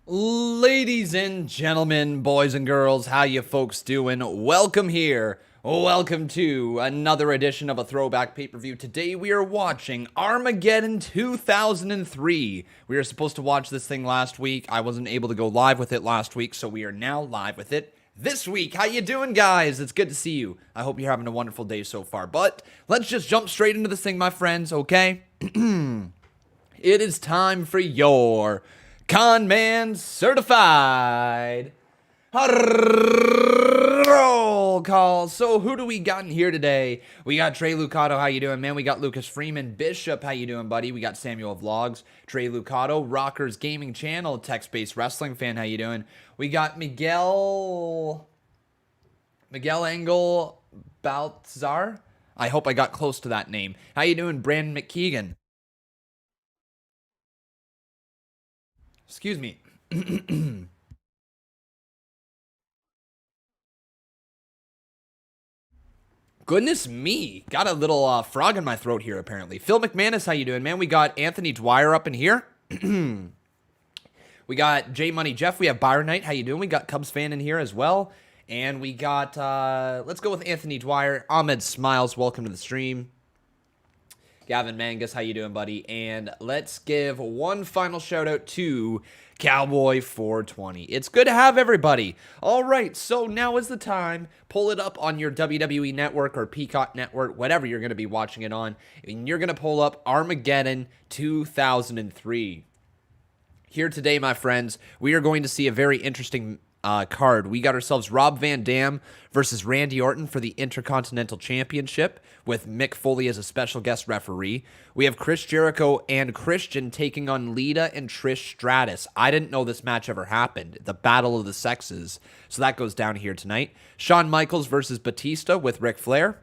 Ladies and gentlemen, boys and girls, how you folks doing? Welcome here. Welcome to another edition of a throwback pay-per-view. Today we are watching Armageddon 2003. We were supposed to watch this thing last week. I wasn't able to go live with it last week, so we are now live with it this week. How you doing, guys? It's good to see you. I hope you're having a wonderful day so far. But let's just jump straight into this thing, my friends, okay? It is time for your Con Man Certified Roll Call. So who do we got in here today? We got Trey Lucato. How you doing, man? We got Lucas Freeman. Bishop, how you doing, buddy? We got Samuel Vlogs. Trey Lucato. Rockers Gaming Channel. Text-based wrestling fan. How you doing? We got Miguel Engel Baltzar. I hope I got close to that name. How you doing, Brandon McKeegan? Excuse me. Goodness me. Got a little frog in my throat here, apparently. Phil McManus, how you doing, man? We got Anthony Dwyer up in here. We got J Money Jeff. We have Byron Knight. How you doing? We got Cubs fan in here as well. And we got, let's go with Anthony Dwyer. Ahmed Smiles, welcome to the stream. Gavin Mangus, how you doing, buddy? And let's give one final shout out to Cowboy 420. It's good to have everybody. All right, so now is the time. Pull it up on your WWE Network or Peacock Network, whatever you're going to be watching it on, and you're going to pull up Armageddon 2003. Here today, my friends, we are going to see a very interesting card. We got ourselves Rob Van Dam versus Randy Orton for the Intercontinental Championship with Mick Foley as a special guest referee. We have Chris Jericho and Christian taking on Lita and Trish Stratus. I didn't know this match ever happened. The Battle of the Sexes. So that goes down here tonight. Shawn Michaels versus Batista with Ric Flair.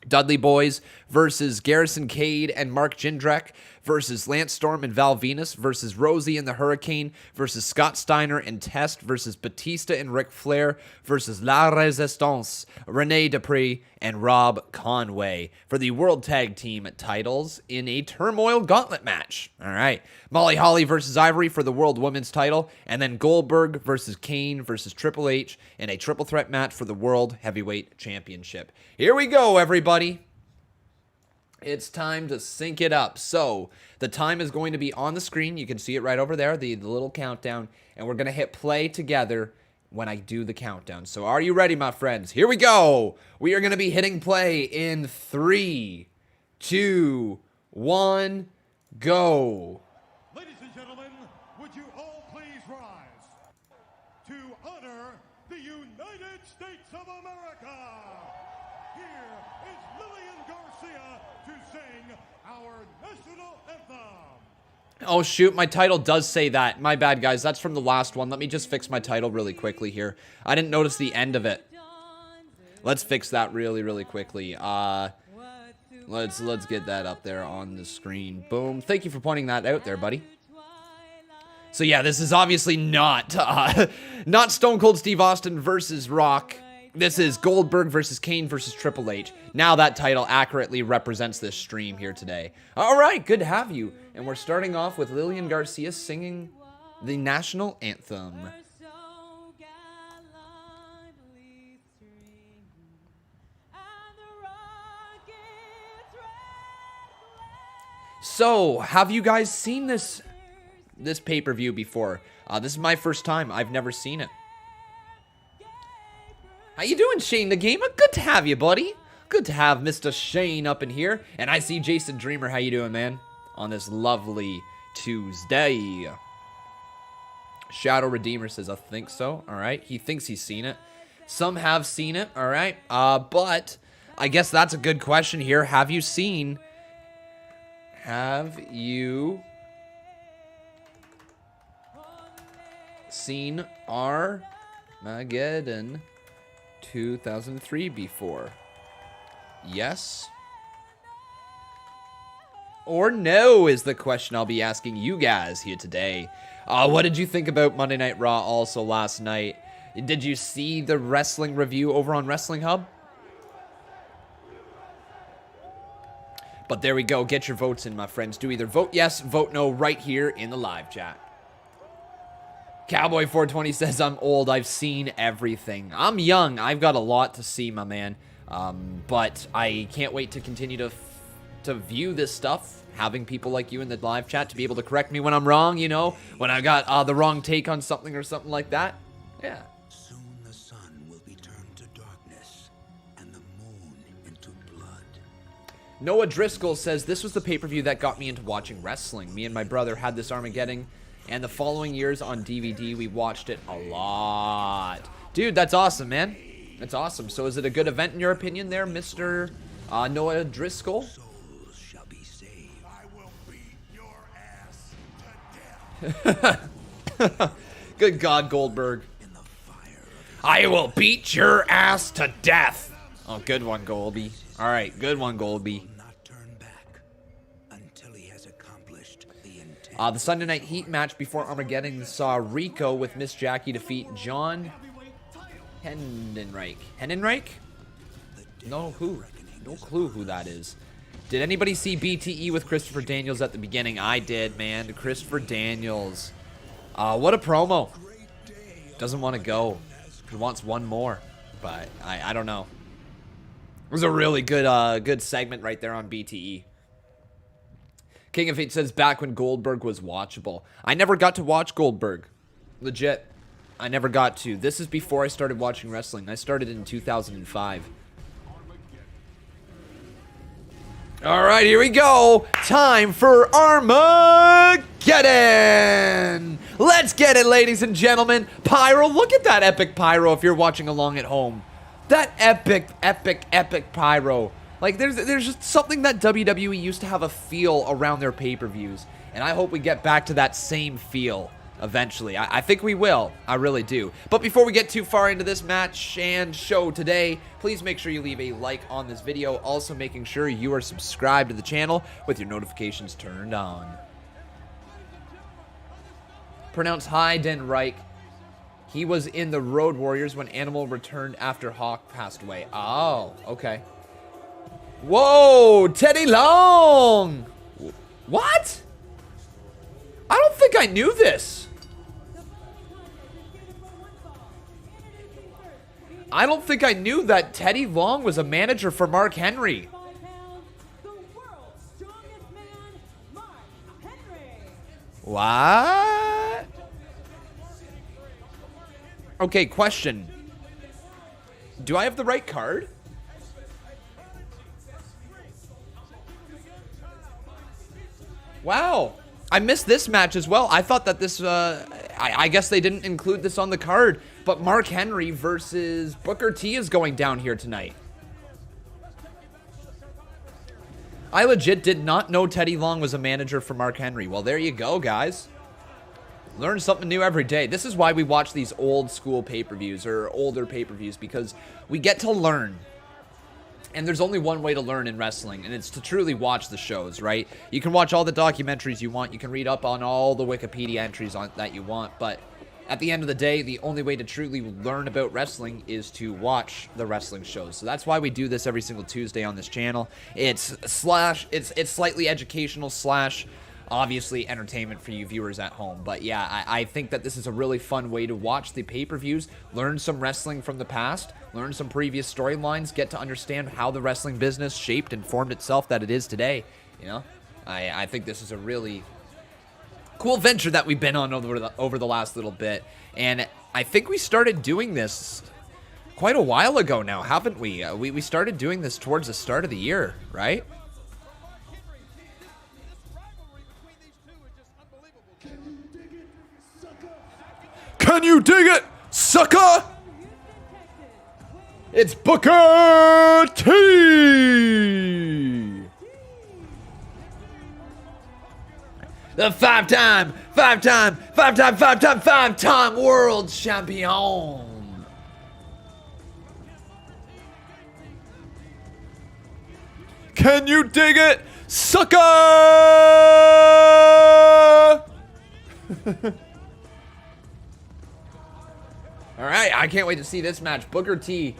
Dudley Boyz versus Garrison, Cade, and Mark Jindrak versus Lance Storm and Val Venis versus Rosey and the Hurricane versus Scott Steiner and Test versus Batista and Ric Flair versus La Resistance, Rene, Dupree, and Rob Conway for the World Tag Team titles in a Turmoil Gauntlet match. All right. Molly Holly versus Ivory for the World Women's title, and then Goldberg versus Kane versus Triple H in a triple threat match for the World Heavyweight Championship. Here we go, everybody. It's time to sync it up. So the time is going to be on the screen. You can see it right over there, the little countdown, and we're going to hit play together when I do the countdown. So are you ready, my friends? Here we go. We are going to be hitting play in 3, 2, 1, go. Ladies and gentlemen, would you all please rise to honor the United States of America? Here is Lillian Garcia to sing our national anthem. Oh, shoot, my title does say that. My bad, guys. That's from the last one. Let me just fix my title really quickly here. I didn't notice the end of it. Let's fix that really quickly. Let's get that up there on the screen. Boom. Thank you for pointing that out there, buddy. So, yeah, this is obviously not Stone Cold Steve Austin versus Rock. This is Goldberg versus Kane versus Triple H. Now that title accurately represents this stream here today. All right, good to have you. And we're starting off with Lillian Garcia singing the national anthem. So, have you guys seen this pay-per-view before? This is my first time. I've never seen it. How you doing, Shane the Gamer? Good to have you, buddy. Good to have Mr. Shane up in here. And I see Jason Dreamer. How you doing, man? On this lovely Tuesday. Shadow Redeemer says, I think so. All right. He thinks he's seen it. Some have seen it. All right. But I guess that's a good question here. Have you seen Armageddon 2003 before? Yes or no is the question I'll be asking you guys here today. What did you think about Monday Night Raw also last night? Did you see the wrestling review over on Wrestling Hub? But there we go. Get your votes in, my friends. Do either vote yes, vote no right here in the live chat. Cowboy 420 says, I'm old. I've seen everything. I'm young. I've got a lot to see, my man. But I can't wait to continue to view this stuff. Having people like you in the live chat to be able to correct me when I'm wrong, you know, when I got the wrong take on something or something like that. Yeah. Soon the sun will be turned to darkness and the moon into blood. Noah Driscoll says, this was the pay-per-view that got me into watching wrestling. Me and my brother had this Armageddon, and the following years on DVD, we watched it a lot. Dude, that's awesome, man. That's awesome. So is it a good event in your opinion there, Mr. Noah Driscoll? Souls shall be saved. I will beat your ass to death. Good God, Goldberg. In the fire of I will beat your ass to death. Oh, good one, Goldie. All right, good one, Goldie. will not turn back until he has accomplished the intent. The Sunday Night Heat match before Armageddon saw Rico with Miss Jackie defeat John Hendenreich. Hendenreich? No, who? No clue who that is. Did anybody see BTE with Christopher Daniels at the beginning? I did, man. Christopher Daniels. What a promo. Doesn't want to go. He wants one more. But I don't know. It was a really good segment right there on BTE. King of Fate says, back when Goldberg was watchable. I never got to watch Goldberg. Legit. I never got to. This is before I started watching wrestling. I started in 2005. All right, here we go. Time for Armageddon. Let's get it, ladies and gentlemen. Pyro, look at that epic pyro if you're watching along at home. That epic pyro. Like, there's just something that WWE used to have a feel around their pay-per-views. And I hope we get back to that same feel eventually. I think we will. I really do. But before we get too far into this match and show today, please make sure you leave a like on this video. Also making sure you are subscribed to the channel with your notifications turned on. Pronounced Heidenreich. He was in the Road Warriors when Animal returned after Hawk passed away. Oh, okay. Whoa, Teddy Long. What? I don't think I knew this. I don't think I knew that Teddy Long was a manager for Mark Henry. What? Okay, question. Do I have the right card? Wow. I missed this match as well. I thought that this, I guess they didn't include this on the card, but Mark Henry versus Booker T is going down here tonight. I legit did not know Teddy Long was a manager for Mark Henry. Well, there you go, guys. Learn something new every day. This is why we watch these old school pay-per-views or older pay-per-views, because we get to learn. And there's only one way to learn in wrestling, and it's to truly watch the shows, right? You can watch all the documentaries you want. You can read up on all the Wikipedia entries that you want. But at the end of the day, the only way to truly learn about wrestling is to watch the wrestling shows. So that's why we do this every single Tuesday on this channel. It's slightly educational slash obviously entertainment for you viewers at home. But yeah, I think that this is a really fun way to watch the pay-per-views, learn some wrestling from the past, learn some previous storylines, get to understand how the wrestling business shaped and formed itself that it is today. You know, I think this is a really cool venture that we've been on over the last little bit. And I think we started doing this quite a while ago now, haven't we? We started doing this towards the start of the year, right? Can you dig it, sucker? It's Booker T. The five-time world champion. Can you dig it, sucker? All right, I can't wait to see this match. Booker T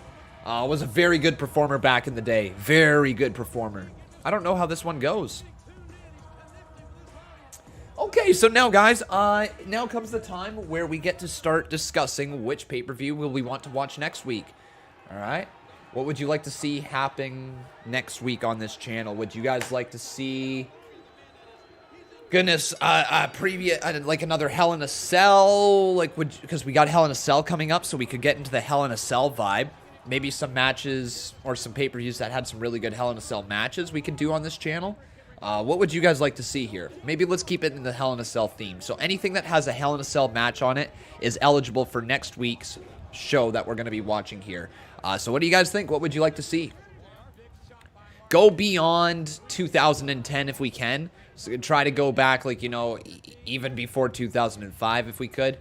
was a very good performer back in the day. Very good performer. I don't know how this one goes. Oh, Okay, so now, guys, now comes the time where we get to start discussing which pay-per-view will we want to watch next week. All right? What would you like to see happen next week on this channel? Would you guys like to see... Goodness, like another Hell in a Cell, like, because we got Hell in a Cell coming up, so we could get into the Hell in a Cell vibe. Maybe some matches or some pay-per-views that had some really good Hell in a Cell matches we could do on this channel. What would you guys like to see here? Maybe let's keep it in the Hell in a Cell theme. So anything that has a Hell in a Cell match on it is eligible for next week's show that we're going to be watching here. So what do you guys think? What would you like to see? Go beyond 2010 if we can. So try to go back, like, you know, even before 2005 if we could.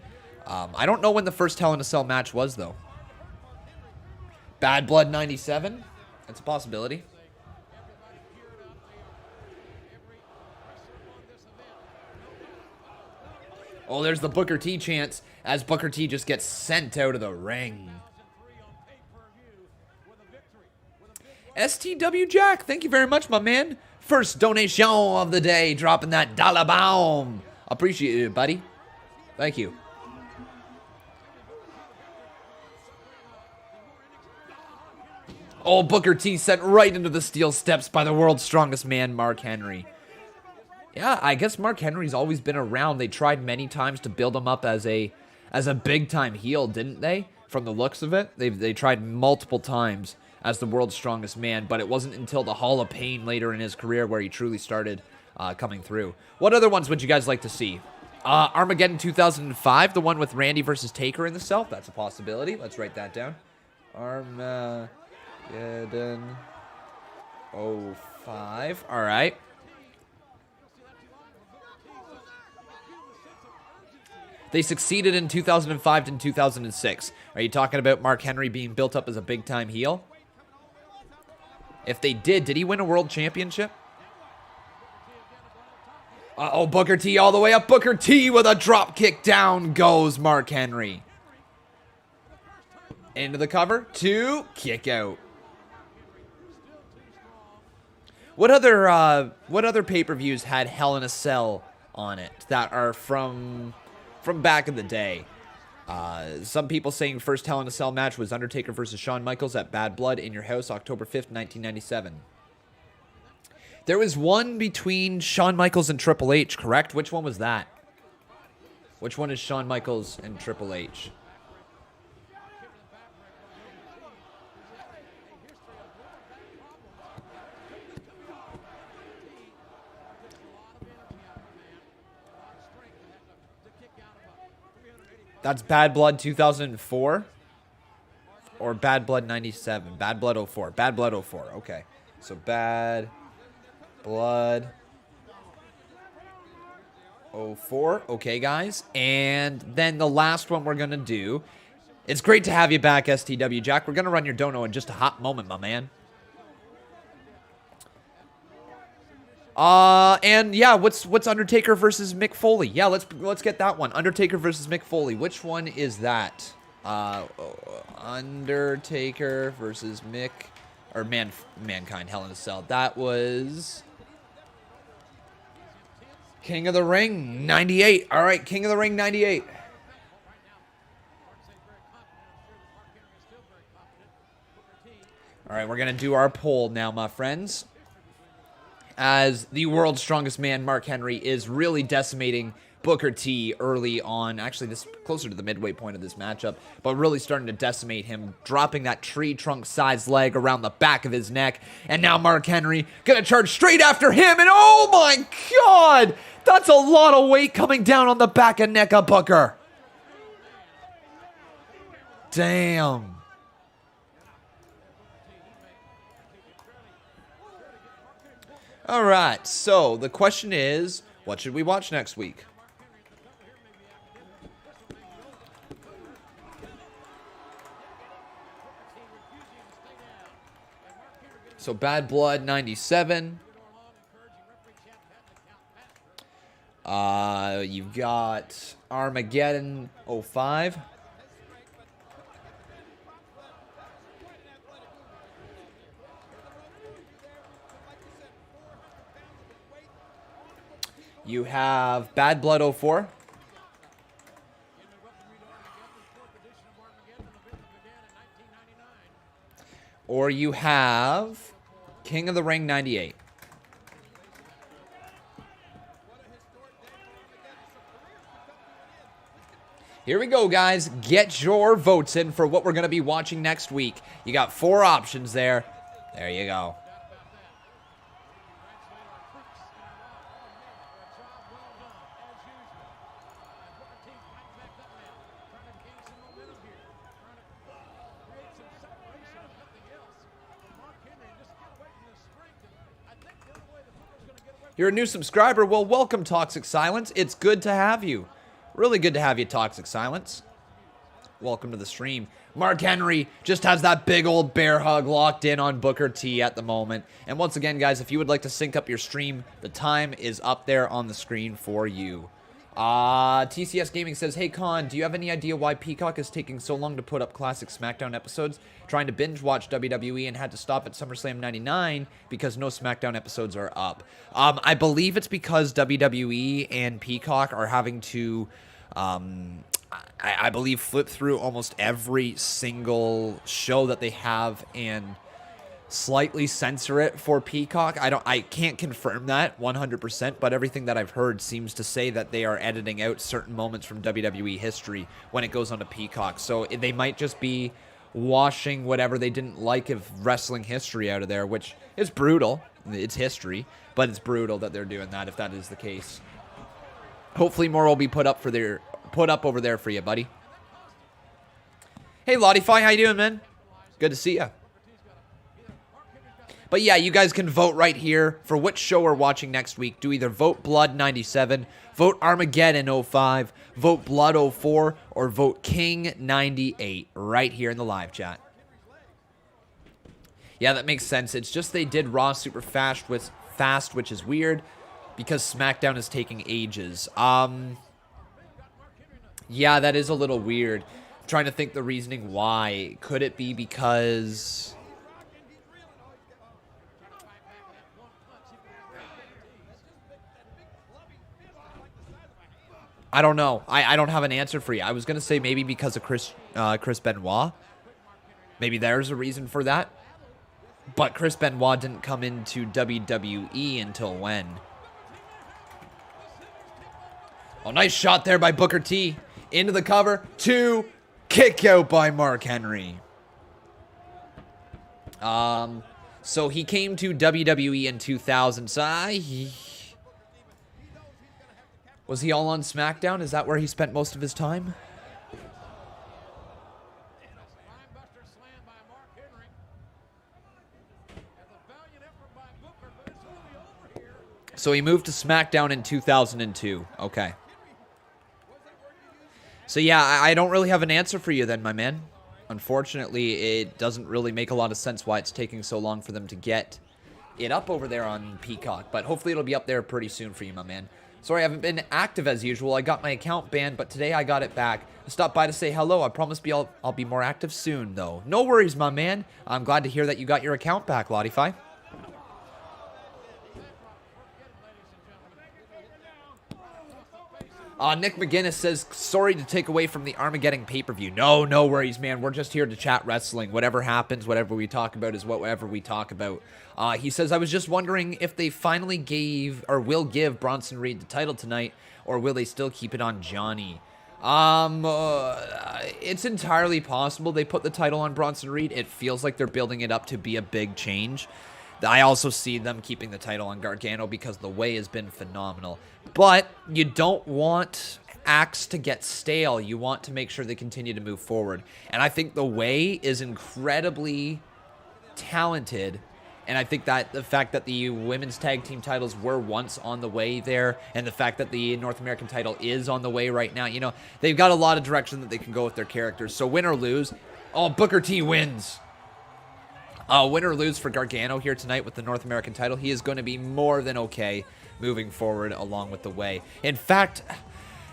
I don't know when the first Hell in a Cell match was, though. Bad Blood 97? That's a possibility. Oh, there's the Booker T chance as Booker T just gets sent out of the ring. STW Jack, thank you very much, my man. First donation of the day, dropping that dollar bomb. Appreciate it, buddy. Thank you. Oh, Booker T sent right into the steel steps by the world's strongest man, Mark Henry. Yeah, I guess Mark Henry's always been around. They tried many times to build him up as a big-time heel, didn't they? From the looks of it, they tried multiple times as the world's strongest man, but it wasn't until the Hall of Pain later in his career where he truly started coming through. What other ones would you guys like to see? Armageddon 2005, the one with Randy versus Taker in the cell. That's a possibility. Let's write that down. Armageddon 05. All right. They succeeded in 2005 and 2006. Are you talking about Mark Henry being built up as a big-time heel? If they did he win a world championship? Uh-oh, Booker T all the way up. Booker T with a drop kick. Down goes Mark Henry. Into the cover. 2. Kick out. What other pay-per-views had Hell in a Cell on it that are from back in the day? Some people saying first Hell in a Cell match was Undertaker versus Shawn Michaels at Bad Blood in your house, October 5th, 1997. There was one between Shawn Michaels and Triple H, correct? Which one was that? Which one is Shawn Michaels and Triple H? That's Bad Blood 2004 or Bad Blood 97? Bad Blood 04. Bad Blood 04. Okay. So Bad Blood 04. Okay, guys. And then the last one we're going to do. It's great to have you back, STW Jack. We're going to run your dono in just a hot moment, my man. And yeah, what's Undertaker versus Mick Foley? Yeah, let's get that one. Undertaker versus Mick Foley. Which one is that? Undertaker versus Mick or Mankind Hell in a Cell. That was King of the Ring 98. All right, King of the Ring 98. All right, we're going to do our poll now, my friends. As the world's strongest man, Mark Henry, is really decimating Booker T early on. Actually, this is closer to the midway point of this matchup, but really starting to decimate him, dropping that tree trunk-sized leg around the back of his neck. And now Mark Henry gonna charge straight after him, and oh my God! That's a lot of weight coming down on the back and neck of Booker. Damn. All right, so the question is, what should we watch next week? So Bad Blood 97. You've got Armageddon 05. You have Bad Blood 04. Or you have King of the Ring 98. Here we go, guys. Get your votes in for what we're going to be watching next week. You got 4 options there. There you go. You're a new subscriber? Well, welcome, Toxic Silence. It's good to have you. Really good to have you, Toxic Silence. Welcome to the stream. Mark Henry just has that big old bear hug locked in on Booker T at the moment. And once again, guys, if you would like to sync up your stream, the time is up there on the screen for you. TCS Gaming says, hey, Con, do you have any idea why Peacock is taking so long to put up classic SmackDown episodes? Trying to binge watch WWE and had to stop at SummerSlam 99 because no SmackDown episodes are up. I believe it's because WWE and Peacock are having to, I believe, flip through almost every single show that they have and slightly censor it for Peacock. I can't confirm that 100%, but everything that I've heard seems to say that they are editing out certain moments from WWE history when it goes onto Peacock. So they might just be washing whatever they didn't like of wrestling history out of there, which is brutal. It's history, but it's brutal that they're doing that if that is the case. Hopefully more will be put up over there for you, buddy. Hey, Lottify, how you doing, man? Good to see you. But yeah, you guys can vote right here for which show we're watching next week. Do either vote Blood 97, vote Armageddon 05, vote Blood 04, or vote King 98 right here in the live chat. Yeah, that makes sense. It's just they did Raw super fast, which is weird because SmackDown is taking ages. Yeah, that is a little weird. I'm trying to think the reasoning why. Could it be because I don't know. I don't have an answer for you. I was going to say maybe because of Chris Benoit. Maybe there's a reason for that. But Chris Benoit didn't come into WWE until when? Oh, nice shot there by Booker T. Into the cover. 2. Kick out by Mark Henry. So he came to WWE in 2000. So was he all on SmackDown? Is that where he spent most of his time? So he moved to SmackDown in 2002. Okay. So yeah, I don't really have an answer for you then, my man. Unfortunately, it doesn't really make a lot of sense why it's taking so long for them to get it up over there on Peacock. But hopefully it'll be up there pretty soon for you, my man. Sorry, I haven't been active as usual. I got my account banned, but today I got it back. I stopped by to say hello. I promise I'll be more active soon, though. No worries, my man. I'm glad to hear that you got your account back, Lottify. Nick McGinnis says, sorry to take away from the Armageddon pay-per-view. No worries, man. We're just here to chat wrestling. Whatever happens, whatever we talk about is whatever we talk about. He says, I was just wondering if they finally gave or will give Bronson Reed the title tonight, or will they still keep it on Johnny? It's entirely possible they put the title on Bronson Reed. It feels like they're building it up to be a big change. I also see them keeping the title on Gargano because the way has been phenomenal. But you don't want acts to get stale. You want to make sure they continue to move forward. And I think the way is incredibly talented. And I think that the fact that the women's tag team titles were once on the way there, and the fact that the North American title is on the way right now, you know, they've got a lot of direction that they can go with their characters. So win or lose, Booker T wins. Win or lose for Gargano here tonight with the North American title, he is going to be more than okay moving forward along with the way. In fact,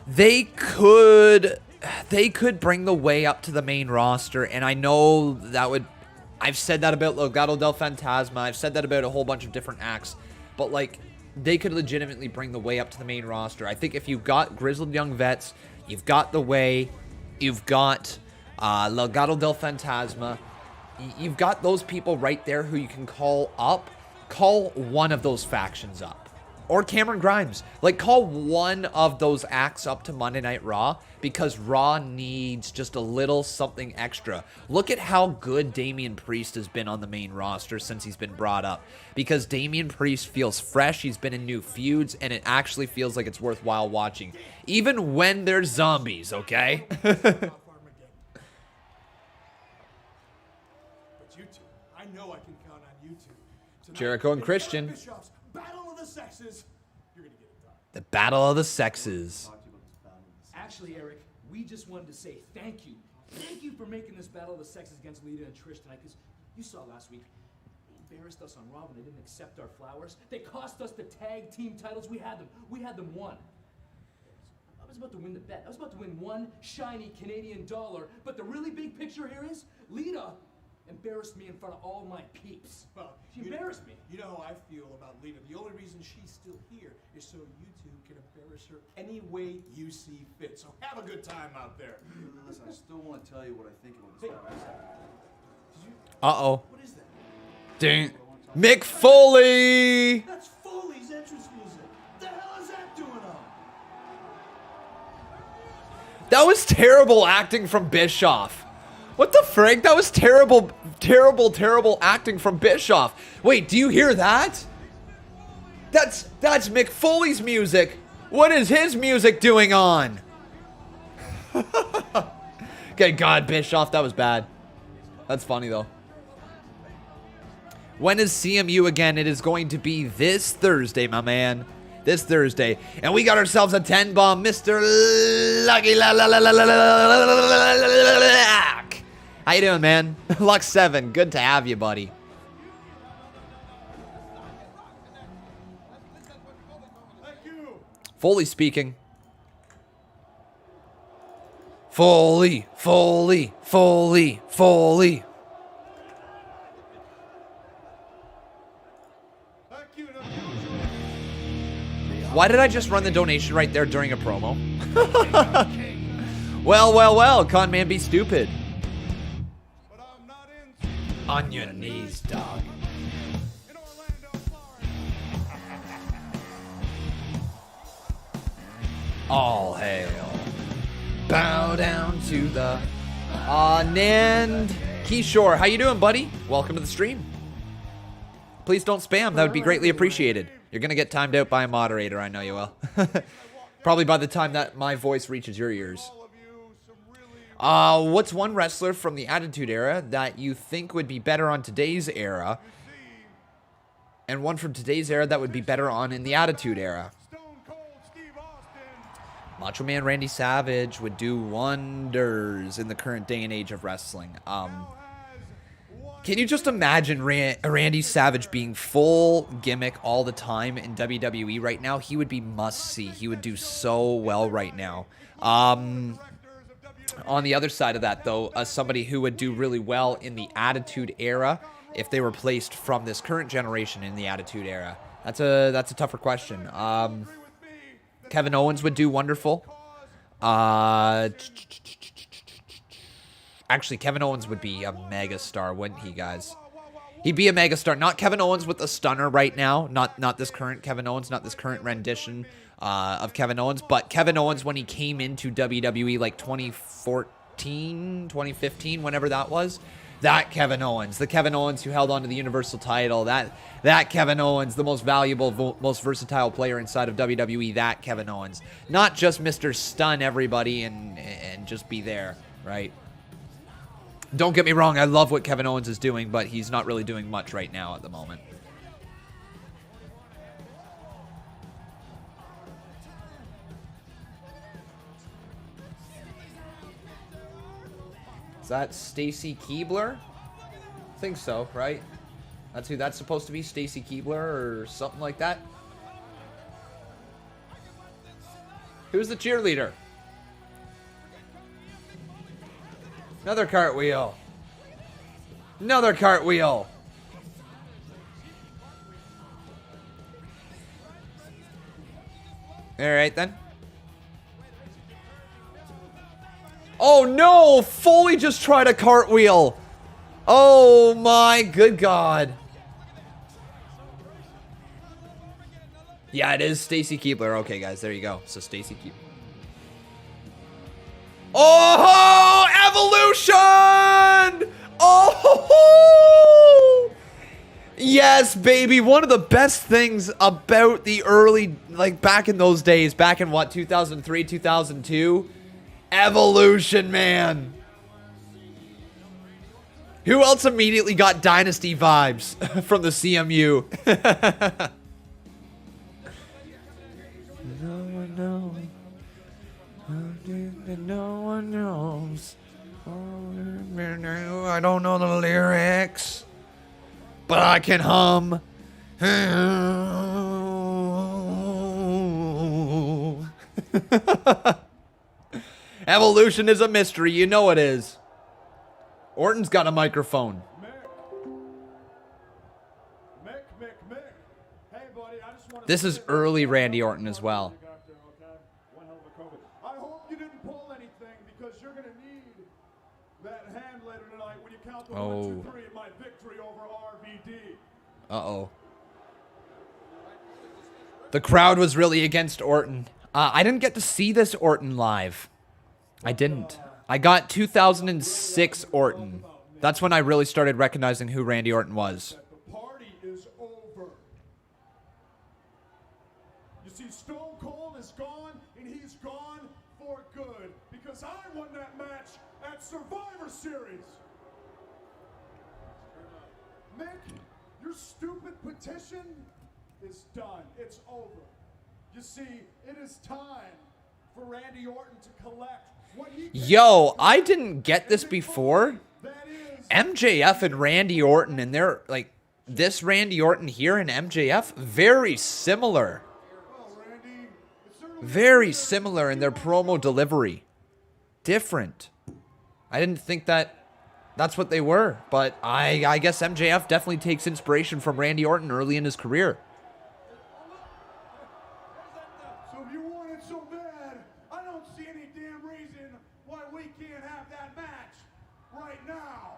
they could bring the way up to the main roster, and I know that would... I've said that about Legado del Fantasma. I've said that about a whole bunch of different acts. But, like, they could legitimately bring the Way up to the main roster. I think if you've got grizzled young vets, you've got the Way, you've got Legado del Fantasma, you've got those people right there who you can call up. Call one of those factions up. Or Cameron Grimes. Like, call one of those acts up to Monday Night Raw, because Raw needs just a little something extra. Look at how good Damian Priest has been on the main roster since he's been brought up. Because Damian Priest feels fresh, he's been in new feuds, and it actually feels like it's worthwhile watching. Even when there's zombies, okay? But you two, I know I can count on you two. Tonight, Jericho and Christian. Bischoff's Battle of the Sexes. You're gonna get it done. The Battle of the Sexes. Actually, Eric, we just wanted to say thank you. Thank you for making this Battle of the Sexes against Lita and Trish tonight, because you saw last week, they embarrassed us on Raw when they didn't accept our flowers. They cost us the tag team titles. We had them won. I was about to win the bet. I was about to win one shiny Canadian dollar, but the really big picture here is Lita embarrassed me in front of all my peeps. Well, She embarrassed me. You know how I feel about Lita. The only reason she's still here is so you two can embarrass her any way you see fit. So have a good time out there. Listen, I still want to tell you what I think about this battle. Uh-oh. What is that? Dang. Mick Foley! That's Foley's entrance music. The hell is that doing on? That was terrible acting from Bischoff. What the frick? That was terrible, terrible acting from Bischoff. Wait, do you hear that? That's Mick Foley's music. What is his music doing on? Okay, God, Bischoff, that was bad. That's funny, though. When is CMU again? It is going to be this Thursday, my man. This Thursday. And we got ourselves a 10-bomb, Mr. Lucky Luck. How you doing, man? Luck 7. Good to have you, buddy. Thank you. Foley speaking. Foley. Thank you. Why did I just run the donation right there during a promo? Well, con man be stupid. But I'm not in On your knees, dog. Orlando, Florida. All hail. Bow down to the Anand Kishore. How you doing, buddy? Welcome to the stream. Please don't spam. That would be greatly appreciated. You're going to get timed out by a moderator. I know you will. Probably by the time that my voice reaches your ears. All of you, some really What's one wrestler from the Attitude Era that you think would be better on today's era? And one from today's era that would be better on in the Attitude Era? Stone Cold Steve Austin. Macho Man Randy Savage would do wonders in the current day and age of wrestling. Can you just imagine Randy Savage being full gimmick all the time in WWE right now? He would be must-see. He would do so well right now. On the other side of that, though, somebody who would do really well in the Attitude Era if they were placed from this current generation in the Attitude Era. That's a tougher question. Kevin Owens would do wonderful. Actually, Kevin Owens would be a megastar, wouldn't he, guys? He'd be a megastar. Not Kevin Owens with a stunner right now. Not this current Kevin Owens. Not this current rendition of Kevin Owens. But Kevin Owens when he came into WWE like 2014, 2015, whenever that was. That Kevin Owens. The Kevin Owens who held on to the Universal title. That Kevin Owens, the most valuable, most versatile player inside of WWE. That Kevin Owens. Not just Mr. Stun everybody and just be there, right? Don't get me wrong, I love what Kevin Owens is doing, but he's not really doing much right now at the moment. Is that Stacy Keibler? I think so, right? That's who that's supposed to be, Stacy Keibler or something like that? Who's the cheerleader? Another cartwheel. Another cartwheel. All right, then. Oh, no! Foley just tried a cartwheel. Oh, my good God. Yeah, it is Stacy Keibler. Okay, guys, there you go. So, Stacy Keibler. Oh, Evolution! Oh, yes, baby. One of the best things about the early, like back in those days, back in what, 2003, 2002? Evolution, man. Who else immediately got Dynasty vibes from the CMU? No one knows. No one knows. I don't know the lyrics, but I can hum. Evolution is a mystery. You know it is. Orton's got a microphone. Mick. Hey, buddy, I just want to This is early Randy Orton as well. One hell of a COVID. I hope you didn't pull anything because you're going to need that hand later tonight when you count the 1, 2, 3 in my victory over RVD. Uh-oh. The crowd was really against Orton. I didn't get to see this Orton live. I didn't. I got 2006 Orton. That's when I really started recognizing who Randy Orton was. The party is over. You see, Stone Cold is gone, and he's gone for good because I won that match at Survivor Series. Mick, your stupid petition is done. It's over. You see, it is time for Randy Orton to collect what he can. Yo, I didn't get this before. MJF and Randy Orton, and they're like, this Randy Orton here and MJF, very similar. Very similar in their promo delivery. Different. I didn't think that's what they were, but I guess MJF definitely takes inspiration from Randy Orton early in his career. So if you want it so bad, I don't see any damn reason why we can't have that match right now.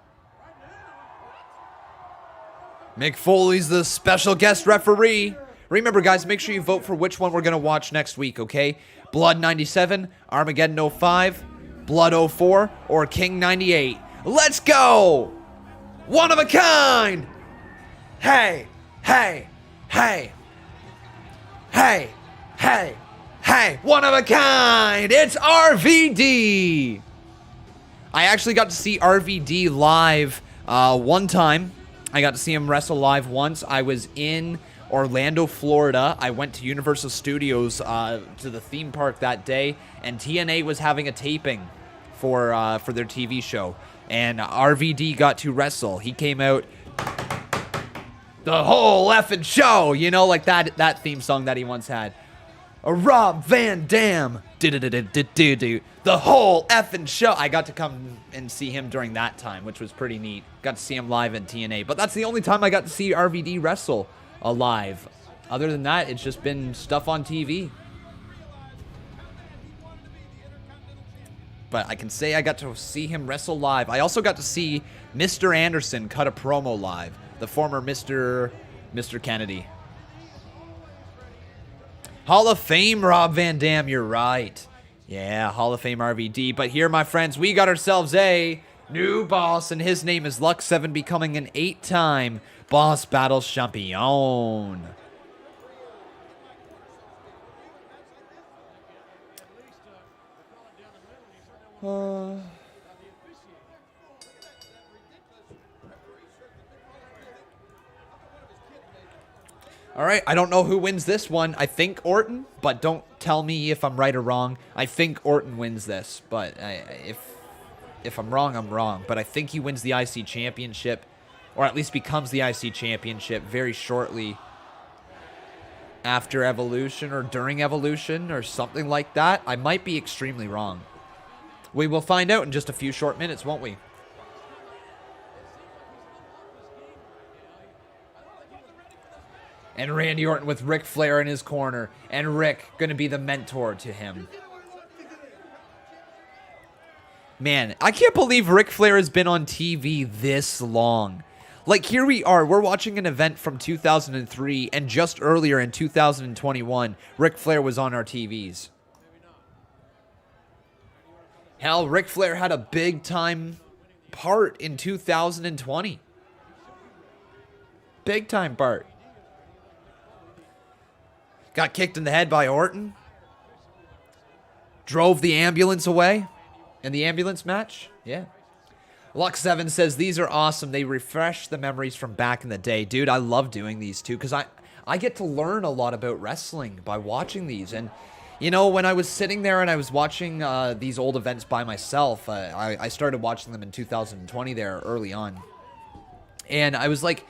Mick Foley's the special guest referee. Remember, guys, make sure you vote for which one we're going to watch next week, okay? Blood 97, Armageddon 05, Blood 04, or King 98. Let's go! One of a kind! Hey, hey, hey. Hey, hey, hey. One of a kind! It's RVD! I actually got to see RVD live one time. I got to see him wrestle live once. I was in Orlando, Florida. I went to Universal Studios to the theme park that day, and TNA was having a taping for their TV show, and RVD got to wrestle. He came out the whole effing show, you know, like that theme song that he once had. A Rob Van Dam, the whole effing show. I got to come and see him during that time, which was pretty neat. Got to see him live in TNA, but that's the only time I got to see RVD wrestle alive. Other than that, it's just been stuff on TV. But I can say I got to see him wrestle live. I also got to see Mr. Anderson cut a promo live. The former Mr. Kennedy. Hall of Fame Rob Van Dam, you're right. Yeah, Hall of Fame RVD. But here, my friends, we got ourselves a new boss, and his name is Lux7, becoming an 8-time Boss Battle Champion. All right, I don't know who wins this one. I think Orton, but don't tell me if I'm right or wrong. I think Orton wins this, but if I'm wrong, I'm wrong. But I think he wins the IC Championship, or at least becomes the IC Championship very shortly after Evolution or during Evolution or something like that. I might be extremely wrong. We will find out in just a few short minutes, won't we? And Randy Orton with Ric Flair in his corner. And Rick going to be the mentor to him. Man, I can't believe Ric Flair has been on TV this long. Like, here we are. We're watching an event from 2003, and just earlier in 2021, Ric Flair was on our TVs. Hell, Ric Flair had a big-time part in 2020. Big-time part. Got kicked in the head by Orton. Drove the ambulance away. In the ambulance match? Yeah. Lux7 says, these are awesome. They refresh the memories from back in the day. Dude, I love doing these too because I get to learn a lot about wrestling by watching these. And, you know, when I was sitting there and I was watching these old events by myself, I started watching them in 2020 there early on. And I was like,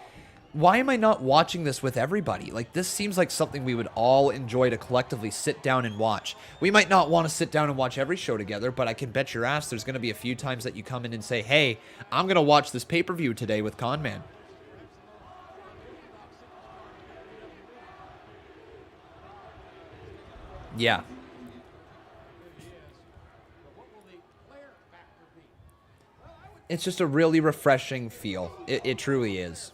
why am I not watching this with everybody? Like, this seems like something we would all enjoy to collectively sit down and watch. We might not want to sit down and watch every show together, but I can bet your ass there's going to be a few times that you come in and say, hey, I'm going to watch this pay-per-view today with Conman. Yeah. It's just a really refreshing feel. It truly is.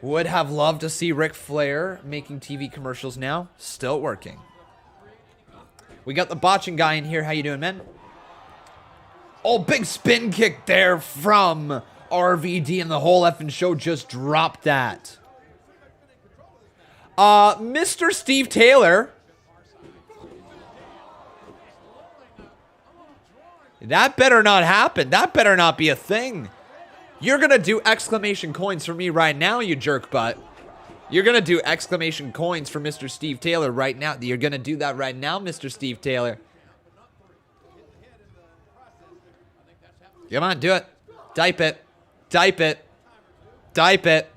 Would have loved to see Ric Flair making TV commercials now. Still working. We got the botching guy in here. How you doing, man? Oh, big spin kick there from RVD, and the whole effing show just dropped that. Mr. Steve Taylor. That better not happen. That better not be a thing. You're going to do exclamation coins for me right now, you jerk butt. You're going to do exclamation coins for Mr. Steve Taylor right now. You're going to do that right now, Mr. Steve Taylor. Come on, do it. Type it. Type it. Type it.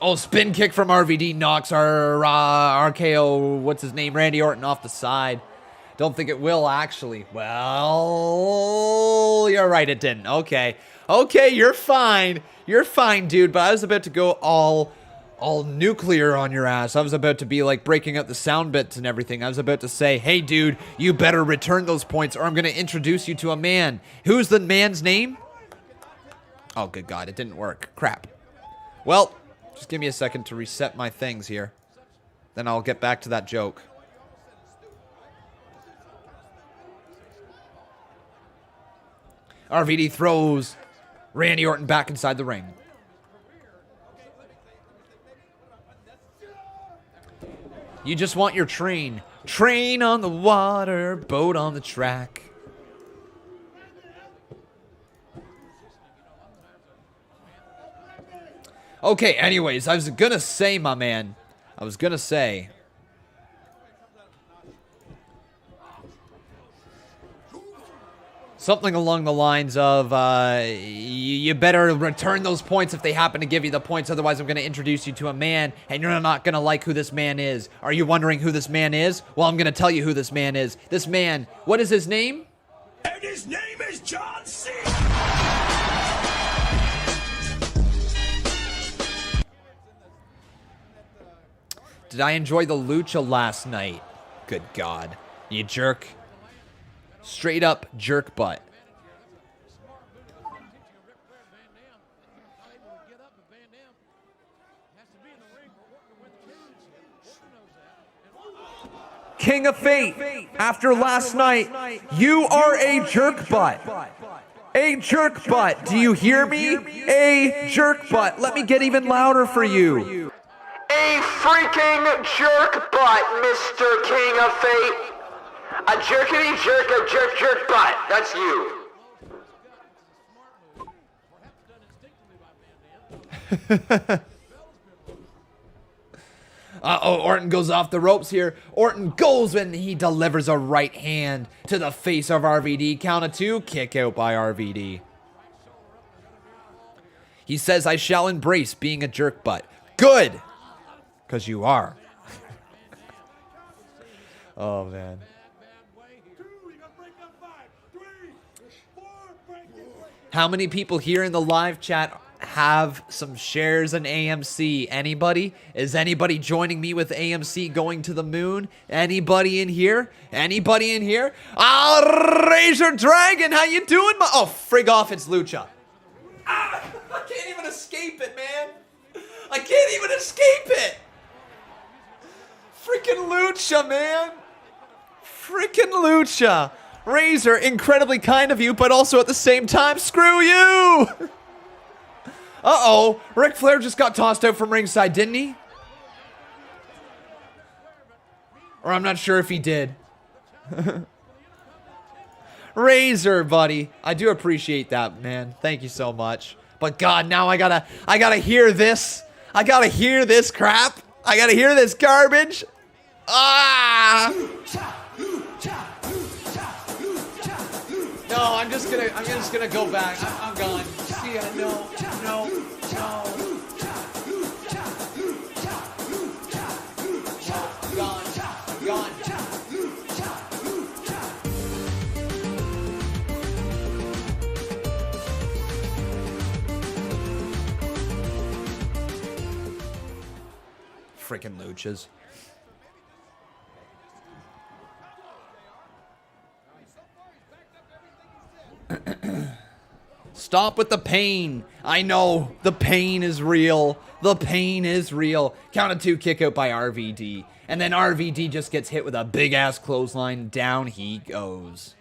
Oh, spin kick from RVD knocks our RKO, what's his name, Randy Orton off the side. Don't think it will, actually. Well, you're right, it didn't. Okay. Okay, you're fine. You're fine, dude. But I was about to go all nuclear on your ass. I was about to be like breaking up the sound bits and everything. I was about to say, hey, dude, you better return those points or I'm going to introduce you to a man. Who's the man's name? Oh, good God. It didn't work. Crap. Well, just give me a second to reset my things here. Then I'll get back to that joke. RVD throws Randy Orton back inside the ring. You just want your train. Train on the water, boat on the track. Okay, anyways, I was gonna say, my man. I was gonna say. Something along the lines of, you better return those points if they happen to give you the points. Otherwise, I'm going to introduce you to a man, and you're not going to like who this man is. Are you wondering who this man is? Well, I'm going to tell you who this man is. This man, what is his name? And his name is John C. Did I enjoy the lucha last night? Good God. You jerk. Straight up jerk butt. King of Fate, after last night, you are a jerk butt. A jerk butt. Do you hear me? A jerk butt. Let me get even louder for you. A freaking jerk butt, Mr. King of Fate. A jerkity jerk, a jerk butt. That's you. Uh-oh, Orton goes off the ropes here. Orton goes and he delivers a right hand to the face of RVD. Count of two, kick out by RVD. He says, I shall embrace being a jerk butt. Good, because you are. Oh, man. How many people here in the live chat have some shares in AMC? Anybody? Is anybody joining me with AMC going to the moon? Anybody in here? Anybody in here? Razor Dragon, how you doing? Oh, frig off, it's Lucha. I can't even escape it, man. I can't even escape it. Freaking Lucha, man. Freaking Lucha. Razor, incredibly kind of you, but also at the same time, screw you. Uh-oh, Ric Flair just got tossed out from ringside, didn't he? Or I'm not sure if he did. Razor, buddy. I do appreciate that, man. Thank you so much. But God, now I gotta hear this. I gotta hear this crap. I gotta hear this garbage. Ah! No, I'm just gonna go back. I'm gone. See ya. No. I'm gone. I'm gone. Freaking Luchas. Stop with the pain. I know. The pain is real. The pain is real. Count of 2 kick out by RVD. And then RVD just gets hit with a big ass clothesline. Down he goes.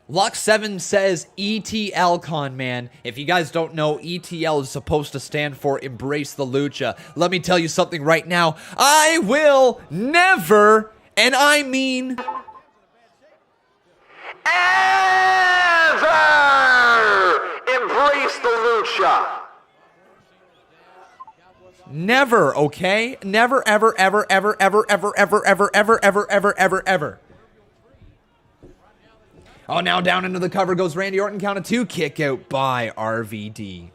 Lux7 says ETL con, man. If you guys don't know, ETL is supposed to stand for Embrace the Lucha. Let me tell you something right now. I will never, and I mean ever embrace the Lucha. Never, okay? Never, ever, ever, ever, ever, ever, ever, ever, ever, ever, ever, ever, ever. Oh, now down into the cover goes Randy Orton. Count of 2. Kick out by RVD.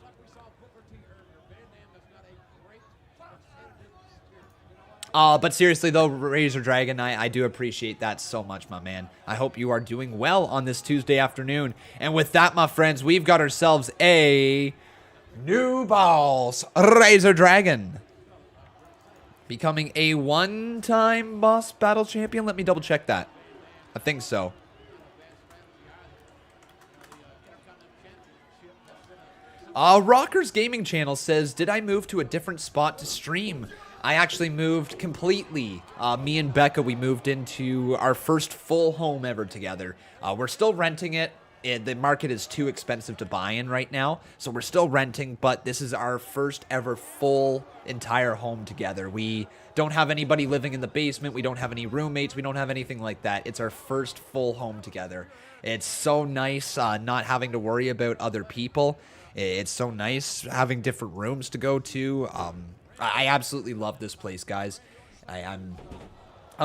But seriously, though, Razor Dragon, I do appreciate that so much, my man. I hope you are doing well on this Tuesday afternoon. And with that, my friends, we've got ourselves a new boss, Razor Dragon. Becoming a one-time boss battle champion. Let me double check that. I think so. Rockers Gaming Channel says, did I move to a different spot to stream? I actually moved completely. Me and Becca, we moved into our first full home ever together. We're still renting it. The market is too expensive to buy in right now, so we're still renting, but this is our first ever full entire home together. We don't have anybody living in the basement. We don't have any roommates. We don't have anything like that. It's our first full home together. It's so nice not having to worry about other people. It's so nice having different rooms to go to. I absolutely love this place, guys. I'm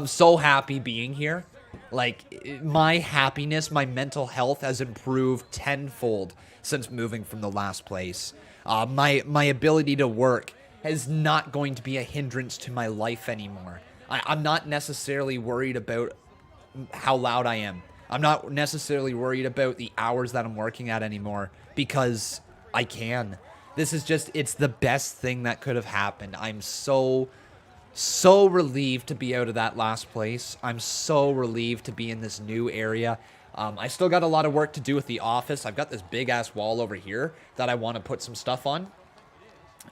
so happy being here. Like, my happiness, my mental health has improved tenfold since moving from the last place. My ability to work is not going to be a hindrance to my life anymore. I'm not necessarily worried about how loud I am. I'm not necessarily worried about the hours that I'm working at anymore because I can. This is just, it's the best thing that could have happened. I'm so relieved to be out of that last place. I'm so relieved to be in this new area. I still got a lot of work to do with the office. I've got this big ass wall over here that I want to put some stuff on.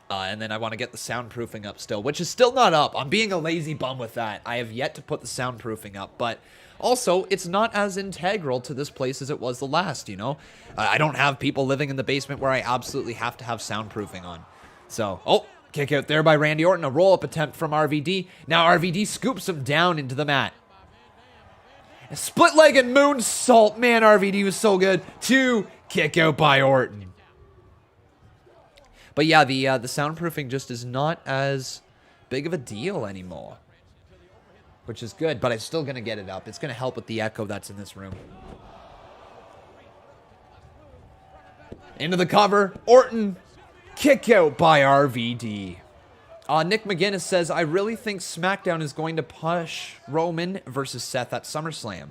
And then I want to get the soundproofing up still, which is still not up. I'm being a lazy bum with that. I have yet to put the soundproofing up, but also, it's not as integral to this place as it was the last, you know? I don't have people living in the basement where I absolutely have to have soundproofing on. So, oh, kick out there by Randy Orton. A roll-up attempt from RVD. Now RVD scoops him down into the mat. A split-legged moonsault. Man, RVD was so good. 2, kick out by Orton. But yeah, the soundproofing just is not as big of a deal anymore. Which is good, but I'm still going to get it up. It's going to help with the echo that's in this room. Into the cover. Orton. Kick out by RVD. Nick McGinnis says, I really think SmackDown is going to push Roman versus Seth at SummerSlam.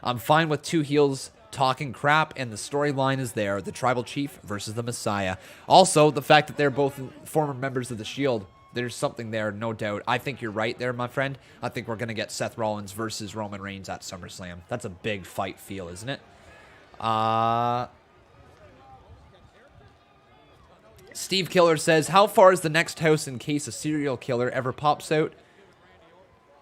I'm fine with two heels talking crap, and the storyline is there. The Tribal Chief versus the Messiah. Also, the fact that they're both former members of the Shield. There's something there, no doubt. I think you're right there, my friend. I think we're going to get Seth Rollins versus Roman Reigns at SummerSlam. That's a big fight feel, isn't it? Steve Killer says, how far is the next house in case a serial killer ever pops out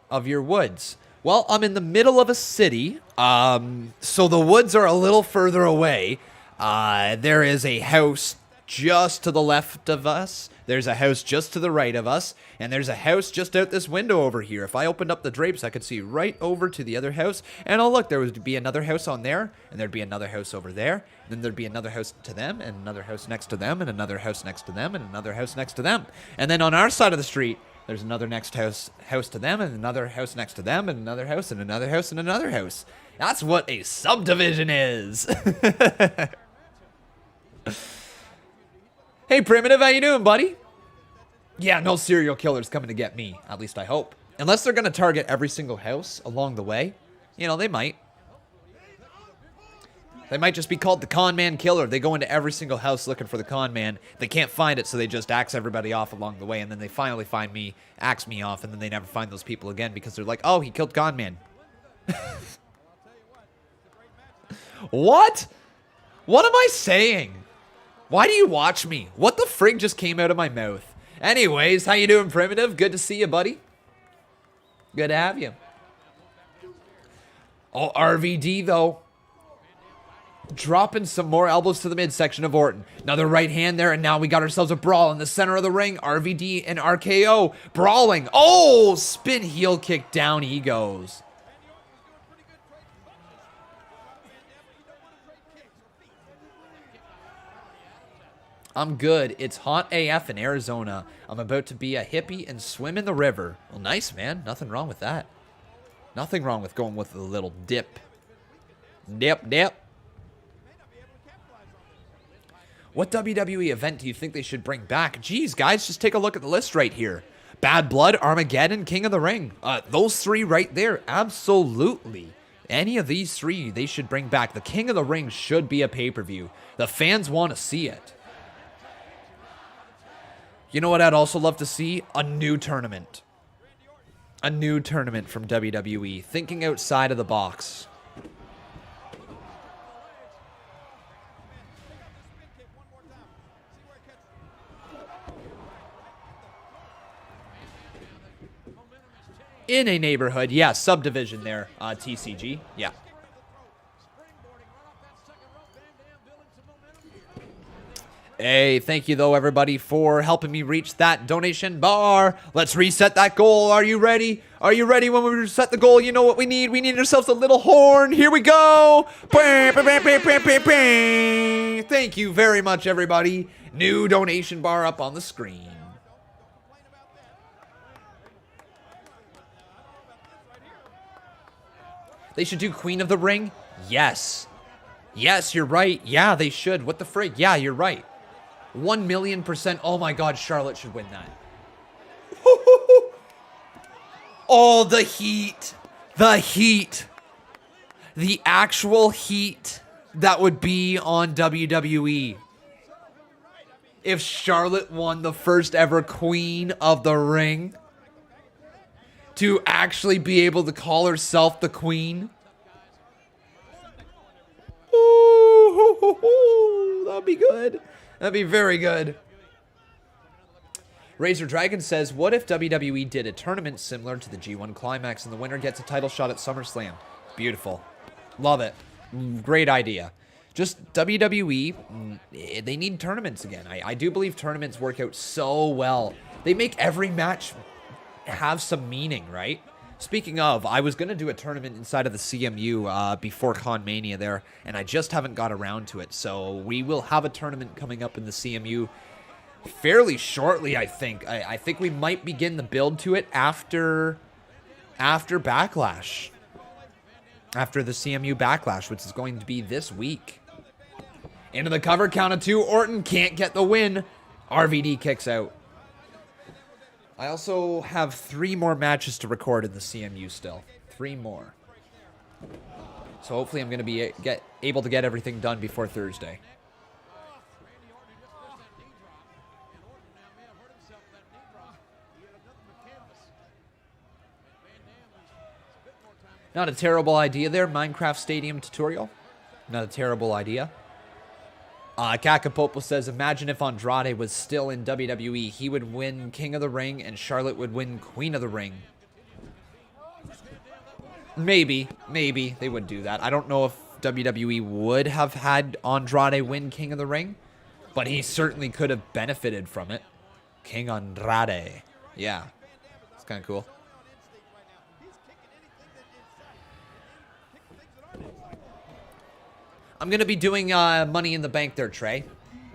of your woods? Well, I'm in the middle of a city, so the woods are a little further away. There is a house just to the left of us. There's a house just to the right of us. And there's a house just out this window over here. If I opened up the drapes, I could see right over to the other house. And oh, look, there would be another house on there. And there'd be another house over there. And then there'd be another house to them. And another house next to them. And another house next to them. And another house next to them. And then on our side of the street, there's another next house to them. And another house next to them. And another house and another house and another house. That's what a subdivision is. Hey, Primitive, how you doing, buddy? Yeah, no serial killers coming to get me. At least I hope. Unless they're going to target every single house along the way. You know, they might. They might just be called the Con Man Killer. They go into every single house looking for the Con Man. They can't find it, so they just axe everybody off along the way. And then they finally find me, axe me off, and then they never find those people again because they're like, oh, he killed Con Man. What? What am I saying? Why do you watch me? What the frig just came out of my mouth? Anyways, how you doing, Primitive? Good to see you, buddy. Good to have you. Oh, RVD, though. Dropping some more elbows to the midsection of Orton. Another right hand there, and now we got ourselves a brawl in the center of the ring. RVD and RKO brawling. Oh, spin heel kick, down he goes. I'm good. It's hot AF in Arizona. I'm about to be a hippie and swim in the river. Well, nice, man. Nothing wrong with that. Nothing wrong with going with a little dip. Dip, dip. What WWE event do you think they should bring back? Geez, guys, just take a look at the list right here. Bad Blood, Armageddon, King of the Ring. Those three right there, absolutely. Any of these three, they should bring back. The King of the Ring should be a pay-per-view. The fans want to see it. You know what I'd also love to see? A new tournament. A new tournament from WWE. Thinking outside of the box. In a neighborhood. Yeah, subdivision there. TCG. Yeah. Hey, thank you, though, everybody, for helping me reach that donation bar. Let's reset that goal. Are you ready? Are you ready when we reset the goal? You know what we need? We need ourselves a little horn. Here we go. Thank you very much, everybody. New donation bar up on the screen. They should do Queen of the Ring? Yes. Yes, you're right. Yeah, they should. What the frig? Yeah, you're right. 1,000,000%. Oh my God, Charlotte should win that. Oh, the heat. The heat. The actual heat that would be on WWE. If Charlotte won the first ever Queen of the Ring. To actually be able to call herself the Queen. Ooh, that'd be good. That'd be very good. Razor Dragon says, what if WWE did a tournament similar to the G1 Climax and the winner gets a title shot at SummerSlam? Beautiful. Love it. Great idea. Just WWE, they need tournaments again. I do believe tournaments work out so well. They make every match have some meaning, right? Speaking of, I was going to do a tournament inside of the CMU before Con Mania there, and I just haven't got around to it. So we will have a tournament coming up in the CMU fairly shortly, I think. I think we might begin the build to it after Backlash. After the CMU Backlash, which is going to be this week. Into the cover, count of two. Orton can't get the win. RVD kicks out. I also have 3 more matches to record in the CMU still. 3 more. So hopefully I'm going to be able to get everything done before Thursday. Not a terrible idea there. Minecraft Stadium tutorial. Not a terrible idea. Kakapopo says, imagine if Andrade was still in WWE. He would win King of the Ring and Charlotte would win Queen of the Ring. Maybe they would do that. I don't know if WWE would have had Andrade win King of the Ring, but he certainly could have benefited from it. King Andrade. Yeah, it's kind of cool. I'm going to be doing Money in the Bank there, Trey.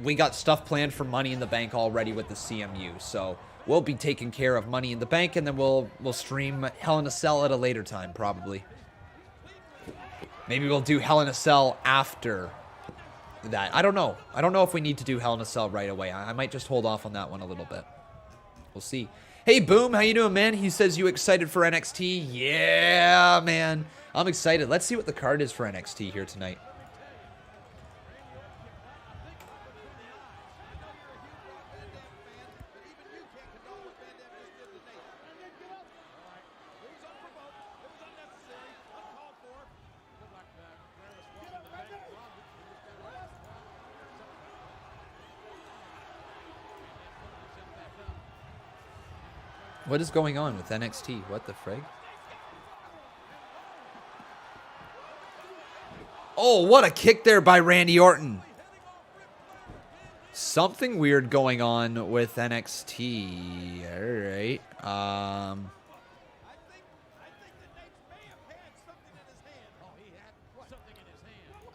We got stuff planned for Money in the Bank already with the CMU, so we'll be taking care of Money in the Bank, and then we'll stream Hell in a Cell at a later time, probably. Maybe we'll do Hell in a Cell after that. I don't know. I don't know if we need to do Hell in a Cell right away. I might just hold off on that one a little bit. We'll see. Hey, Boom, how you doing, man? He says, you excited for NXT? Yeah, man. I'm excited. Let's see what the card is for NXT here tonight. What is going on with NXT? What the frig? Oh, what a kick there by Randy Orton. Something weird going on with NXT. All right.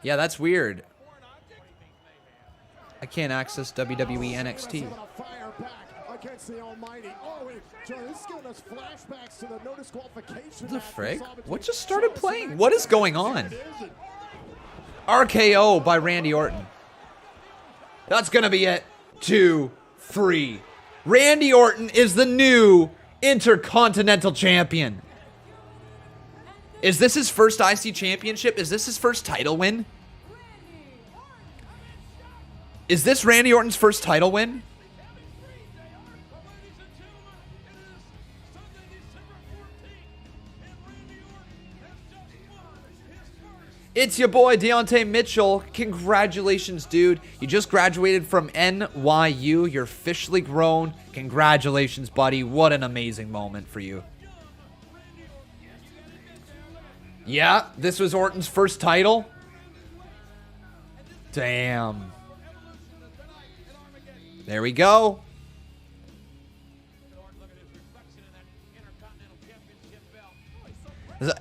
Yeah, that's weird. I can't access WWE NXT. Against the Almighty. Oh, this is giving us flashbacks to the no disqualification. The frig? What just started playing? What is going on? RKO by Randy Orton. That's gonna be it. 2, 3. Randy Orton is the new Intercontinental Champion. Is this his first IC Championship? Is this his first title win? Is this Randy Orton's first title win? It's your boy, Deontay Mitchell. Congratulations, dude. You just graduated from NYU. You're officially grown. Congratulations, buddy. What an amazing moment for you. Yeah, this was Orton's first title. Damn. There we go.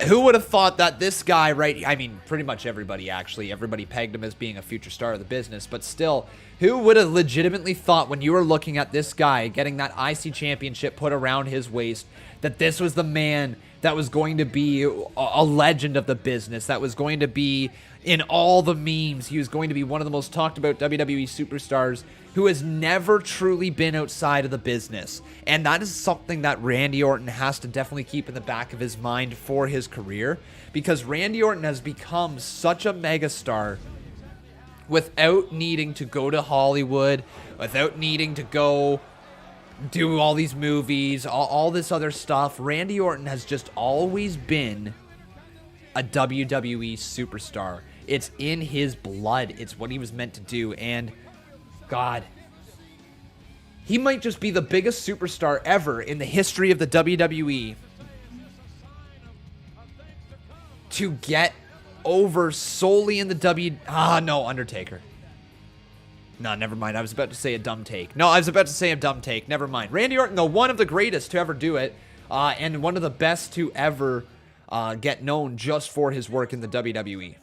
Who would have thought that this guy, right? I mean, pretty much everybody, actually. Everybody pegged him as being a future star of the business. But still, who would have legitimately thought when you were looking at this guy getting that IC championship put around his waist that this was the man that was going to be a legend of the business, that was going to be in all the memes. He was going to be one of the most talked about WWE superstars who has never truly been outside of the business. And that is something that Randy Orton has to definitely keep in the back of his mind for his career, because Randy Orton has become such a megastar without needing to go to Hollywood, without needing to go do all these movies, all this other stuff. Randy Orton has just always been a WWE superstar. It's in his blood. It's what he was meant to do. And God, he might just be the biggest superstar ever in the history of the WWE to get over solely in the Undertaker. No, never mind. I was about to say a dumb take. Never mind. Randy Orton, though, one of the greatest to ever do it, and one of the best to ever get known just for his work in the WWE.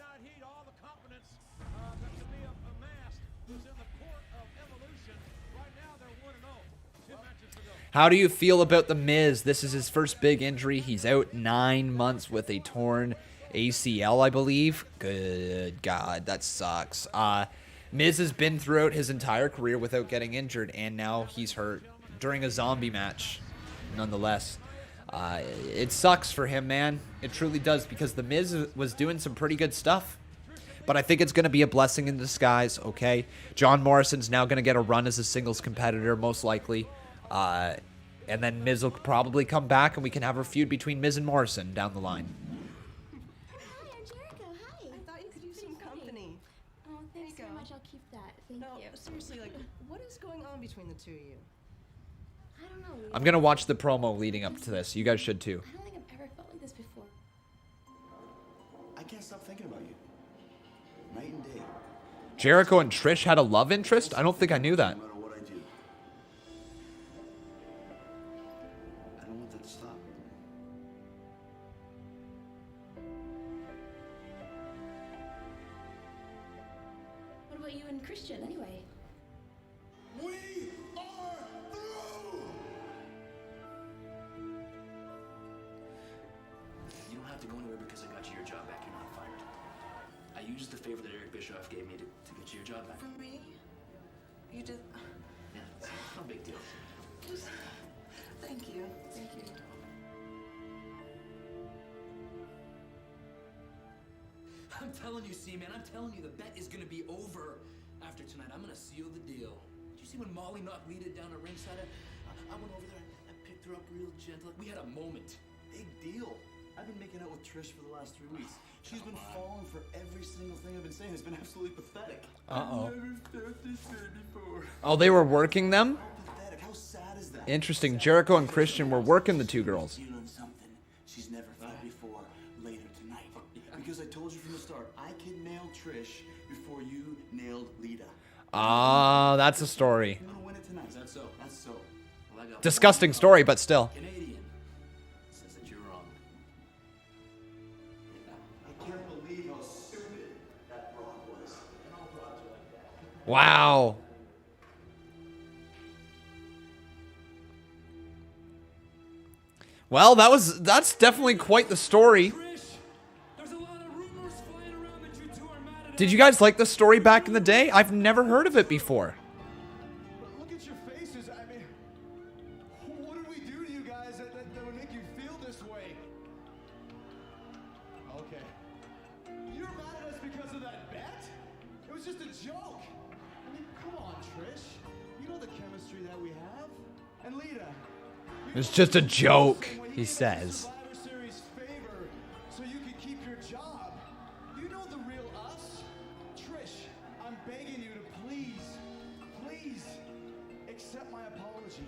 How do you feel about The Miz? This is his first big injury. He's out 9 months with a torn ACL, I believe. Good God, that sucks. Miz has been throughout his entire career without getting injured, and now he's hurt during a zombie match. nonetheless. It sucks for him, man. It truly does, because The Miz was doing some pretty good stuff. But I think it's going to be a blessing in disguise, okay? John Morrison's now going to get a run as a singles competitor, most likely. And then Miz will probably come back, and we can have a feud between Miz and Morrison down the line. Hi, I'm Jericho. Hi. I thought you could use some company. Oh, thanks so much. I'll keep that. Thank you. Seriously, like, what is going on between the two of you? I don't know. I'm going to watch the promo leading up to this. You guys should too. I don't think I've ever felt like this before. I can't stop thinking about you. Night and day. Jericho and Trish had a love interest? I don't think I knew that. No matter what I do. I don't want that to stop. What about you and Christian, anyway? We are through! You don't have to go anywhere because I got you your job back. You're not fired. I used the favor that Eric Bischoff gave me to get you your job back. For me? You did. Yeah, it's no big deal. Thank you. Thank you. I'm telling you, C-Man, I'm telling you, the bet is gonna be over after tonight. I'm gonna seal the deal. Did you see when Molly knocked Lita down at ringside? I went over there, I picked her up real gentle. We had a moment. Big deal. I've been making out with Trish for the last 3 weeks. She's been falling for every single thing I've been saying. It's been absolutely pathetic. Uh-oh. I've never felt this way before. Oh, they were working them? How pathetic. How sad is that? Interesting. Jericho and Christian were working the two girls. You learn something she's never felt before later tonight. Because I told you from the start, I can nail Trish before you nailed Lita. Ah, that's a story. I'm gonna win it tonight. Is that so? That's so. Well, I got Disgusting story, but still. Canadian says that you're wrong. I can't believe how stupid that broad was. Wow. Well, that's definitely quite the story. There's a lot of rumors flying around that you two are mad at Did you guys like the story back in the day? I've never heard of it before. But look at your faces. I mean, what did we do to you guys that would make you feel this way? Okay. You're mad at us because of that bet? It was just a joke. I mean, come on, Trish. You know the chemistry that we have. And Lita. It's just a joke, he says. Survivor Series favor so you could keep your job. You know the real us. Trish, I'm begging you to please accept my apology.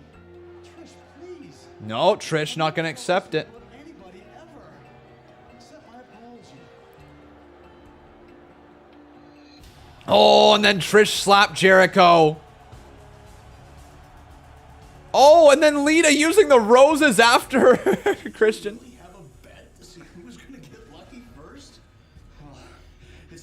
Trish, please. No, Trish not gonna accept it. Let anybody ever accept my apology. Oh, and then Trish slapped Jericho. Oh, and then Lita using the roses after Christian. We have a bet to see who's gonna get lucky first.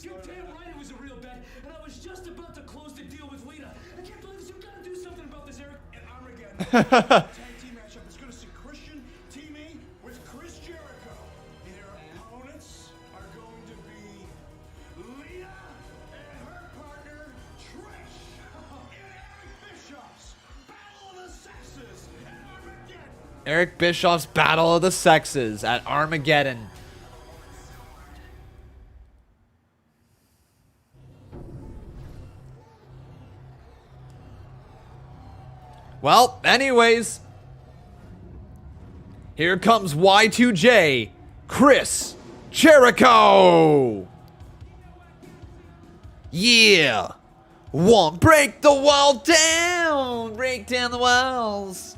You're damn right it was a real bet, and I was just about to close the deal with Lita. I can't believe this. You gotta do something about this, Eric. And Armageddon. Tag team matchup is going to see Christian teaming with Chris Jericho. Their opponents are going to be Lita and her partner Trish. In Eric Bischoff's Battle of the Sexes at Armageddon. Eric Bischoff's Battle of the Sexes at Armageddon. Well, anyways, here comes Y2J, Chris Jericho. Yeah. One, break the wall down. Break down the walls.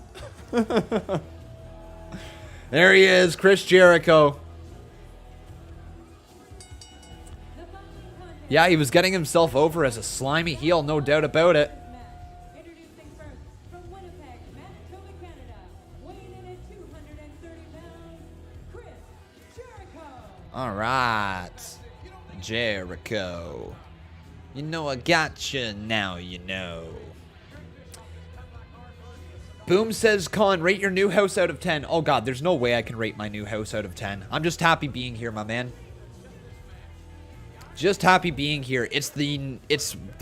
There he is, Chris Jericho. Yeah, he was getting himself over as a slimy heel, no doubt about it. Introducing first, from Winnipeg, Manitoba, Canada, weighing in at 230 pounds, Chris Jericho. All right, Jericho. You know I gotcha, now you know. Boom says, Con, rate your new house out of 10. Oh god, there's no way I can rate my new house out of 10. I'm just happy being here, my man. Just happy being here. It's the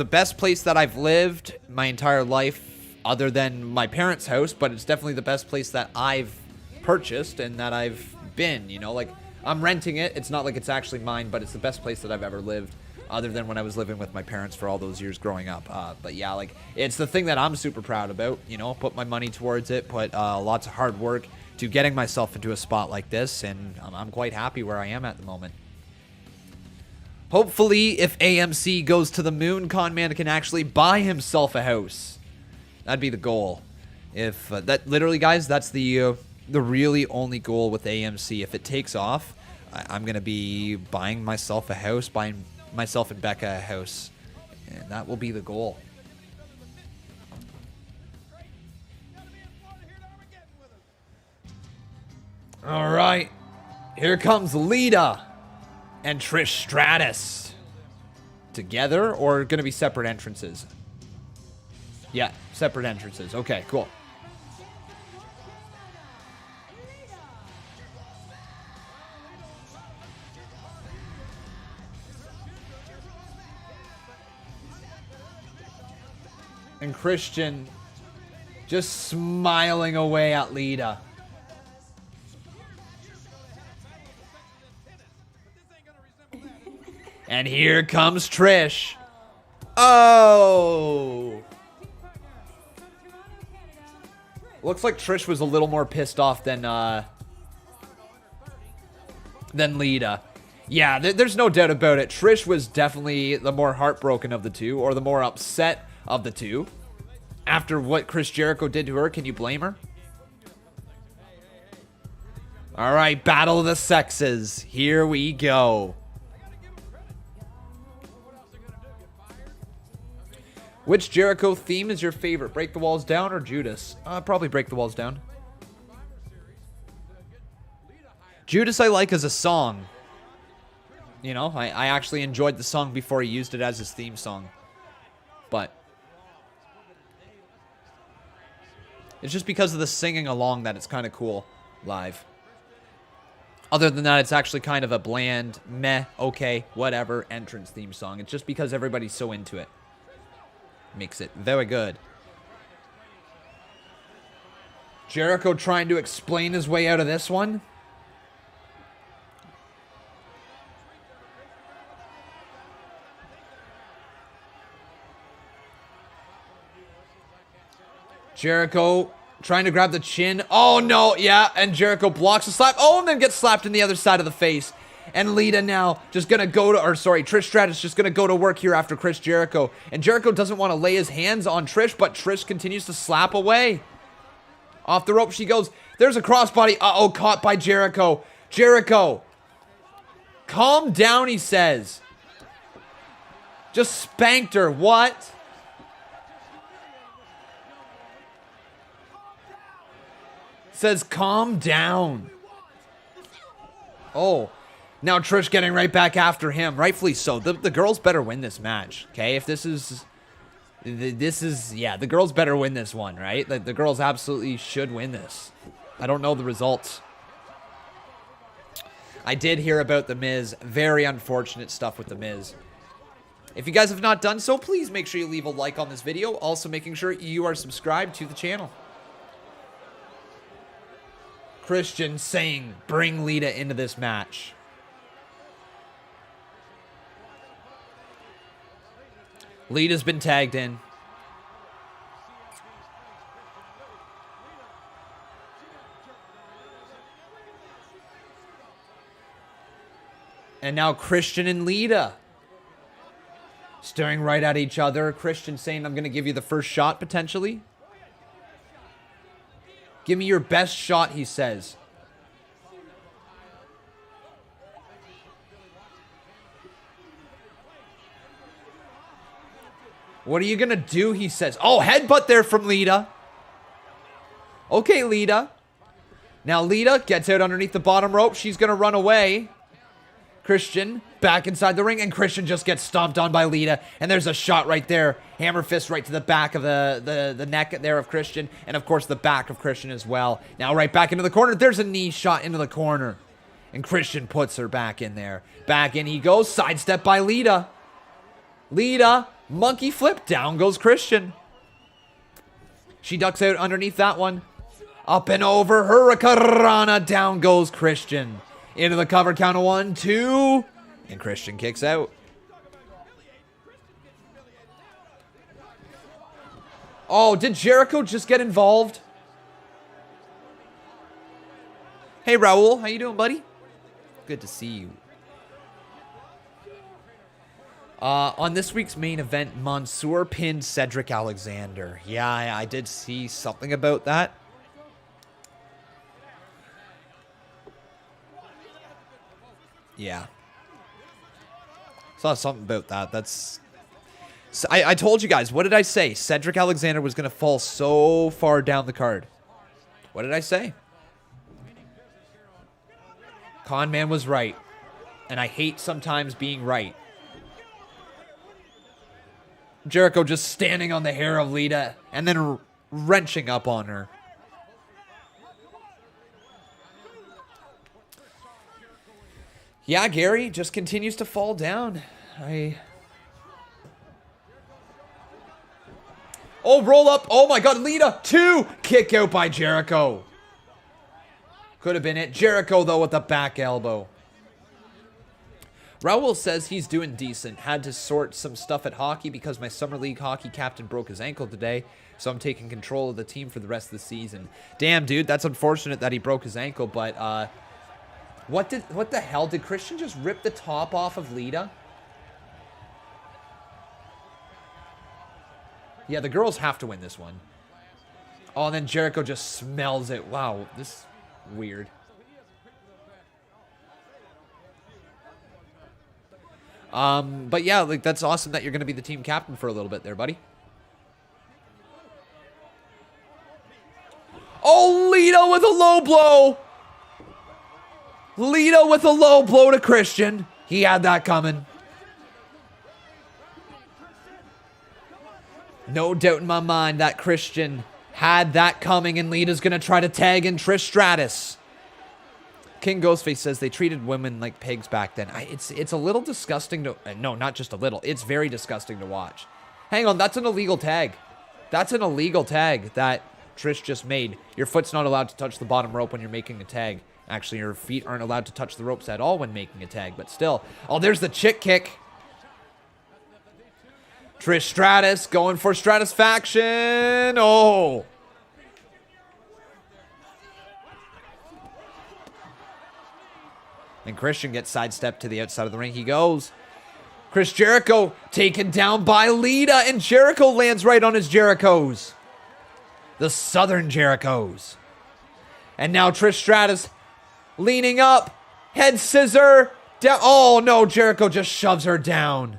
best place that I've lived my entire life. other than my parents' house, but it's definitely the best place that I've purchased and that I've been, you know, like I'm renting it. It's not like it's actually mine, but it's the best place that I've ever lived, other than when I was living with my parents for all those years growing up. But yeah, like it's the thing that I'm super proud about, you know, put my money towards it, put lots of hard work to getting myself into a spot like this, and I'm quite happy where I am at the moment. Hopefully, if AMC goes to the moon, Conman can actually buy himself a house. That'd be the goal. If that literally, guys, that's the really only goal with AMC. If it takes off, I'm gonna be buying myself a house, buying myself and Becca a house, and that will be the goal. All right, here comes Lita and Trish Stratus. Together or gonna be separate entrances? Yeah, separate entrances. Okay, cool. And Christian just smiling away at Lita. And here comes Trish. Oh! Looks like Trish was a little more pissed off than Lita. Yeah, there's no doubt about it. Trish was definitely the more heartbroken of the two, or the more upset of the two. After what Chris Jericho did to her, can you blame her? All right, battle of the sexes. Here we go. Which Jericho theme is your favorite? Break the Walls Down or Judas? Probably Break the Walls Down. Judas I like as a song. You know, I actually enjoyed the song before he used it as his theme song. But it's just because of the singing along that it's kind of cool live. Other than that, it's actually kind of a bland, meh, okay, whatever entrance theme song. It's just because everybody's so into it. Makes it very good. Jericho trying to explain his way out of this one. Jericho trying to grab the chin. Oh no, yeah, and Jericho blocks the slap. Oh, and then gets slapped in the other side of the face. And Lita now just going to go to, or sorry, Trish Stratus just going to go to work here after Chris Jericho. And Jericho doesn't want to lay his hands on Trish, but Trish continues to slap away. Off the rope she goes. There's a crossbody. Uh-oh, caught by Jericho. Jericho. Calm down, he says. Just spanked her. What? Says calm down. Oh. Now Trish getting right back after him. Rightfully so. The girls better win this match. Okay, if this is, yeah, the girls better win this one, right? The girls absolutely should win this. I don't know the results. I did hear about The Miz. Very unfortunate stuff with The Miz. If you guys have not done so, please make sure you leave a like on this video. Also making sure you are subscribed to the channel. Christian saying, bring Lita into this match. Lita's been tagged in. And now Christian and Lita staring right at each other. Christian saying, I'm going to give you the first shot, potentially. Give me your best shot, he says. What are you going to do, he says. Oh, headbutt there from Lita. Okay, Lita. Now Lita gets out underneath the bottom rope. She's going to run away. Christian back inside the ring, and Christian just gets stomped on by Lita. And there's a shot right there. Hammer fist right to the back of the neck there of Christian. And, of course, the back of Christian as well. Now right back into the corner. There's a knee shot into the corner. And Christian puts her back in there. Back in he goes. Sidestep by Lita. Lita. Monkey flip. Down goes Christian. She ducks out underneath that one. Up and over. Hurricanrana. Down goes Christian. Into the cover count of 1, 2. And Christian kicks out. Oh, did Jericho just get involved? Hey, Raul. How you doing, buddy? Good to see you. On this week's main event, Mansoor pinned Cedric Alexander. Yeah, I did see something about that. Yeah. Saw something about that. That's... I told you guys, what did I say? Cedric Alexander was going to fall so far down the card. What did I say? Conman was right. And I hate sometimes being right. Jericho just standing on the hair of Lita and then wrenching up on her. Yeah, Gary just continues to fall down. Oh, roll up. Oh my God, Lita. 2. Kick out by Jericho. Could have been it. Jericho, though, with the back elbow. Raul says he's doing decent. Had to sort some stuff at hockey because my Summer League hockey captain broke his ankle today. So I'm taking control of the team for the rest of the season. Damn, dude. That's unfortunate that he broke his ankle. But what the hell? Did Christian just rip the top off of Lita? Yeah, the girls have to win this one. Oh, and then Jericho just smells it. Wow, this is weird. But yeah, like that's awesome that you're going to be the team captain for a little bit there, buddy. Oh, Lita with a low blow. Lita with a low blow to Christian. He had that coming. No doubt in my mind that Christian had that coming, and Lita's going to try to tag in Trish Stratus. King Ghostface says they treated women like pigs back then. It's a little disgusting to... no, not just a little. It's very disgusting to watch. Hang on, that's an illegal tag. That's an illegal tag that Trish just made. Your foot's not allowed to touch the bottom rope when you're making a tag. Actually, your feet aren't allowed to touch the ropes at all when making a tag, but still. Oh, there's the chick kick. Trish Stratus going for Stratusfaction. Oh. And Christian gets sidestepped to the outside of the ring. He goes. Chris Jericho taken down by Lita, and Jericho lands right on his Jerichos. The Southern Jerichos. And now Trish Stratus leaning up. Head scissor. Down. Oh, no. Jericho just shoves her down.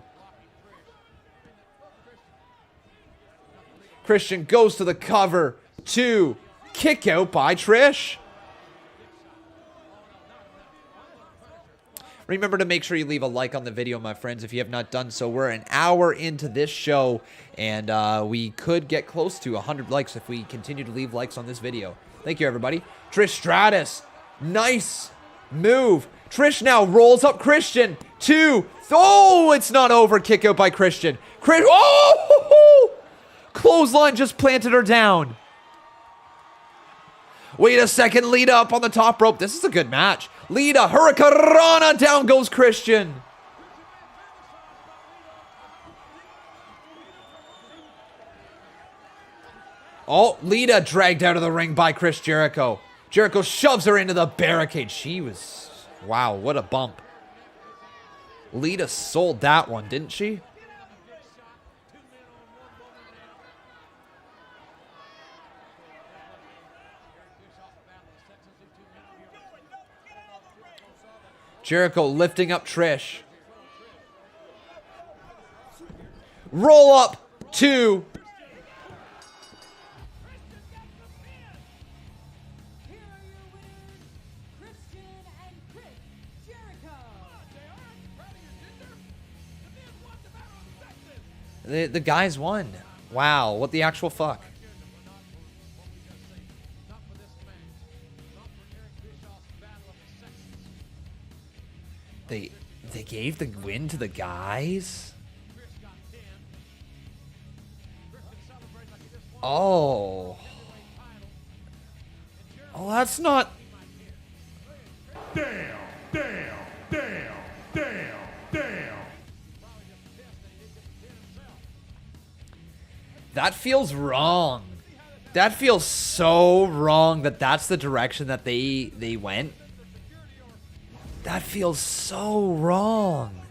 Christian goes to the cover. 2. Kick out by Trish. Remember to make sure you leave a like on the video, my friends, if you have not done so. We're an hour into this show, and we could get close to 100 likes if we continue to leave likes on this video. Thank you, everybody. Trish Stratus. Nice move. Trish now rolls up Christian. 2. Oh, it's not over. Kick out by Christian. Oh! Clothesline just planted her down. Wait a second. Lita up on the top rope. This is a good match. Lita, Hurricanrana, down goes Christian. Oh, Lita dragged out of the ring by Chris Jericho. Jericho shoves her into the barricade. She was... wow, what a bump. Lita sold that one, didn't she? Jericho lifting up Trish. Roll up 2. The guys won. Wow, what the actual fuck? They gave the win to the guys? Oh. Oh, that's not... Damn, damn, damn, damn, damn. That feels wrong. That feels so wrong that that's the direction that they went. That feels so wrong.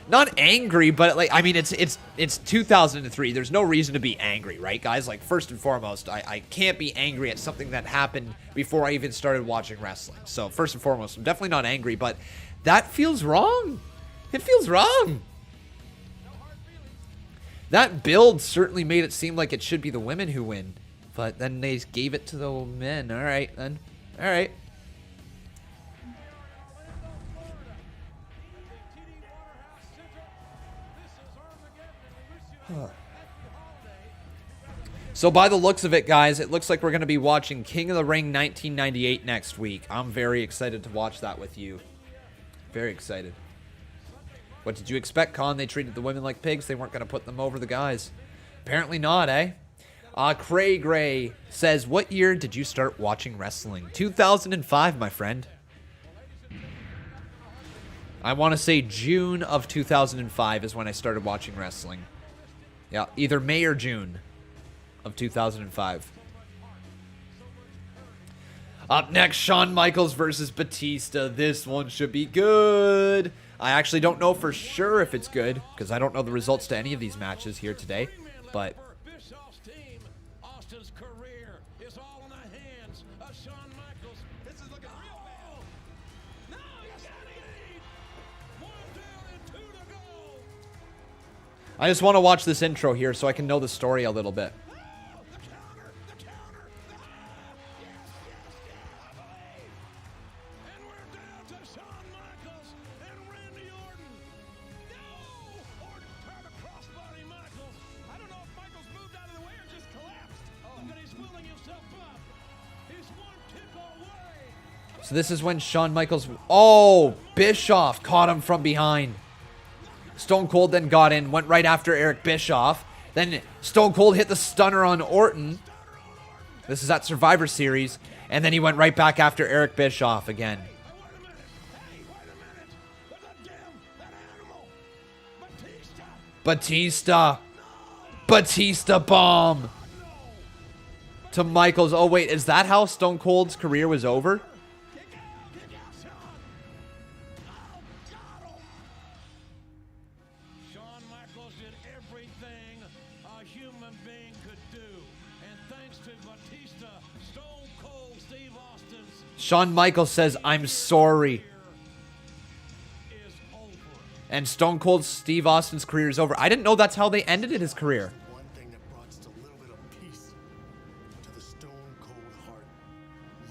Not angry, but like, I mean, it's 2003. There's no reason to be angry, right, guys? Like, first and foremost, I can't be angry at something that happened before I even started watching wrestling. So first and foremost, I'm definitely not angry, but that feels wrong. It feels wrong. That build certainly made it seem like it should be the women who win, but then they gave it to the men. All right, then. All right. So by the looks of it, guys, it looks like we're going to be watching King of the Ring 1998 next week. I'm very excited to watch that with you. Very excited. What did you expect, Con? They treated the women like pigs. They weren't going to put them over the guys. Apparently not, eh? Craig Ray says, what year did you start watching wrestling? 2005, my friend. I want to say June of 2005 is when I started watching wrestling. Yeah, either May or June of 2005. Up next, Shawn Michaels versus Batista. This one should be good. I actually don't know for sure if it's good, because I don't know the results to any of these matches here today. But Austin's career is all in the hands of Shawn Michaels. This is looking real bad. Now he's got it. 1 down and 2 to go. I just want to watch this intro here so I can know the story a little bit. And we're down to Shawn Michaels and Randy Orton. No! Orton turned across body Michaels. I don't know if Michaels moved out of the way or just collapsed. But he's willing himself up. He's one kick away. So this is when Shawn Michaels... Oh, Bischoff caught him from behind. Stone Cold then got in, went right after Eric Bischoff. Then Stone Cold hit the stunner on Orton. This is at Survivor Series. And then he went right back after Eric Bischoff again. Batista. Batista bomb. To Michaels. Oh, wait. Is that how Stone Cold's career was over? Shawn Michaels did everything a human being could do. And thanks to Batista, Stone Cold Steve Austin's Shawn Michaels says, I'm sorry. is over. And Stone Cold Steve Austin's career is over. I didn't know that's how they ended his career. One thing that brought just a little bit of peace to the Stone Cold heart.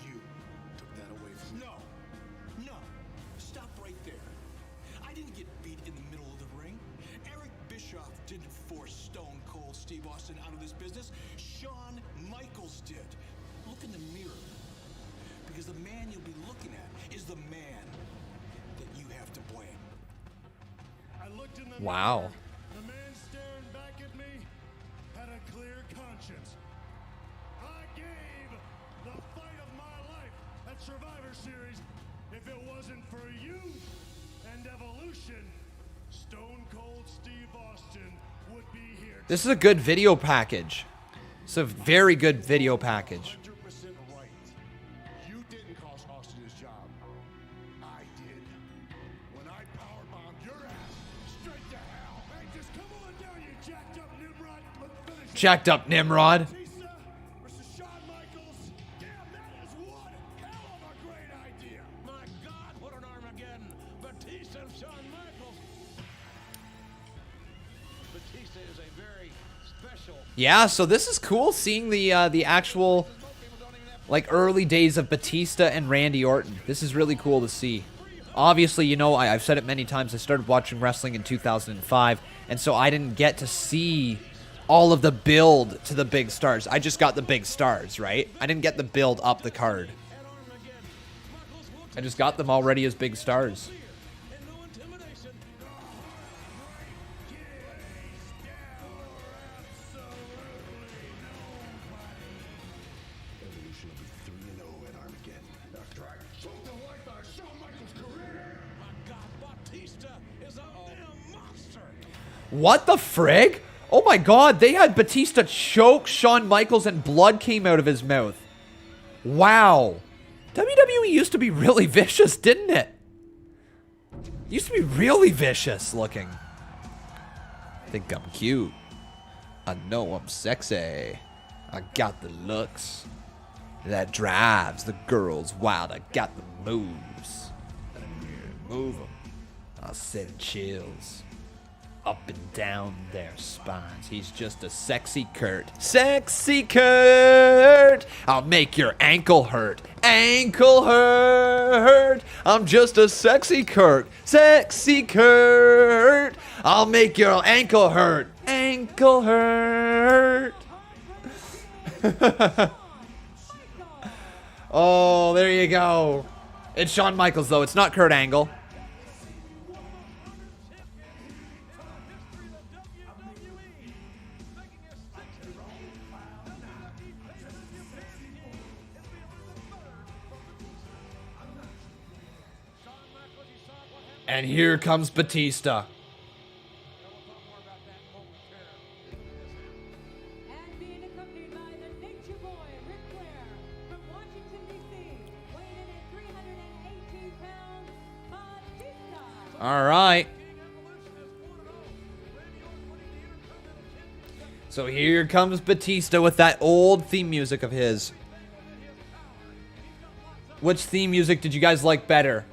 You took that away from me. No. Stop right there. I didn't get beat in the middle of the ring. Eric Bischoff didn't force Stone Cold Steve Austin out of this business. Shawn Michaels did. Look in the mirror. Because the man you'll be looking at is the man that you have to blame. I looked in the Wow. mirror. The man staring back at me had a clear conscience. I gave the fight of my life at Survivor Series. If it wasn't for you and Evolution, Stone Cold Steve Austin would be here. This is a good video package. It's a very good video package. 100% right. You didn't cost Austin his job. I did. When I powerbombed your ass straight to hell. Hey, just come on down, you jacked up Nimrod. Let's finish it. Jacked up Nimrod. Batista versus Shawn Michaels. Damn, that is one hell of a great idea. My God, what an Armageddon. Batista and Shawn Michaels. Batista is a very special. Yeah, so this is cool seeing the actual like early days of Batista and Randy Orton. This is really cool to see. Obviously, you know, I've said it many times, I started watching wrestling in 2005, and so I didn't get to see all of the build to the big stars. I just got the big stars, right? I didn't get the build up the card. I just got them already as big stars. What the frig? Oh my god, they had Batista choke Shawn Michaels and blood came out of his mouth. Wow. WWE used to be really vicious, didn't it? Used to be really vicious looking. Think I'm cute. I know I'm sexy. I got the looks that drives the girls wild. I got the moves. Move them. I'll send chills up and down their spines. He's just a sexy Kurt. Sexy Kurt! I'll make your ankle hurt. Ankle hurt! I'm just a sexy Kurt. Sexy Kurt! I'll make your ankle hurt. Ankle hurt! Oh, there you go. It's Shawn Michaels, though. It's not Kurt Angle. And here comes Batista. And being accompanied by the Nature Boy, Ric Flair, from Washington, D.C., weighing in at 318 pounds, Batista. All right. So here comes Batista with that old theme music of his. Which theme music did you guys like better?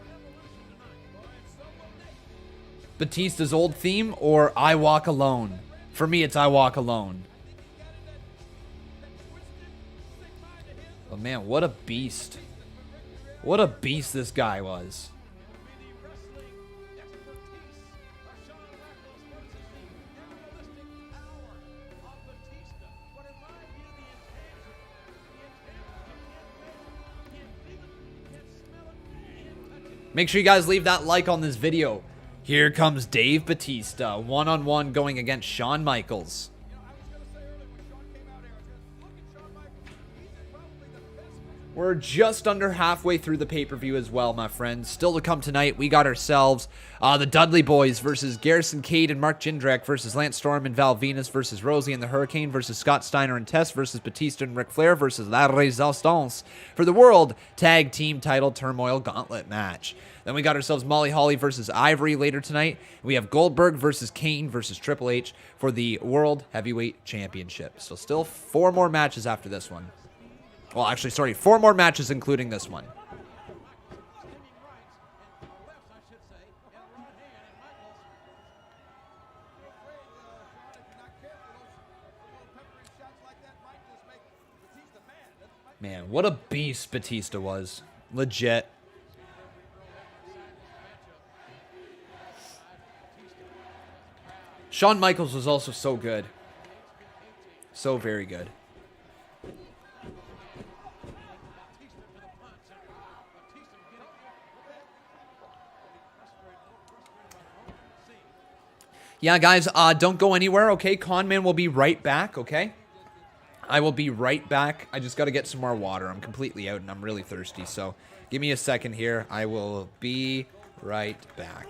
Batista's old theme or I Walk Alone? For me, it's I Walk Alone. But man, what a beast. What a beast this guy was. Make sure you guys leave that like on this video. Here comes Dave Batista, one-on-one going against Shawn Michaels. We're just under halfway through the pay-per-view as well, my friends. Still to come tonight, we got ourselves the Dudley Boyz versus Garrison, Cade, and Mark Jindrak versus Lance Storm and Val Venis versus Rosey and the Hurricane versus Scott Steiner and Tess versus Batista and Ric Flair versus La Resistance for the World Tag Team Title Turmoil Gauntlet match. Then we got ourselves Molly Holly versus Ivory later tonight. We have Goldberg versus Kane versus Triple H for the World Heavyweight Championship. So still 4 more matches after this one. Well, actually, sorry, 4 more matches including this one. Man, what a beast Batista was. Legit. Shawn Michaels was also so good. So very good. Yeah, guys, don't go anywhere, okay? Conman will be right back, okay? I will be right back. I just got to get some more water. I'm completely out and I'm really thirsty, so give me a second here. I will be right back.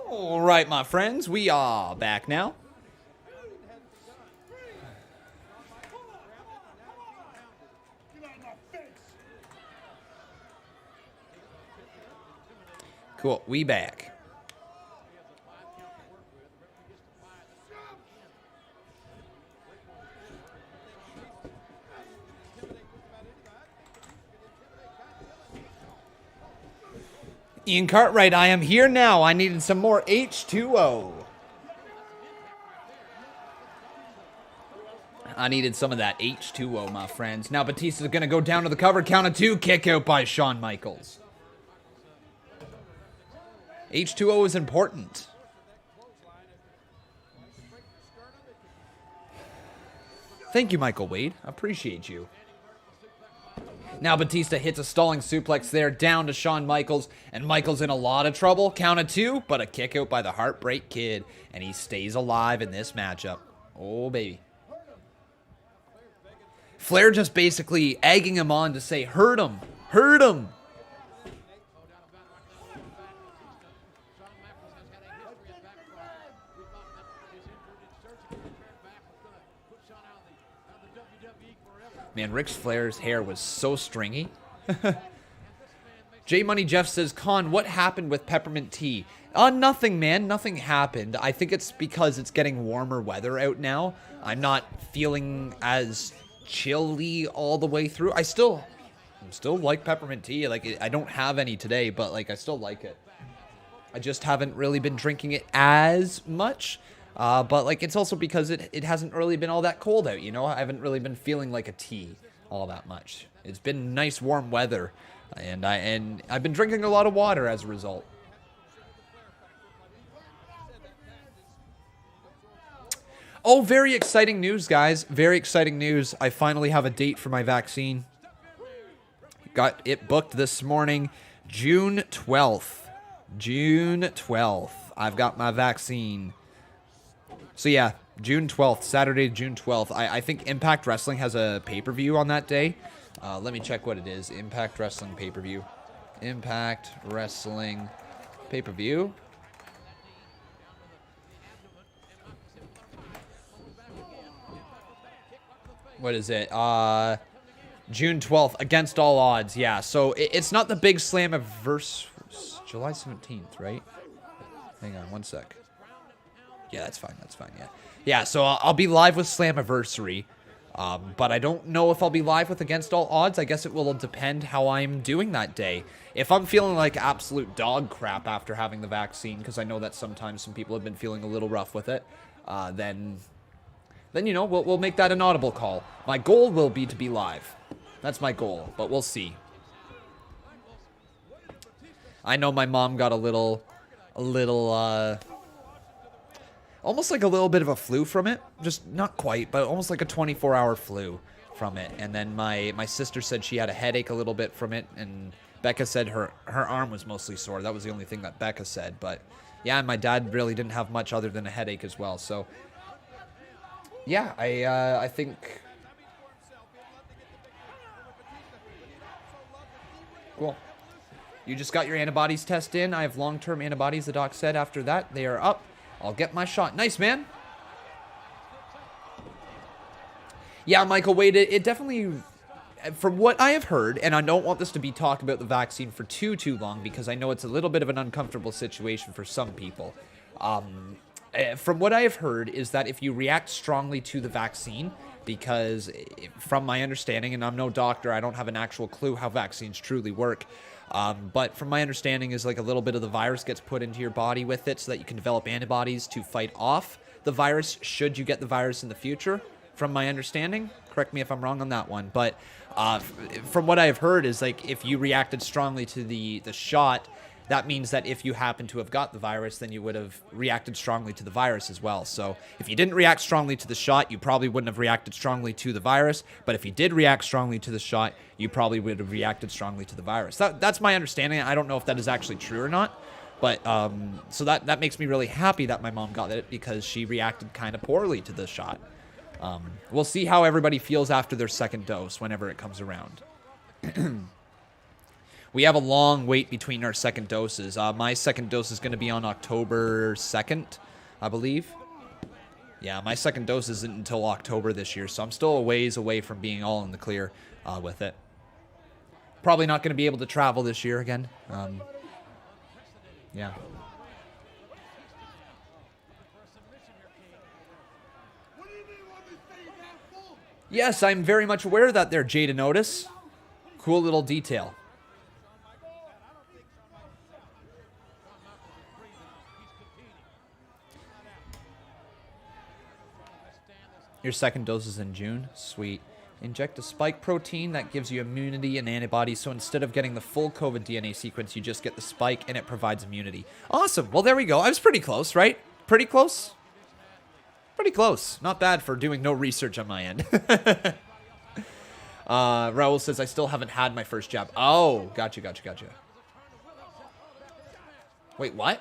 All right, my friends, we are back now. Cool, we back. Ian Cartwright, I am here now. I needed some more H2O. I needed some of that H2O, my friends. Now Batista's going to go down to the cover. Count of 2. Kick out by Shawn Michaels. H2O is important. Thank you, Michael Wade. I appreciate you. Now Batista hits a stalling suplex there down to Shawn Michaels, and Michaels in a lot of trouble. Count of 2, but a kick out by the Heartbreak Kid, and he stays alive in this matchup. Oh, baby. Flair just basically egging him on to say, hurt him, hurt him. Man, Ric Flair's hair was so stringy. J Money Jeff says, Con, what happened with peppermint tea? Nothing, man. Nothing happened. I think it's because it's getting warmer weather out now. I'm not feeling as chilly all the way through. I still like peppermint tea. Like, I don't have any today, but like I still like it. I just haven't really been drinking it as much. But like it's also because it hasn't really been all that cold out, you know? I haven't really been feeling like a tea all that much. It's been nice warm weather, and I've been drinking a lot of water as a result. Oh, very exciting news, guys. Very exciting news. I finally have a date for my vaccine. Got it booked this morning, June 12th. June 12th. I've got my vaccine. So yeah, June 12th, Saturday, June 12th. I think Impact Wrestling has a pay-per-view on that day. Let me check what it is. Impact Wrestling pay-per-view. Impact Wrestling pay-per-view. What is it? June 12th, Against All Odds. Yeah, so it's not the big Slammiversary. July 17th, right? Hang on, one sec. Yeah, that's fine. That's fine. Yeah. Yeah, so I'll be live with Slammiversary. But I don't know if I'll be live with Against All Odds. I guess it will depend how I'm doing that day. If I'm feeling like absolute dog crap after having the vaccine, because I know that sometimes some people have been feeling a little rough with it, then you know, we'll make that an audible call. My goal will be to be live. That's my goal, but we'll see. I know my mom got a little, almost like a little bit of a flu from it. Just not quite, but almost like a 24-hour flu from it. And then my sister said she had a headache a little bit from it. And Becca said her arm was mostly sore. That was the only thing that Becca said. But yeah, and my dad really didn't have much other than a headache as well. So yeah, I think... Cool. You just got your antibodies test in. I have long-term antibodies, the doc said. After that, they are up. I'll get my shot. Nice, man. Yeah, Michael Wade, it definitely, from what I have heard, and I don't want this to be talk about the vaccine for too long because I know it's a little bit of an uncomfortable situation for some people. From what I have heard is that if you react strongly to the vaccine, because from my understanding, and I'm no doctor, I don't have an actual clue how vaccines truly work, but from my understanding is like a little bit of the virus gets put into your body with it so that you can develop antibodies to fight off the virus should you get the virus in the future. From my understanding, correct me if I'm wrong on that one, but from what I've heard is like if you reacted strongly to the shot, that means that if you happen to have got the virus, then you would have reacted strongly to the virus as well. So if you didn't react strongly to the shot, you probably wouldn't have reacted strongly to the virus. But if you did react strongly to the shot, you probably would have reacted strongly to the virus. That's my understanding. I don't know if that is actually true or not. But so that makes me really happy that my mom got it because she reacted kind of poorly to the shot. We'll see how everybody feels after their second dose whenever it comes around. We have a long wait between our second doses. My second dose is going to be on October 2nd, I believe. Yeah, my second dose isn't until October this year, so I'm still a ways away from being all in the clear with it. Probably not going to be able to travel this year again. Yeah. Yes, I'm very much aware of that there, Jada Notice. Cool little detail. Your second dose is in June. Sweet. Inject a spike protein that gives you immunity and antibodies. So instead of getting the full COVID DNA sequence, you just get the spike and it provides immunity. Awesome. Well, there we go. I was pretty close, right? Pretty close? Pretty close. Not bad for doing no research on my end. Raul says, I still haven't had my first jab. Oh, gotcha. Wait, what?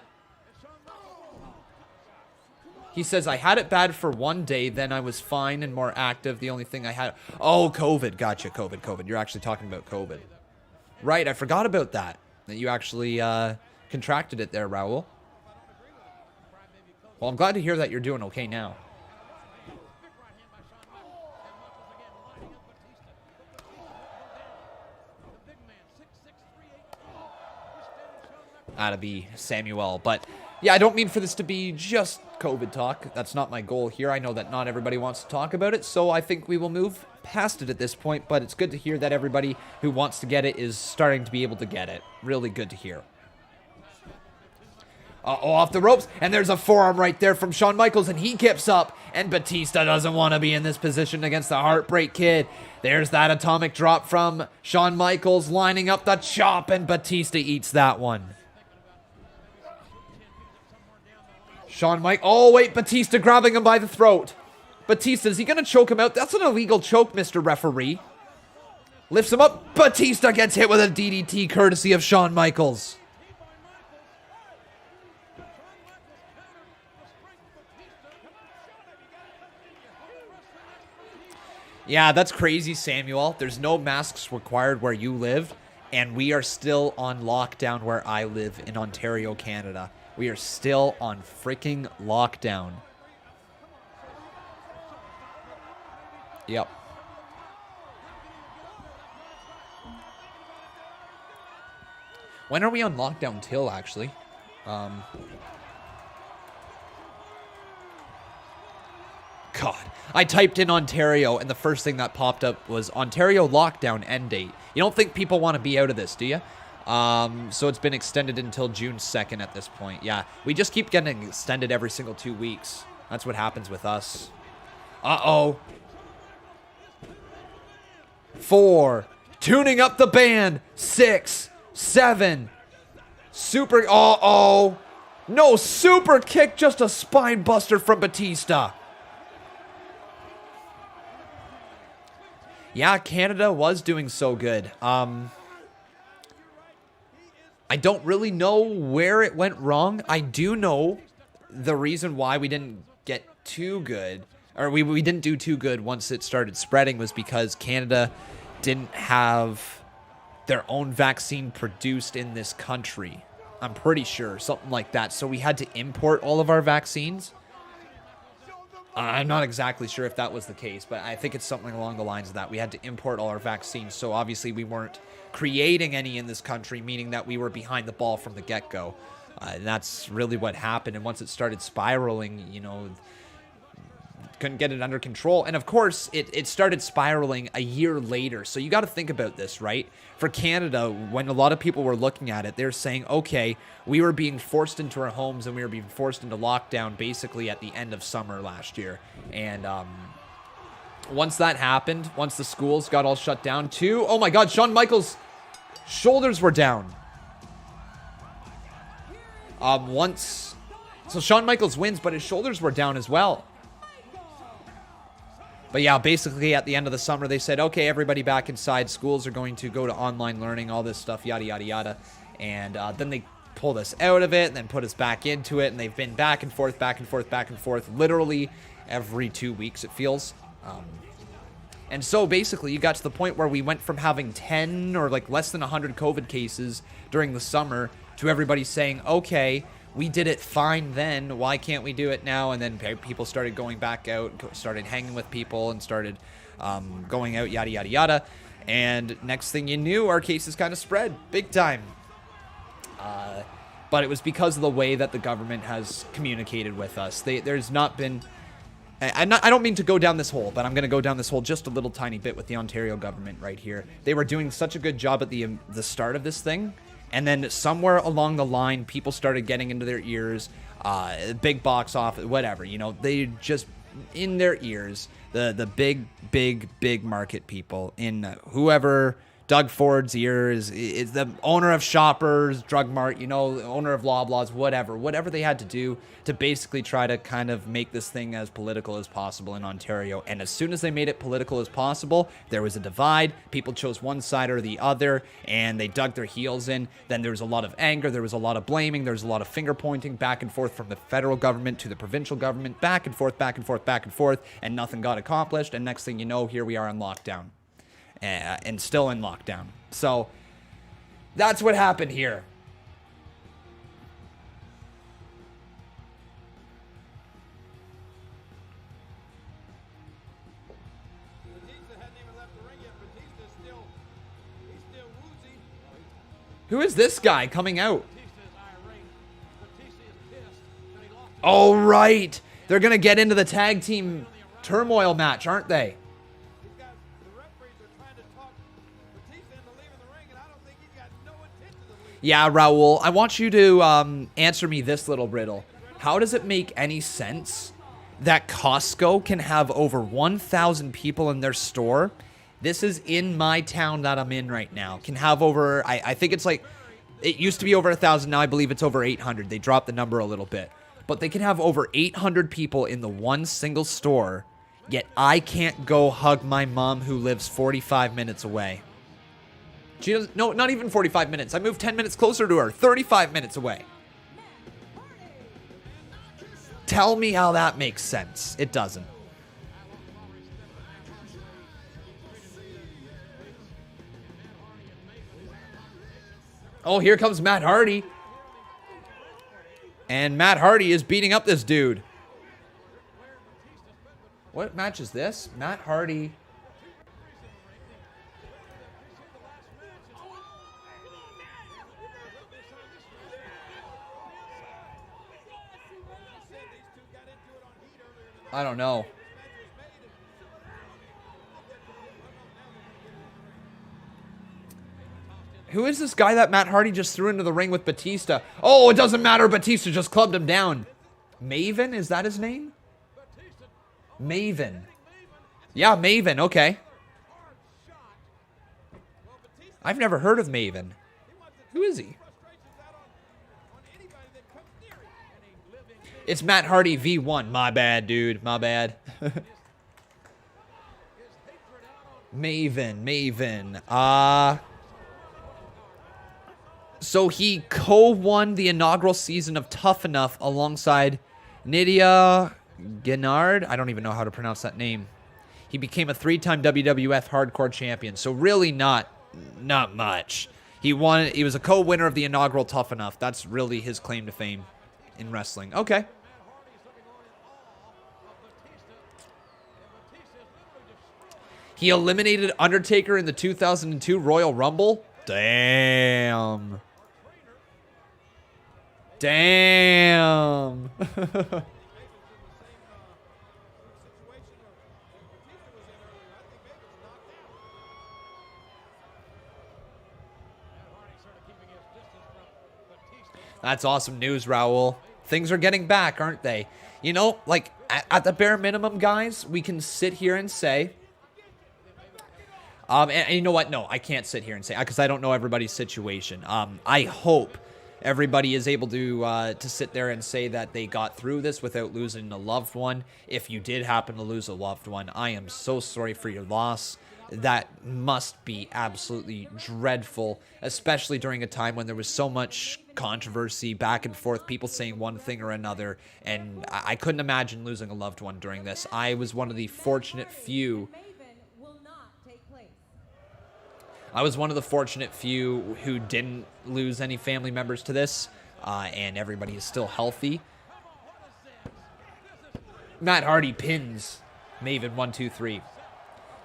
He says, I had it bad for one day, then I was fine and more active. The only thing I had... Oh, COVID. Gotcha, COVID. You're actually talking about COVID. Right, I forgot about that. That you actually contracted it there, Raul. Well, I'm glad to hear that you're doing okay now. That'd be Samuel. But, yeah, I don't mean for this to be just COVID talk. That's not my goal here. I know that not everybody wants to talk about it, so I think we will move past it at this point, but it's good to hear that everybody who wants to get it is starting to be able to get it. Really good to hear. Uh-oh, off the ropes, and there's a forearm right there from Shawn Michaels, and he kips up, and Batista doesn't want to be in this position against the Heartbreak Kid. There's that atomic drop from Shawn Michaels, lining up the chop, and Batista eats that one. Shawn Mike. Oh, wait, Batista grabbing him by the throat. Batista, is he going to choke him out? That's an illegal choke, Mr. Referee. Lifts him up. Batista gets hit with a DDT courtesy of Shawn Michaels. Yeah, that's crazy, Samuel. There's no masks required where you live, and we are still on lockdown where I live in Ontario, Canada. We are still on freaking lockdown. Yep. When are we on lockdown till, actually? God. I typed in Ontario, and the first thing that popped up was Ontario lockdown end date. You don't think people want to be out of this, do you? So it's been extended until June 2nd at this point. Yeah, we just keep getting extended every single 2 weeks. That's what happens with us. Uh-oh. 4. Tuning up the band. 6, 7. Super... Uh-oh. No super kick, just a spine buster from Batista. Yeah, Canada was doing so good. I don't really know where it went wrong. I do know the reason why we didn't get too good, or we didn't do too good once it started spreading, was because Canada didn't have their own vaccine produced in this country. I'm pretty sure, something like that. So we had to import all of our vaccines. I'm not exactly sure if that was the case, but I think it's something along the lines of that. We had to import all our vaccines, so obviously we weren't creating any in this country, meaning that we were behind the ball from the get-go. And that's really what happened. And once it started spiraling, you know, couldn't get it under control. And of course, it started spiraling a year later. So you got to think about this, right? For Canada, when a lot of people were looking at it, they're saying, okay, we were being forced into our homes and we were being forced into lockdown basically at the end of summer last year. And once that happened, once the schools got all shut down too, oh my God, Shawn Michaels' shoulders were down. So Shawn Michaels wins, but his shoulders were down as well. But yeah, basically at the end of the summer, they said, okay, everybody back inside. Schools are going to go to online learning, all this stuff, yada, yada, yada. And then they pulled us out of it and then put us back into it. And they've been back and forth, back and forth, back and forth, literally every 2 weeks, it feels. And so basically you got to the point where we went from having 10 or like less than 100 COVID cases during the summer to everybody saying, okay, we did it fine then, why can't we do it now? And then people started going back out, started hanging with people, and started going out, yada, yada, yada. And next thing you knew, our cases kind of spread big time. But it was because of the way that the government has communicated with us. There's not been... I don't mean to go down this hole, but I'm going to go down this hole just a little tiny bit with the Ontario government right here. They were doing such a good job at the start of this thing, and then somewhere along the line, people started getting into their ears, big box office, whatever, you know, they just, in their ears, the big market people, in whoever... Doug Ford's ears, is the owner of Shoppers, Drug Mart, you know, owner of Loblaws, whatever they had to do to basically try to kind of make this thing as political as possible in Ontario. And as soon as they made it political as possible, there was a divide. People chose one side or the other, and they dug their heels in. Then there was a lot of anger, there was a lot of blaming, there was a lot of finger pointing back and forth from the federal government to the provincial government, back and forth, and nothing got accomplished. And next thing you know, here we are in lockdown. And still in lockdown. So that's what happened here. Who is this guy coming out? Oh, right. They're going to get into the tag team turmoil match, aren't they? Yeah, Raul, I want you to answer me this little riddle. How does it make any sense that Costco can have over 1,000 people in their store? This is in my town that I'm in right now. Can have over, I think it's like, it used to be over 1,000, now I believe it's over 800. They dropped the number a little bit. But they can have over 800 people in the one single store, yet I can't go hug my mom who lives 45 minutes away. She doesn't, no, not even 45 minutes. I moved 10 minutes closer to her, 35 minutes away. Tell me how that makes sense. It doesn't. Oh, here comes Matt Hardy. And Matt Hardy is beating up this dude. What match is this? Matt Hardy... I don't know. Who is this guy that Matt Hardy just threw into the ring with Batista? Oh, it doesn't matter. Batista just clubbed him down. Maven? Is that his name? Maven. Yeah, Maven. Okay. I've never heard of Maven. Who is he? It's Matt Hardy V1. My bad, dude. My bad. Maven. So he co-won the inaugural season of Tough Enough alongside Nydia Gennard. I don't even know how to pronounce that name. He became a 3-time WWF Hardcore Champion. So really not much. He was a co-winner of the inaugural Tough Enough. That's really his claim to fame in wrestling. Okay. He eliminated Undertaker in the 2002 Royal Rumble. Damn. Damn. That's awesome news, Raul. Things are getting back, aren't they? You know, like, at the bare minimum, guys, we can sit here and say... and you know what? No, I can't sit here and say, because I don't know everybody's situation. I hope everybody is able to sit there and say that they got through this without losing a loved one. If you did happen to lose a loved one, I am so sorry for your loss. that must be absolutely dreadful, especially during a time when there was so much controversy, back and forth, people saying one thing or another, and I couldn't imagine losing a loved one during this. I was one of the fortunate few. I was one of the fortunate few who didn't lose any family members to this, and everybody is still healthy. Matt Hardy pins Maven 1, 2, 3.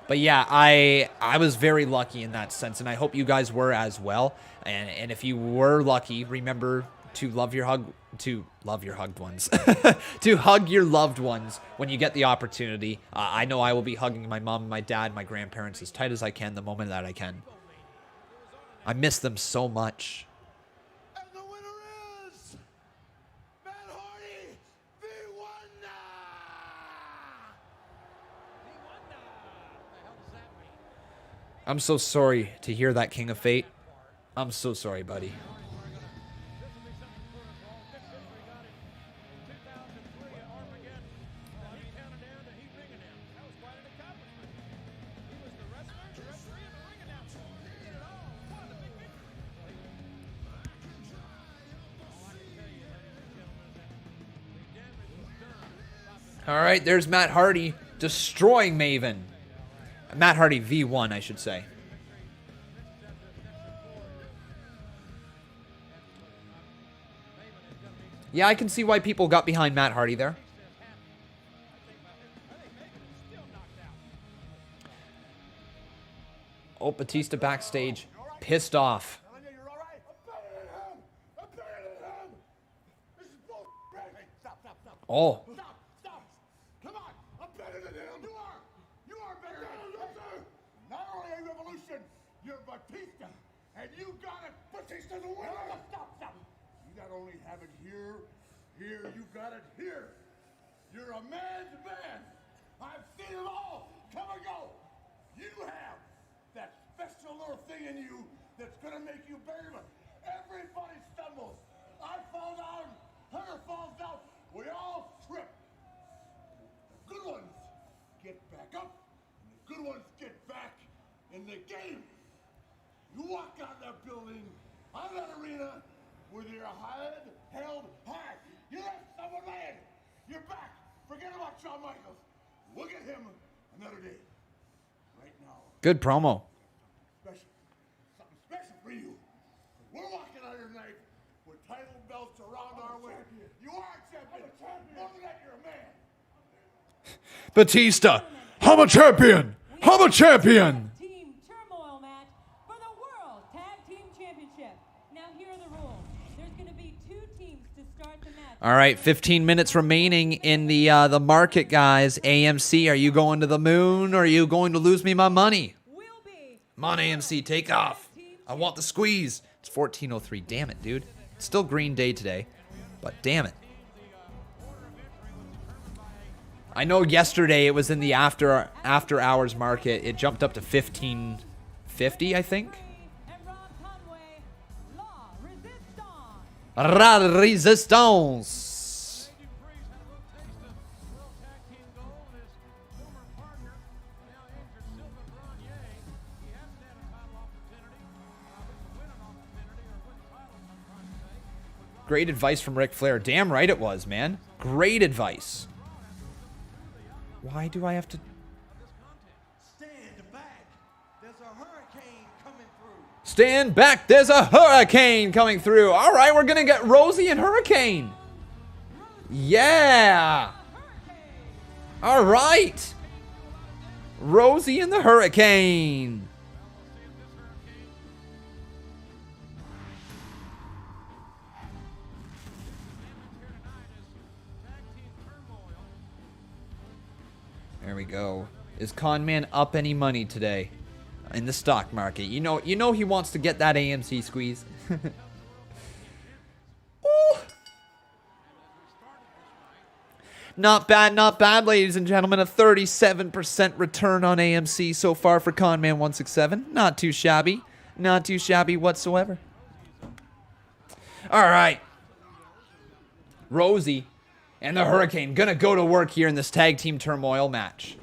But yeah, I was very lucky in that sense, and I hope you guys were as well. And if you were lucky, remember to love your hugged ones, to hug your loved ones when you get the opportunity. I know I will be hugging my mom, my dad, my grandparents as tight as I can the moment that I can. I miss them so much. And the winner is Matt Hardy, the Wonder. I'm so sorry to hear that, King of Fate. I'm so sorry, buddy. All right, there's Matt Hardy destroying Maven. Matt Hardy V1, I should say. Yeah, I can see why people got behind Matt Hardy there. Oh, Batista backstage, pissed off. Oh. You're Batista, and you got it. Batista's a winner. Stop. You not only have it here, you got it here. You're a man's man. I've seen it all. Come and go. You have that special little thing in you that's gonna make you better. But everybody stumbles. I fall down. Hunter falls down. We all trip. The good ones get back up, and the good ones get back in the game. You walk out that building, out of that arena, with your head held high. You let someone land. You're back. Forget about Shawn Michaels. We'll get him another day. Right now. Good promo. Something special for you. We're walking out here tonight with title belts around our waist. You are a champion. More than that, you're a man. Batista, I'm a champion. I'm a champion. Team Turmoil match for the World Tag Team Championship. Now here are the rules. There's going to be 2 teams to start the match. All right, 15 minutes remaining in the market, guys. AMC, are you going to the moon or are you going to lose me my money? Come on, AMC, take off. I want the squeeze. It's 14:03. Damn it, dude. It's still Green Day today, but damn it. I know yesterday it was in the after hours market. It jumped up to 15.50, I think. La Resistance. Great advice from Ric Flair. Damn right it was, man. Great advice. Why do I have to... Stand back. There's a hurricane coming through. Stand back. There's a hurricane coming through. All right, we're going to get Rosey and Hurricane. Yeah. All right. Rosey and the Hurricane. There we go. Is Conman up any money today in the stock market? You know he wants to get that AMC squeeze. Ooh. Not bad, ladies and gentlemen. A 37% return on AMC so far for Conman 167. Not too shabby. Not too shabby whatsoever. All right. Rosey and the Hurricane gonna go to work here in this tag team turmoil match.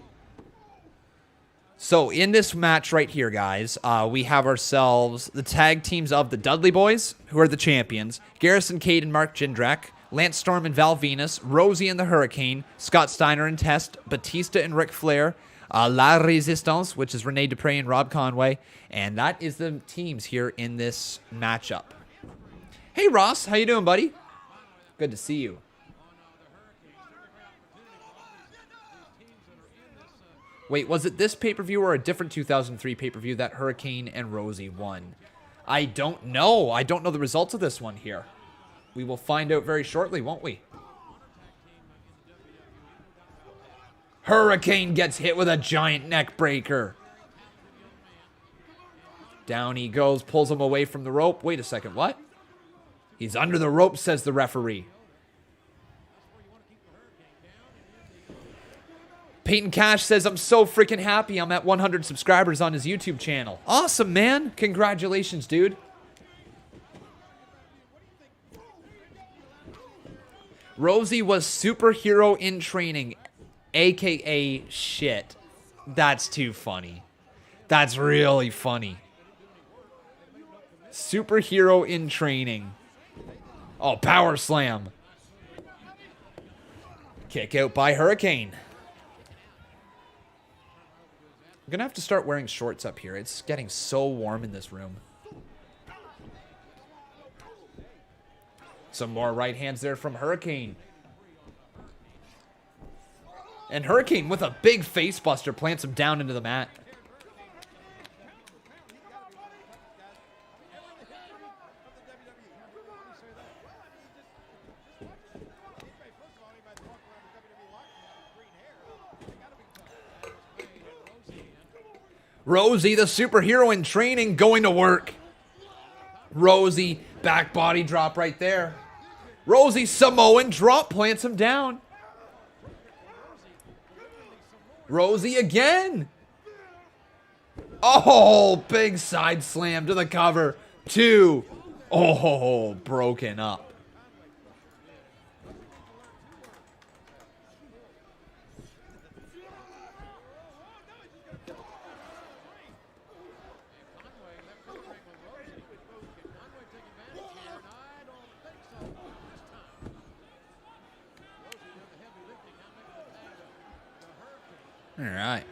So in this match right here, guys, we have ourselves the tag teams of the Dudley Boyz, who are the champions, Garrison, Cade, and Mark Jindrak, Lance Storm and Val Venis, Rosey and the Hurricane, Scott Steiner and Test, Batista and Ric Flair, La Resistance, which is Rene Dupree and Rob Conway, and that is the teams here in this matchup. Hey Ross, how you doing, buddy? Good to see you. Wait, was it this pay-per-view or a different 2003 pay-per-view that Hurricane and Rosey won? I don't know. I don't know the results of this one here. We will find out very shortly, won't we? Hurricane gets hit with a giant neck breaker. Down he goes, pulls him away from the rope. Wait a second, what? He's under the rope, says the referee. Peyton Cash says, I'm so freaking happy I'm at 100 subscribers on his YouTube channel. Awesome, man. Congratulations, dude. Rosey was superhero in training, a.k.a. shit. That's too funny. That's really funny. Superhero in training. Oh, power slam. Kick out by Hurricane. I'm going to have to start wearing shorts up here. It's getting so warm in this room. Some more right hands there from Hurricane. And Hurricane with a big face buster plants him down into the mat. Rosey, the superhero in training, going to work. Rosey, back body drop right there. Rosey, Samoan drop, plants him down. Rosey again. Oh, big side slam to the cover. 2. Oh, broken up. All right.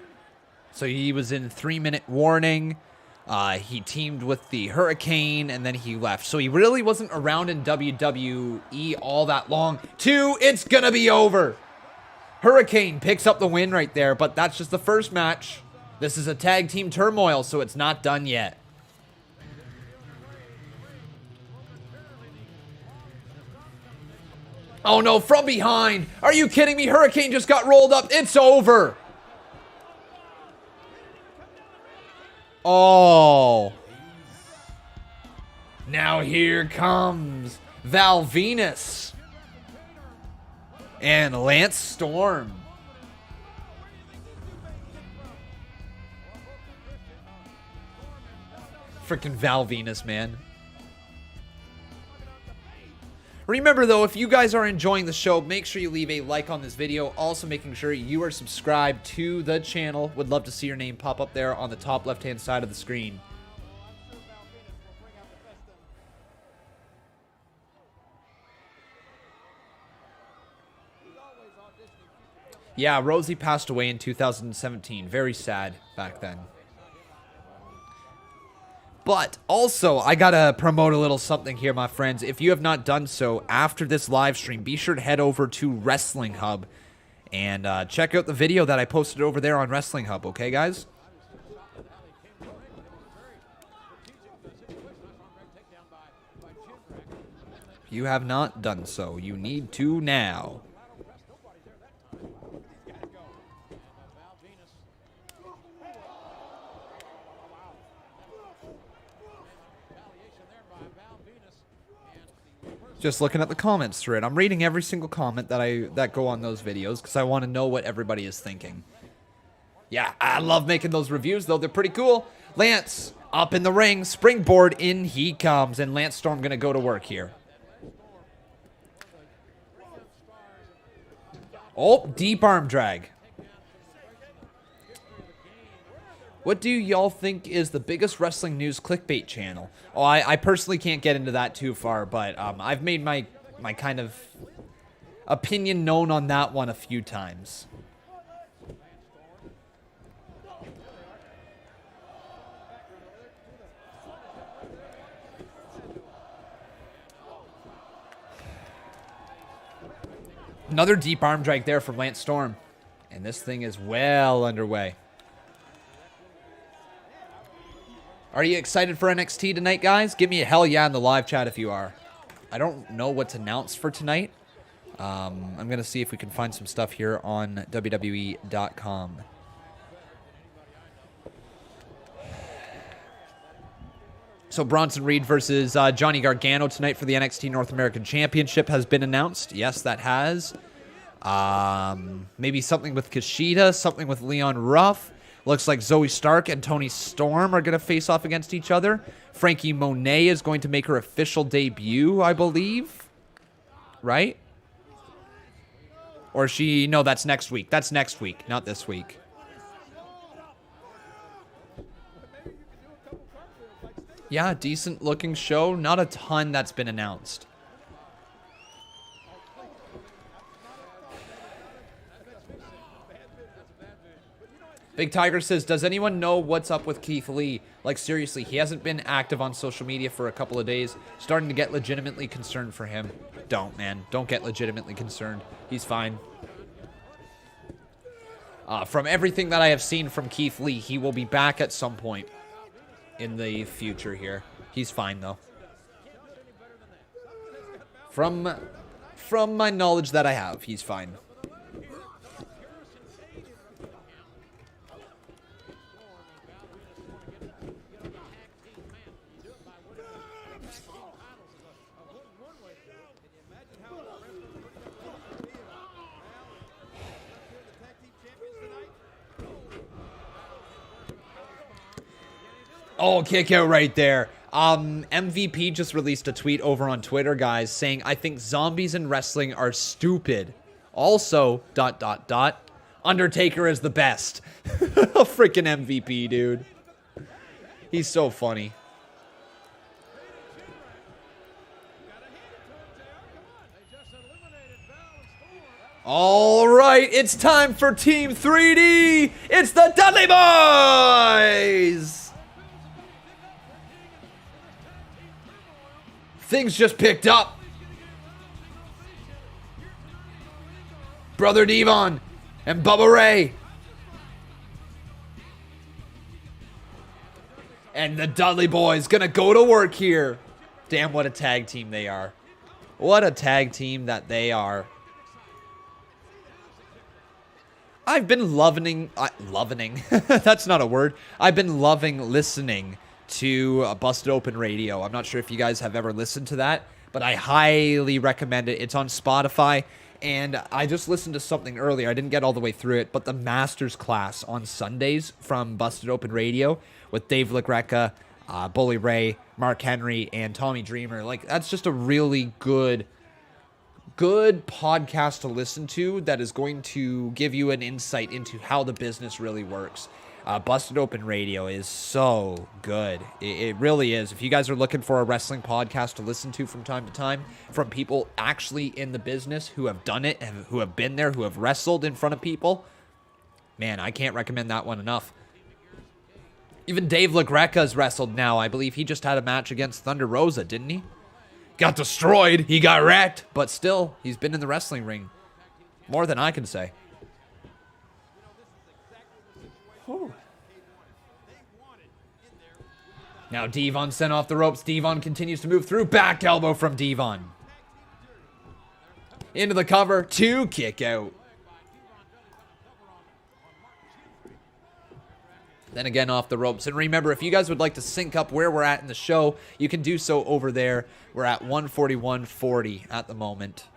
So he was in 3-minute warning. He teamed with the Hurricane, and then he left. So he really wasn't around in WWE all that long. 2, it's going to be over. Hurricane picks up the win right there, but that's just the first match. This is a tag team turmoil, so it's not done yet. Oh no, from behind. Are you kidding me? Hurricane just got rolled up. It's over. Oh. Now here comes Val Venis and Lance Storm. Freaking Val Venis, man. Remember though, if you guys are enjoying the show, make sure you leave a like on this video. Also making sure you are subscribed to the channel. Would love to see your name pop up there on the top left-hand side of the screen. Yeah, Rosey passed away in 2017. Very sad back then. But also, I gotta promote a little something here, my friends. If you have not done so, after this live stream, be sure to head over to Wrestling Hub and check out the video that I posted over there on Wrestling Hub, okay, guys? If you have not done so, you need to now. Just looking at the comments thread. I'm reading every single comment that go on those videos because I want to know what everybody is thinking. Yeah, I love making those reviews, though. They're pretty cool. Lance, up in the ring. Springboard, in he comes. And Lance Storm going to go to work here. Oh, deep arm drag. What do y'all think is the biggest wrestling news clickbait channel? Oh, I personally can't get into that too far, but I've made my kind of opinion known on that one a few times. Another deep arm drag there from Lance Storm. And this thing is well underway. Are you excited for NXT tonight, guys? Give me a hell yeah in the live chat if you are. I don't know what's announced for tonight. I'm going to see if we can find some stuff here on WWE.com. So Bronson Reed versus Johnny Gargano tonight for the NXT North American Championship has been announced. Yes, that has. Maybe something with Kushida, something with Leon Ruff. Looks like Zoe Stark and Toni Storm are going to face off against each other. Frankie Monet is going to make her official debut, I believe. Right? Or she... No, that's next week. That's next week, not this week. Yeah, decent looking show. Not a ton that's been announced. Big Tiger says, does anyone know what's up with Keith Lee? Like, seriously, he hasn't been active on social media for a couple of days. Starting to get legitimately concerned for him. Don't, man. Don't get legitimately concerned. He's fine. From everything that I have seen from Keith Lee, he will be back at some point in the future here. He's fine, though. From my knowledge that I have, he's fine. Oh, kick out right there. MVP just released a tweet over on Twitter, guys, saying, I think zombies in wrestling are stupid. Also, ... Undertaker is the best. Freaking MVP, dude. He's so funny. All right, it's time for Team 3D. It's the Dudley Boyz. Things just picked up. Brother Devon and Bubba Ray. And the Dudley Boyz gonna go to work here. Damn, what a tag team they are. What a tag team that they are. I've been loving, that's not a word. I've been loving listening to Busted Open Radio. I'm not sure if you guys have ever listened to that, but I highly recommend it. It's on Spotify, and I just listened to something earlier. I didn't get all the way through it, but the Masters class on Sundays from Busted Open Radio with Dave LaGreca, Bully Ray, Mark Henry, and Tommy Dreamer. Like, that's just a really good podcast to listen to that is going to give you an insight into how the business really works. Busted Open Radio is so good. It really is. If you guys are looking for a wrestling podcast to listen to from time to time, from people actually in the business who have done it, and who have been there, who have wrestled in front of people, man, I can't recommend that one enough. Even Dave LaGreca's wrestled now. I believe he just had a match against Thunder Rosa, didn't he? Got destroyed. He got wrecked. But still, he's been in the wrestling ring. More than I can say. Whew. Now Devon sent off the ropes. Devon continues to move through. Back elbow from Devon. Into the cover. 2 kick out. Then again off the ropes. And remember, if you guys would like to sync up where we're at in the show, you can do so over there. We're at 141.40 at the moment.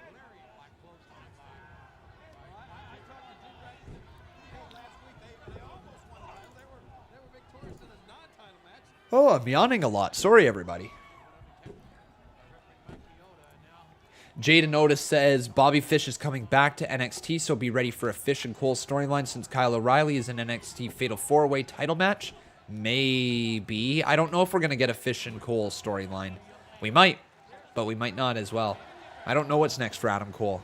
Oh, I'm yawning a lot. Sorry, everybody. Jaden Otis says Bobby Fish is coming back to NXT, so be ready for a Fish and Cole storyline since Kyle O'Reilly is in NXT Fatal 4-Way title match. Maybe. I don't know if we're going to get a Fish and Cole storyline. We might, but we might not as well. I don't know what's next for Adam Cole.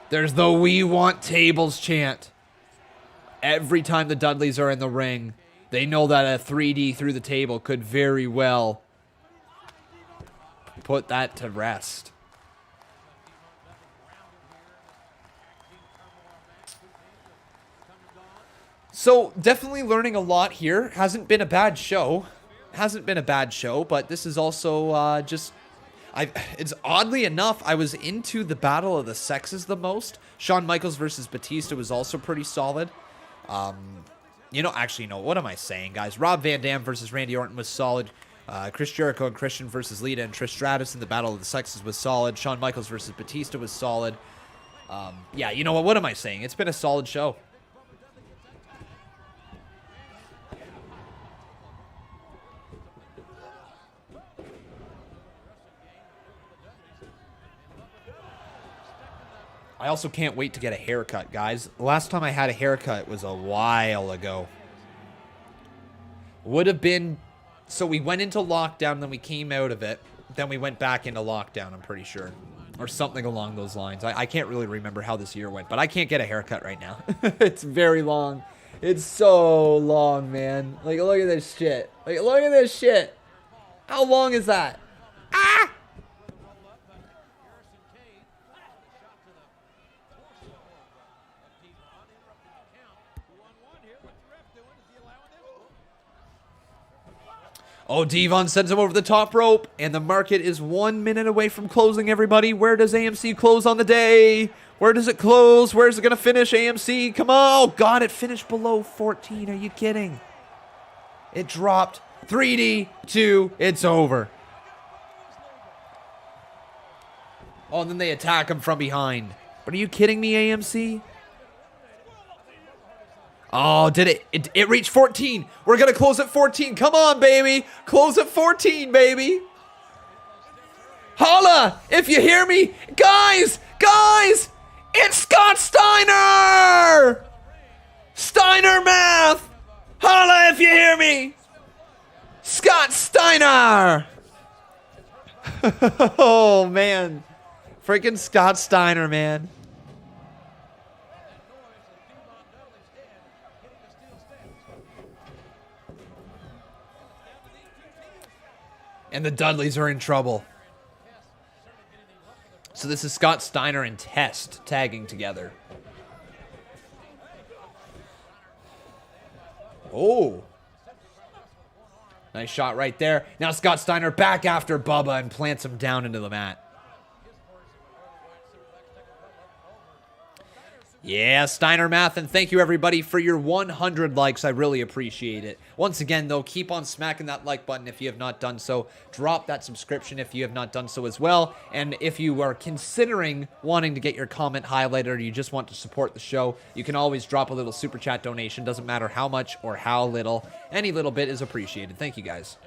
There's the "We want tables" chant. Every time the Dudleys are in the ring, they know that a 3D through the table could very well put that to rest. So, definitely learning a lot here. Hasn't been a bad show. But this is also it's oddly enough, I was into the Battle of the Sexes the most. Shawn Michaels versus Batista was also pretty solid. Actually, no, what am I saying, guys? Rob Van Dam versus Randy Orton was solid. Chris Jericho and Christian versus Lita and Trish Stratus in the Battle of the Sexes was solid. Shawn Michaels versus Batista was solid. Yeah, you know what? What am I saying? It's been a solid show. I also can't wait to get a haircut, guys. Last time I had a haircut was a while ago. Would have been... So we went into lockdown, then we came out of it. Then we went back into lockdown, I'm pretty sure. Or something along those lines. I can't really remember how this year went, but I can't get a haircut right now. It's very long. It's so long, man. Like, look at this shit. Like, look at this shit. How long is that? Ah! Oh, Devon sends him over the top rope, and the market is 1 minute away from closing, everybody. Where does AMC close on the day? Where does it close? Where's it going to finish, AMC? Come on. Oh, God, it finished below 14. Are you kidding? It dropped 3D, 2, it's over. Oh, and then they attack him from behind. But are you kidding me, AMC? Oh, did it? It reached 14. We're going to close at 14. Come on, baby. Close at 14, baby. Holla, if you hear me. Guys, it's Scott Steiner. Steiner math. Holla if you hear me. Scott Steiner. Oh, man. Freaking Scott Steiner, man. And the Dudleys are in trouble. So this is Scott Steiner and Test tagging together. Oh. Nice shot right there. Now Scott Steiner back after Bubba and plants him down into the mat. Yeah, Steiner math, and thank you everybody for your 100 likes. I really appreciate it. Once again, though, keep on smacking that like button if you have not done so. Drop that subscription if you have not done so as well. And if you are considering wanting to get your comment highlighted or you just want to support the show, you can always drop a little super chat donation. Doesn't matter how much or how little. Any little bit is appreciated. Thank you, guys.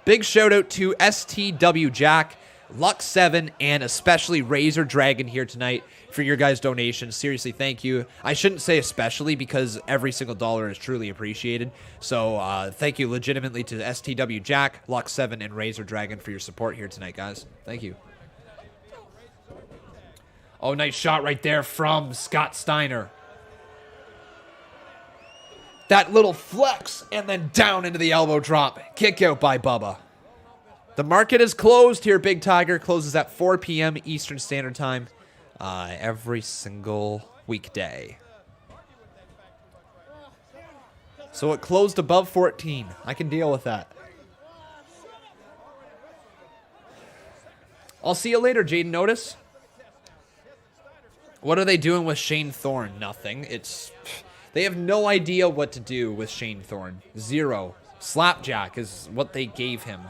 Big shout out to STW Jack, Lux7, and especially Razor Dragon here tonight for your guys' donations. Seriously, thank you. I shouldn't say especially because every single dollar is truly appreciated. So thank you legitimately to STW Jack, Lux7, and Razor Dragon for your support here tonight, guys. Thank you. Oh, nice shot right there from Scott Steiner. That little flex and then down into the elbow drop. Kick out by Bubba. The market is closed here. Big Tiger closes at 4 p.m. Eastern Standard Time every single weekday. So it closed above 14. I can deal with that. I'll see you later, Jaden Otis. What are they doing with Shane Thorne? Nothing. They have no idea what to do with Shane Thorne. Zero. Slapjack is what they gave him.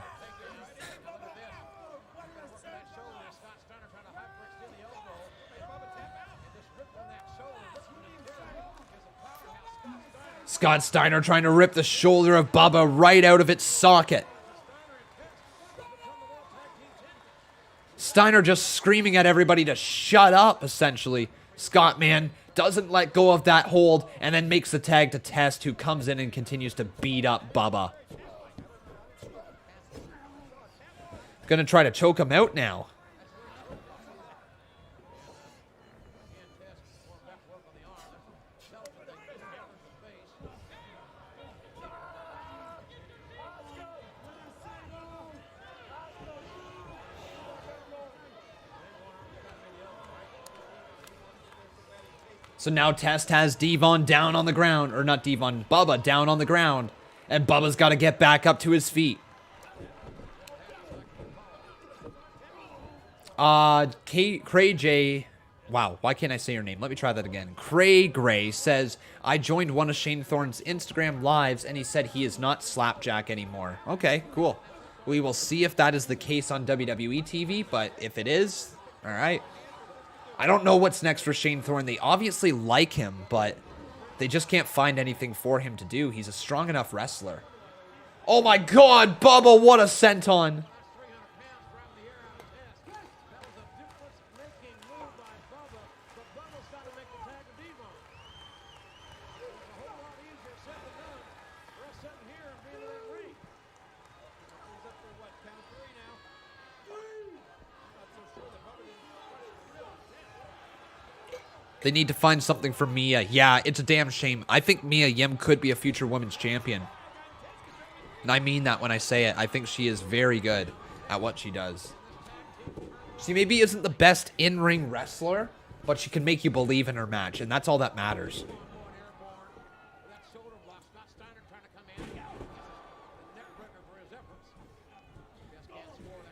Scott Steiner trying to rip the shoulder of Bubba right out of its socket. Steiner just screaming at everybody to shut up, essentially. Scott, man, doesn't let go of that hold and then makes the tag to Test, who comes in and continues to beat up Bubba. Gonna try to choke him out now. So now Test has Devon down on the ground. Or not Devon, Bubba down on the ground. And Bubba's got to get back up to his feet. Cray J. Wow, why can't I say your name? Let me try that again. Cray Gray says, I joined one of Shane Thorne's Instagram lives and he said he is not Slapjack anymore. Okay, cool. We will see if that is the case on WWE TV, but if it is, all right. I don't know what's next for Shane Thorne. They obviously like him, but they just can't find anything for him to do. He's a strong enough wrestler. Oh my God, Bubba, what a senton. They need to find something for Mia. Yeah, it's a damn shame. I think Mia Yim could be a future women's champion. And I mean that when I say it. I think she is very good at what she does. She maybe isn't the best in-ring wrestler, but she can make you believe in her match, and that's all that matters.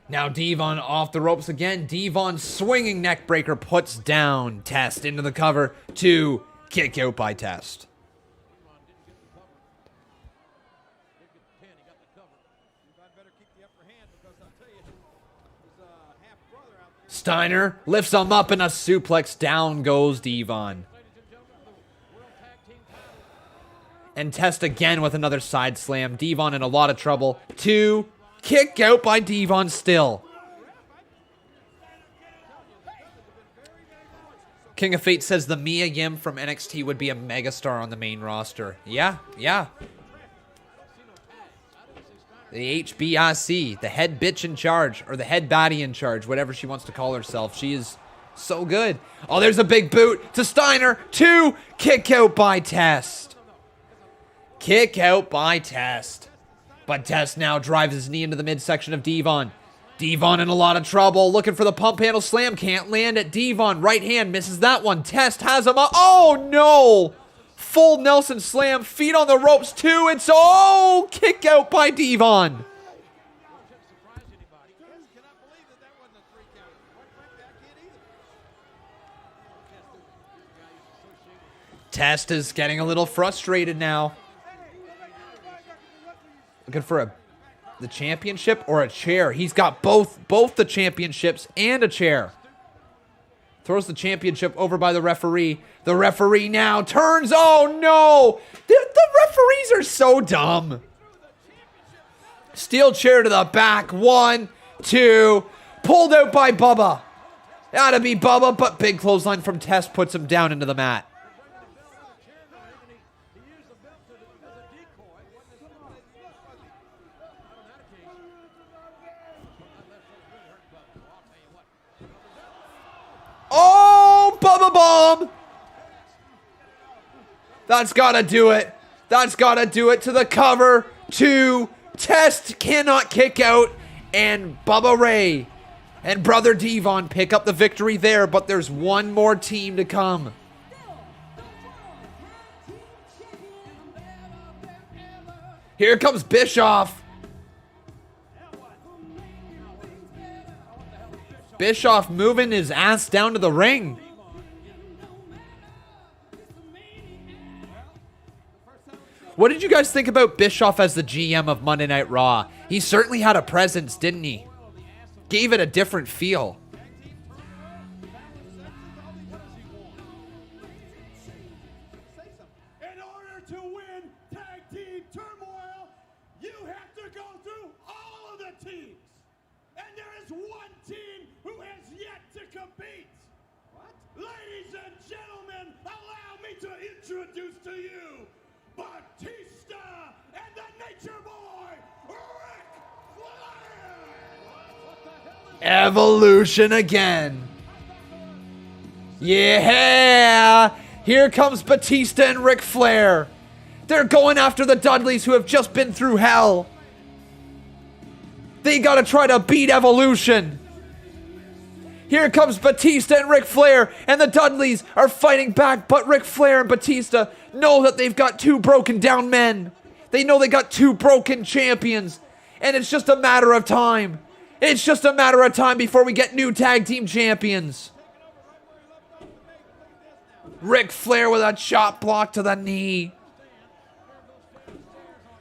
Now Devon off the ropes again. Devon swinging neckbreaker, puts down Test into the cover. 2, kick out by Test. Steiner lifts him up in a suplex. Down goes Devon. And Test again with another side slam. Devon in a lot of trouble. 2, kick out by Devon still. King of Fate says the Mia Yim from NXT would be a megastar on the main roster. Yeah. The HBIC, the head bitch in charge, or the head baddie in charge, whatever she wants to call herself. She is so good. Oh, there's a big boot to Steiner. 2, kick out by Test. Kick out by Test. But Test now drives his knee into the midsection of Devon. Devon in a lot of trouble, looking for the pump handle slam, can't land it. Devon, right hand, misses that one. Test has him up. Oh no! Full Nelson slam, feet on the ropes, 2. It's, oh, kick out by Devon. Test is getting a little frustrated now. Looking for the championship or a chair. He's got both the championships and a chair. Throws the championship over by the referee. The referee now turns. Oh, no. The referees are so dumb. Steel chair to the back. 1, 2. Pulled out by Bubba. Gotta be Bubba, but big clothesline from Test puts him down into the mat. Oh, Bubba Bomb! That's gotta do it. That's gotta do it to the cover. 2, Test cannot kick out. And Bubba Ray and Brother Devon pick up the victory there, but there's one more team to come. Here comes Bischoff. Bischoff moving his ass down to the ring. What did you guys think about Bischoff as the GM of Monday Night Raw? He certainly had a presence, didn't he? Gave it a different feel. In order to win Tag Team Turmoil, you have to go through all of the teams. And there is one team who Evolution again. Yeah. Here comes Batista and Ric Flair. They're going after the Dudleys who have just been through hell. They gotta try to beat Evolution. Here comes Batista and Ric Flair, and the Dudleys are fighting back, but Ric Flair and Batista know that they've got two broken down men. They know they got two broken champions, and it's just a matter of time. It's just a matter of time before we get new tag team champions. Ric Flair with a chop block to the knee.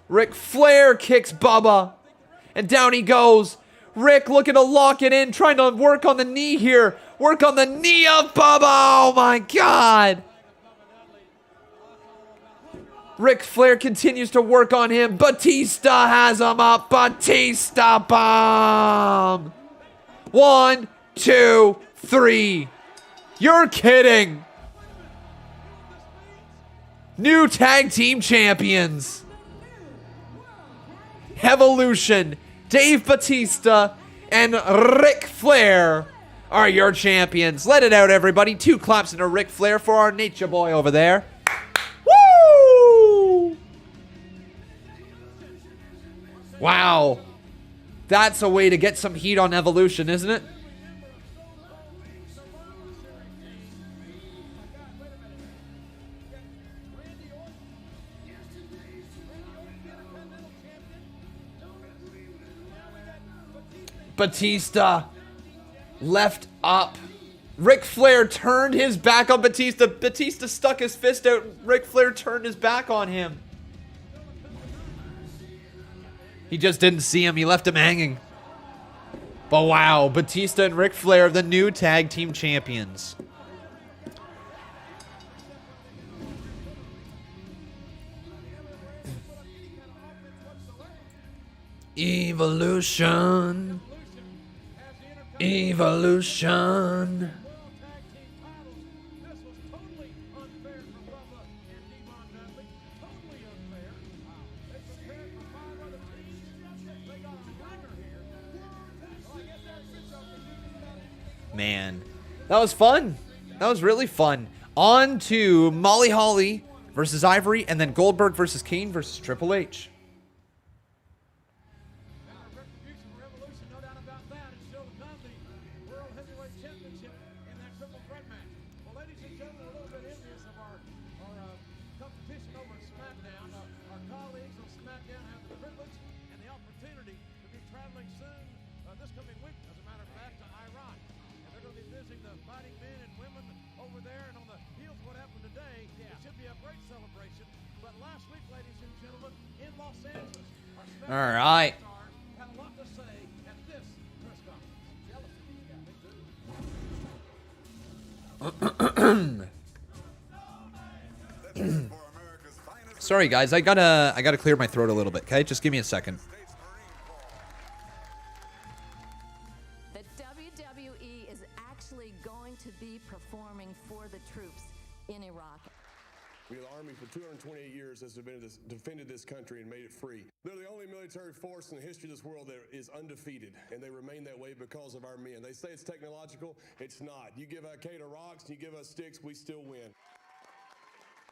Ric Flair kicks Bubba, and down he goes. Rick looking to lock it in, trying to work on the knee here. Work on the knee of Bubba. Oh my God. Ric Flair continues to work on him. Batista has him up. Batista bomb. 1, 2, 3. You're kidding. New tag team champions. Evolution. Dave Batista and Ric Flair are your champions. Let it out, everybody. 2 claps and a Ric Flair for our nature boy over there. Woo! Wow. That's a way to get some heat on Evolution, isn't it? Batista left up. Ric Flair turned his back on Batista. Batista stuck his fist out. Ric Flair turned his back on him. He just didn't see him. He left him hanging. But wow, Batista and Ric Flair, the new tag team champions. Evolution. Evolution. Man, that was fun. That was really fun. On to Molly Holly versus Ivory, and then Goldberg versus Kane versus Triple H. All right. Sorry guys, I gotta clear my throat a little bit. Okay, just give me a second. The WWE is actually going to be performing for the troops in Iraq. The Army for 228 years has defended this country and made it free. They're the only military force in the history of this world that is undefeated, and they remain that way because of our men. They say it's technological. It's not. You give Cade rocks, you give us sticks, we still win.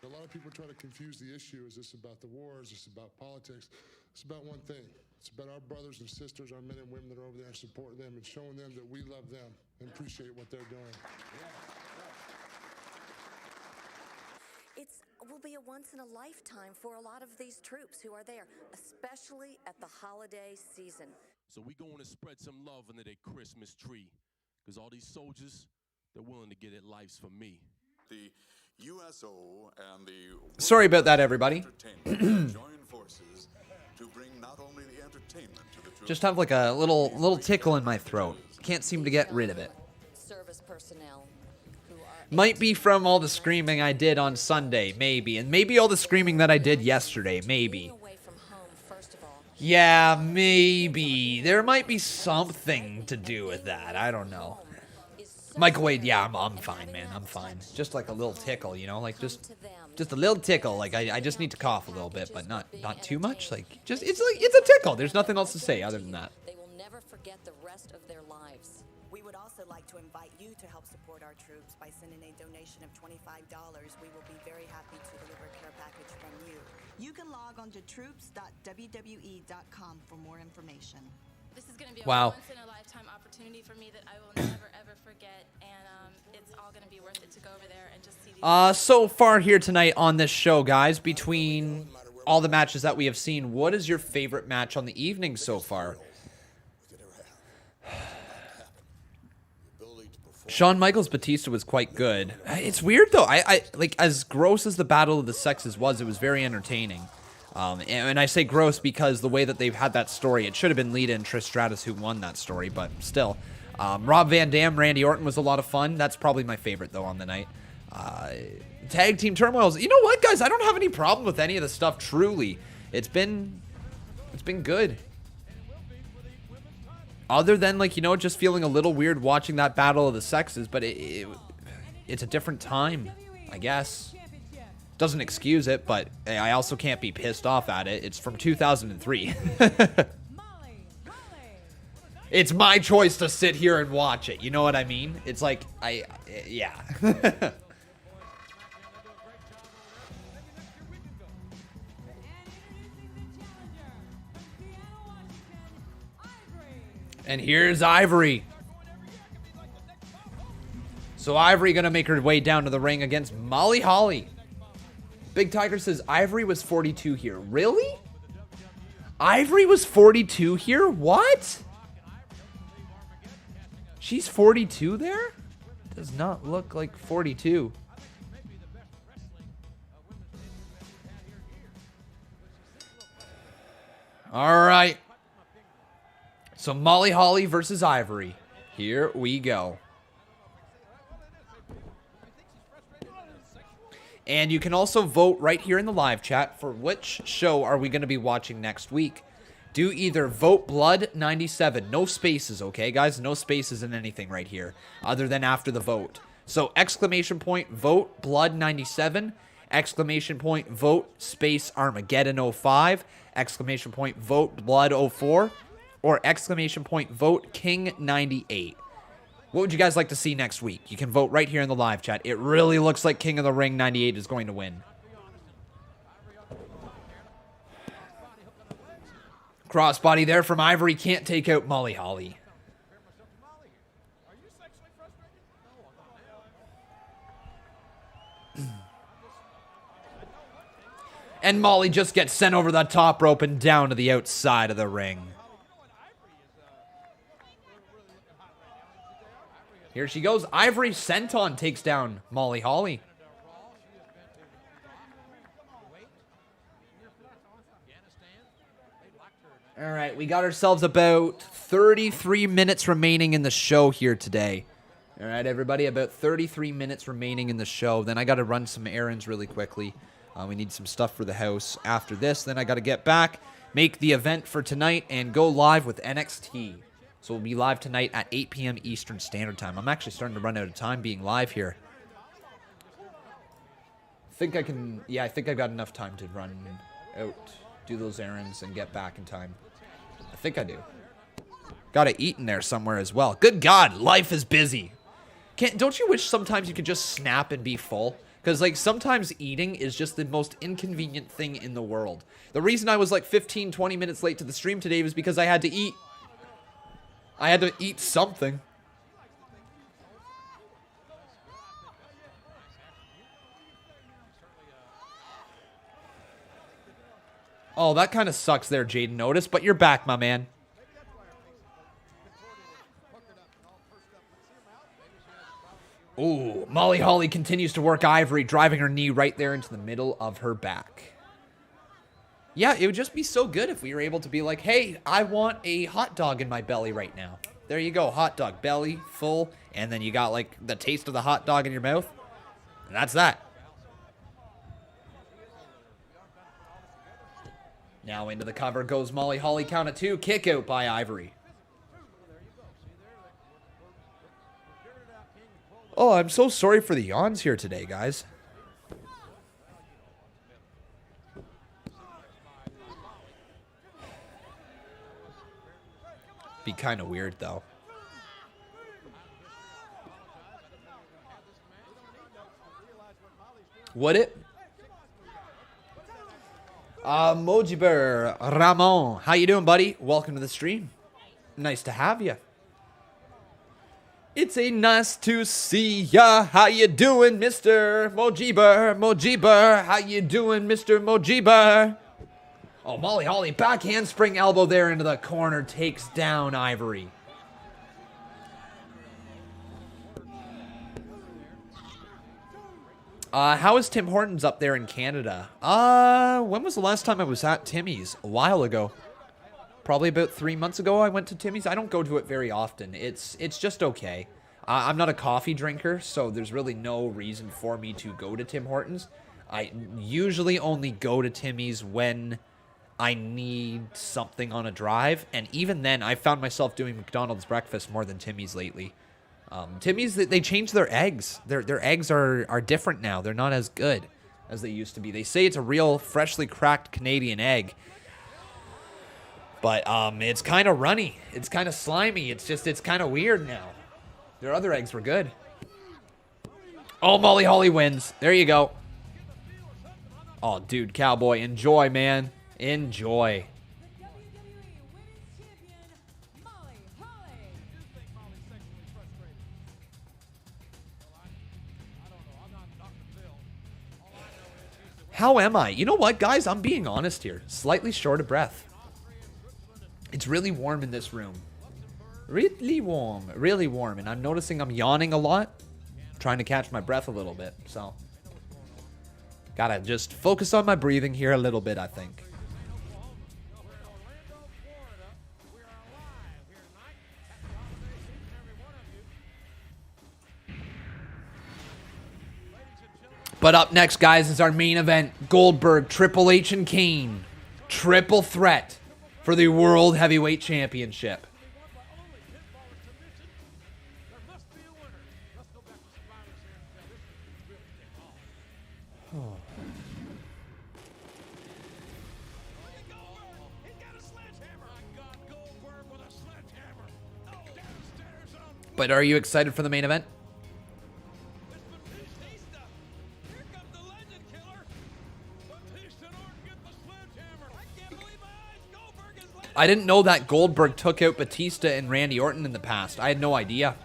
A lot of people try to confuse the issue. Is this about the war? Is this about politics? It's about one thing. It's about our brothers and sisters, our men and women that are over there, and supporting them and showing them that we love them and appreciate what they're doing. It will be a once-in-a-lifetime for a lot of these troops who are there, especially at the holiday season. So we going to spread some love under their Christmas tree, because all these soldiers, they're willing to get their lives for me. The USO and the Sorry about that, everybody. join forces to bring not only the entertainment to the troops, Just have like a little tickle in my throat. Can't seem to get rid of it. Service personnel who are Might be from all the screaming I did on Sunday, maybe. And maybe all the screaming that I did yesterday, maybe. away from home, first of all. Yeah, maybe. There might be something to do with that. I don't know. Michael Wade, yeah, I'm fine, man. I'm fine. Just like a little tickle, you know? Like, just a little tickle. Like, I just need to cough a little bit, but not too much. Like, it's a tickle. There's nothing else to say other than that. They will never never forget the rest of their lives. We would also like to invite you to help support our troops by sending a donation of $25. We will be very happy to deliver a care package from you. You can log on to troops.wwe.com for more information. This is going to be a Wow. once-in-a-lifetime opportunity for me that I will never, ever forget, and it's all going to be worth it to go over there and just see these. So far here tonight on this show, guys, between all the matches that we have seen, what is your favorite match on the evening so far? Shawn Michaels Batista was quite good. It's weird though. I like, as gross as the Battle of the Sexes was, it was very entertaining. And I say gross because the way that they've had that story, it should have been Lita and Trish Stratus who won that story, but still. Rob Van Dam, Randy Orton was a lot of fun. That's probably my favorite though on the night. Tag Team Turmoils. You know what, guys? I don't have any problem with any of the stuff. Truly, it's been good. Other than, like, you know, just feeling a little weird watching that Battle of the Sexes, but it's a different time, I guess. Doesn't excuse it, but I also can't be pissed off at it. It's from 2003. It's my choice to sit here and watch it. You know what I mean? It's like, yeah. And here's Ivory. So Ivory gonna make her way down to the ring against Molly Holly. Big Tiger says Ivory was 42 here. Really? Ivory was 42 here? What? She's 42 there? Does not look like 42. All right. So Molly Holly versus Ivory. Here we go. And you can also vote right here in the live chat for which show are we going to be watching next week. Do either vote Blood 97. No spaces, okay, guys? No spaces in anything right here other than after the vote. So exclamation point vote Blood 97. Exclamation point vote space Armageddon 05. Exclamation point vote Blood 04. Or exclamation point vote King 98. What would you guys like to see next week? You can vote right here in the live chat. It really looks like King of the Ring 98 is going to win. Crossbody there from Ivory. Can't take out Molly Holly. And Molly just gets sent over the top rope and down to the outside of the ring. Here she goes. Ivory Senton takes down Molly Holly. All right, we got ourselves about 33 minutes remaining in the show here today. All right, everybody, about 33 minutes remaining in the show. Then I got to run some errands really quickly. We need some stuff for the house after this. Then I got to get back, make the event for tonight, and go live with NXT. So we'll be live tonight at 8 p.m. Eastern Standard Time. I'm actually starting to run out of time being live here. I think I've got enough time to run out, do those errands, and get back in time. I think I do. Got to eat in there somewhere as well. Good God, life is busy. Don't you wish sometimes you could just snap and be full? Because, like, sometimes eating is just the most inconvenient thing in the world. The reason I was, like, 15, 20 minutes late to the stream today was because I had to eat. I had to eat something. Oh, that kind of sucks there, Jaden Notice, but you're back, my man. Ooh, Molly Holly continues to work Ivory, driving her knee right there into the middle of her back. Yeah, it would just be so good if we were able to be like, hey, I want a hot dog in my belly right now. There you go, hot dog, belly, full, and then you got, like, the taste of the hot dog in your mouth. And that's that. Now into the cover goes Molly Holly, count of 2, kick out by Ivory. Oh, I'm so sorry for the yawns here today, guys. kind of weird, though. Would it? Mojiber Ramon, how you doing, buddy? Welcome to the stream. Nice to have you. It's a nice to see ya. How you doing, Mr. Mojiber? Mojiber, how you doing, Mr. Mojiber? Oh, Molly Holly, back handspring elbow there into the corner, takes down Ivory. How is Tim Hortons up there in Canada? When was the last time I was at Timmy's? A while ago. Probably about 3 months ago I went to Timmy's. I don't go to it very often. It's just okay. I'm not a coffee drinker, so there's really no reason for me to go to Tim Hortons. I usually only go to Timmy's when I need something on a drive, and even then, I found myself doing McDonald's breakfast more than Timmy's lately. Timmy's, they changed their eggs. Their eggs are different now. They're not as good as they used to be. They say it's a real freshly cracked Canadian egg. But it's kind of runny. It's kind of slimy. It's kind of weird now. Their other eggs were good. Oh, Molly Holly wins. There you go. Oh, dude, Cowboy, enjoy, man. Enjoy. How am I? You know what, guys? I'm being honest here. Slightly short of breath. It's really warm in this room. Really warm. Really warm. And I'm noticing I'm yawning a lot. Trying to catch my breath a little bit. So, gotta just focus on my breathing here a little bit, I think. But up next, guys, is our main event. Goldberg, Triple H, and Kane. Triple threat for the World Heavyweight Championship. But are you excited for the main event? I didn't know that Goldberg took out Batista and Randy Orton in the past. I had no idea.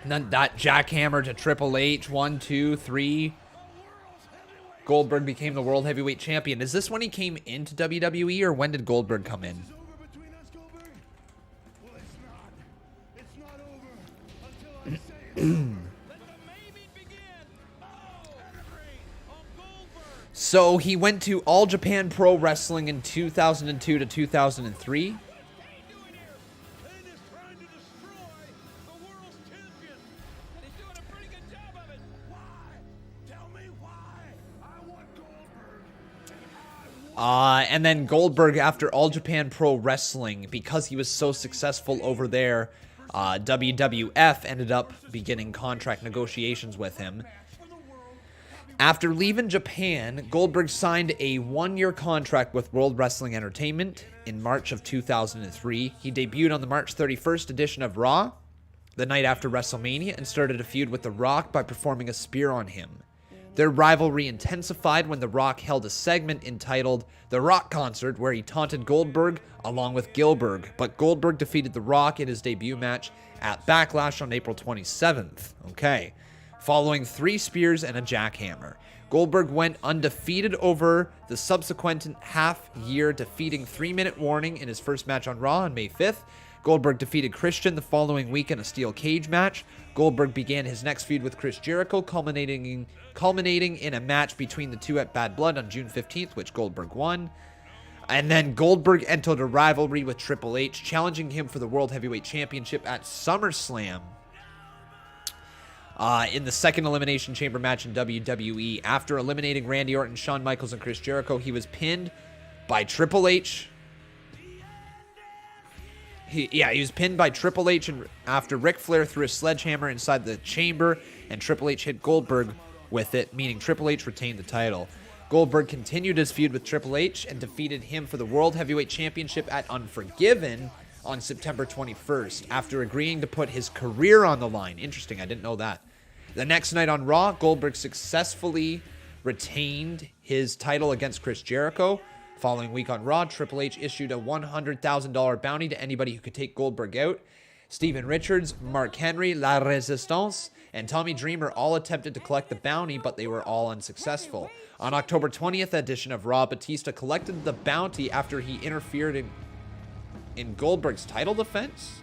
And then that jackhammer to Triple H. 1, 2, 3. Goldberg became the World Heavyweight Champion. Is this when he came into WWE, or when did Goldberg come in? So he went to All Japan Pro Wrestling in 2002 to 2003. And then Goldberg, after All Japan Pro Wrestling, because he was so successful over there, WWF ended up beginning contract negotiations with him. After leaving Japan, Goldberg signed a one-year contract with World Wrestling Entertainment in March of 2003. He debuted on the March 31st edition of Raw, the night after WrestleMania, and started a feud with The Rock by performing a spear on him. Their rivalry intensified when The Rock held a segment entitled The Rock Concert, where he taunted Goldberg along with Gilberg, but Goldberg defeated The Rock in his debut match at Backlash on April 27th. Okay. Following 3 spears and a jackhammer. Goldberg went undefeated over the subsequent half year, defeating 3-minute warning in his first match on Raw on May 5th. Goldberg defeated Christian the following week in a steel cage match. Goldberg began his next feud with Chris Jericho, culminating in a match between the two at Bad Blood on June 15th, which Goldberg won. And then Goldberg entered a rivalry with Triple H, challenging him for the World Heavyweight Championship at SummerSlam. In the second Elimination Chamber match in WWE, after eliminating Randy Orton, Shawn Michaels, and Chris Jericho, he was pinned by Triple H. He was pinned by Triple H after Ric Flair threw a sledgehammer inside the chamber, and Triple H hit Goldberg with it, meaning Triple H retained the title. Goldberg continued his feud with Triple H and defeated him for the World Heavyweight Championship at Unforgiven on September 21st after agreeing to put his career on the line. Interesting, I didn't know that. The next night on Raw, Goldberg successfully retained his title against Chris Jericho. Following week on Raw, Triple H issued a $100,000 bounty to anybody who could take Goldberg out. Steven Richards, Mark Henry, La Resistance, and Tommy Dreamer all attempted to collect the bounty, but they were all unsuccessful. On October 20th edition of Raw, Batista collected the bounty after he interfered in Goldberg's title defense.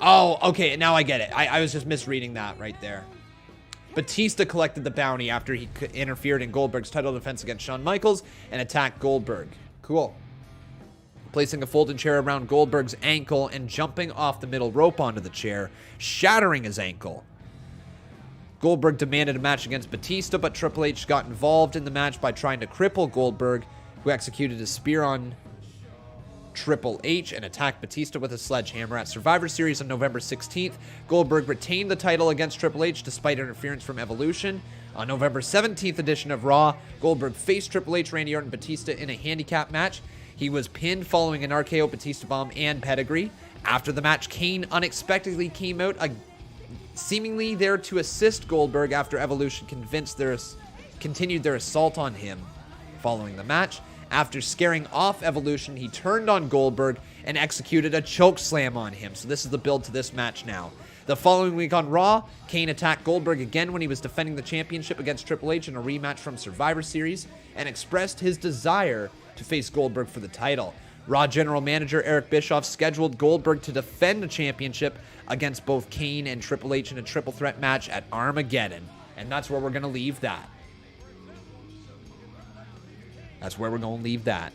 Oh, okay, now I get it. I was just misreading that right there. Batista collected the bounty after he interfered in Goldberg's title defense against Shawn Michaels and attacked Goldberg. Cool. Placing a folding chair around Goldberg's ankle and jumping off the middle rope onto the chair, shattering his ankle. Goldberg demanded a match against Batista, but Triple H got involved in the match by trying to cripple Goldberg, who executed a spear on Triple H and attacked Batista with a sledgehammer. At Survivor Series on November 16th, Goldberg retained the title against Triple H despite interference from Evolution. On November 17th edition of Raw, Goldberg faced Triple H, Randy Orton, and Batista in a handicap match. He was pinned following an RKO, Batista bomb, and pedigree. After the match, Kane unexpectedly came out, seemingly there to assist Goldberg after Evolution continued their assault on him following the match. After scaring off Evolution, he turned on Goldberg and executed a choke slam on him. So this is the build to this match now. The following week on Raw, Kane attacked Goldberg again when he was defending the championship against Triple H in a rematch from Survivor Series and expressed his desire to face Goldberg for the title. Raw General Manager Eric Bischoff scheduled Goldberg to defend the championship against both Kane and Triple H in a triple threat match at Armageddon. And that's where we're going to leave that. That's where we're going to leave that.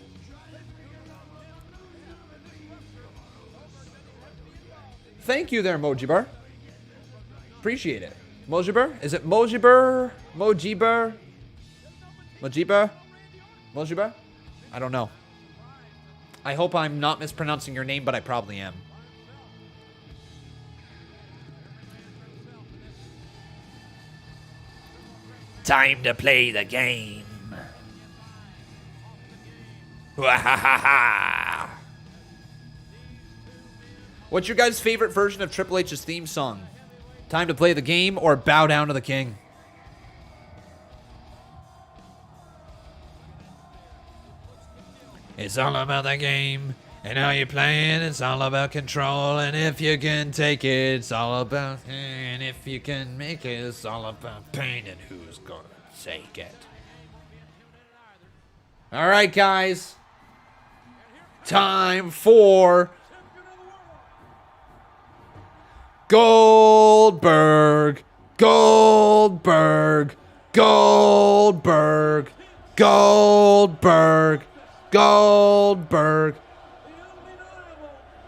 Thank you there, Mojibar. Appreciate it. Mojibar? Is it Mojibar? Mojibar? Mojibar? Mojibar? I don't know. I hope I'm not mispronouncing your name, but I probably am. Time to play the game. What's your guys' favorite version of Triple H's theme song? Time to play the game or bow down to the king? It's all about the game and how you play it. It's all about control, and if you can take it, it's all about, and if you can make it, it's all about pain and who's gonna take it. All right, guys. Time for Goldberg, Goldberg, Goldberg, Goldberg, Goldberg,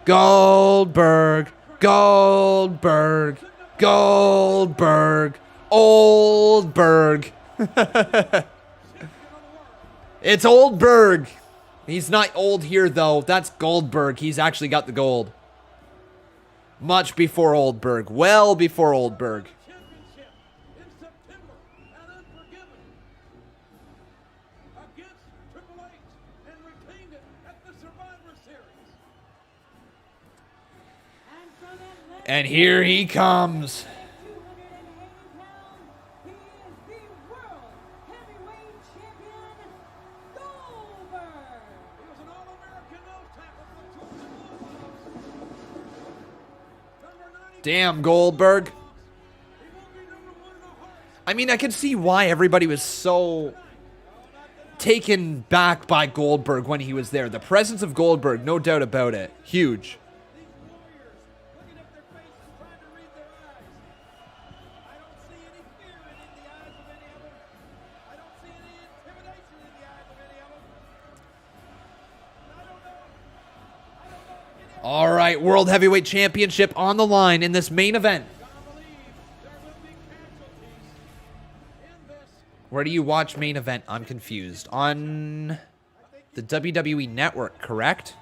Goldberg, Goldberg, Goldberg, Oldberg. It's Oldberg. He's not old here, though. That's Goldberg. He's actually got the gold. Much before Oldberg. Well before Oldberg. And here he comes. Damn, Goldberg. I mean, I can see why everybody was so taken back by Goldberg when he was there. The presence of Goldberg, no doubt about it. Huge. All right, World Heavyweight Championship on the line in this main event. Where do you watch main event? I'm confused. On the WWE Network, correct?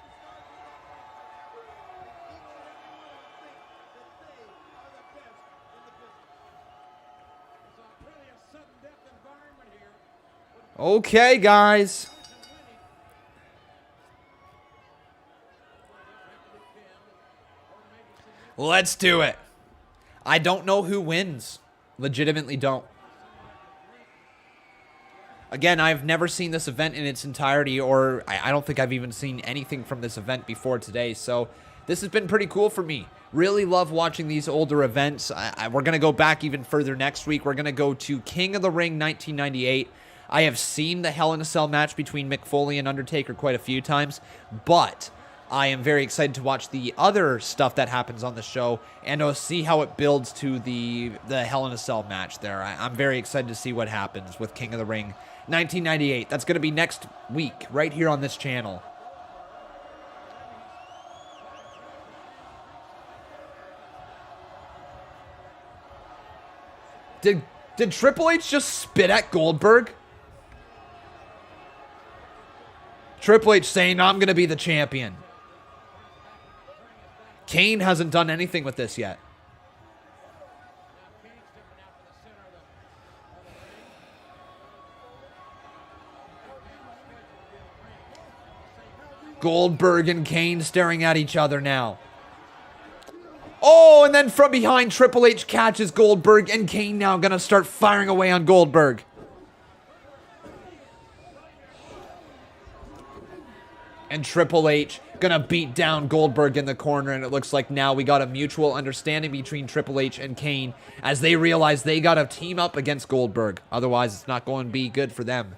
Okay, guys. Let's do it. I don't know who wins. Legitimately don't. Again, I've never seen this event in its entirety, or I don't think I've even seen anything from this event before today, so this has been pretty cool for me. Really love watching these older events. We're going to go back even further next week. We're going to go to King of the Ring 1998. I have seen the Hell in a Cell match between Mick Foley and Undertaker quite a few times, but I am very excited to watch the other stuff that happens on the show and to see how it builds to the Hell in a Cell match there. I'm very excited to see what happens with King of the Ring 1998. That's going to be next week right here on this channel. Did Triple H just spit at Goldberg? Triple H saying, I'm going to be the champion. Kane hasn't done anything with this yet. Goldberg and Kane staring at each other now. Oh, and then from behind, Triple H catches Goldberg, and Kane now gonna start firing away on Goldberg. And Triple H gonna beat down Goldberg in the corner, and it looks like now we got a mutual understanding between Triple H and Kane as they realize they gotta team up against Goldberg. Otherwise, it's not going to be good for them.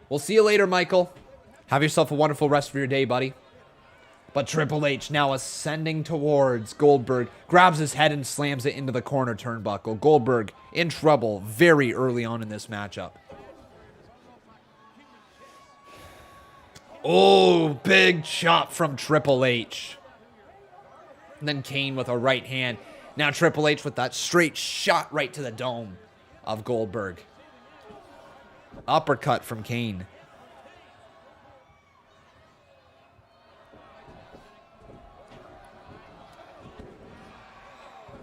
We'll see you later, Michael. Have yourself a wonderful rest of your day, buddy. But Triple H now ascending towards Goldberg, grabs his head and slams it into the corner turnbuckle. Goldberg in trouble very early on in this matchup. Oh, big chop from Triple H. And then Kane with a right hand. Now Triple H with that straight shot right to the dome of Goldberg. Uppercut from Kane.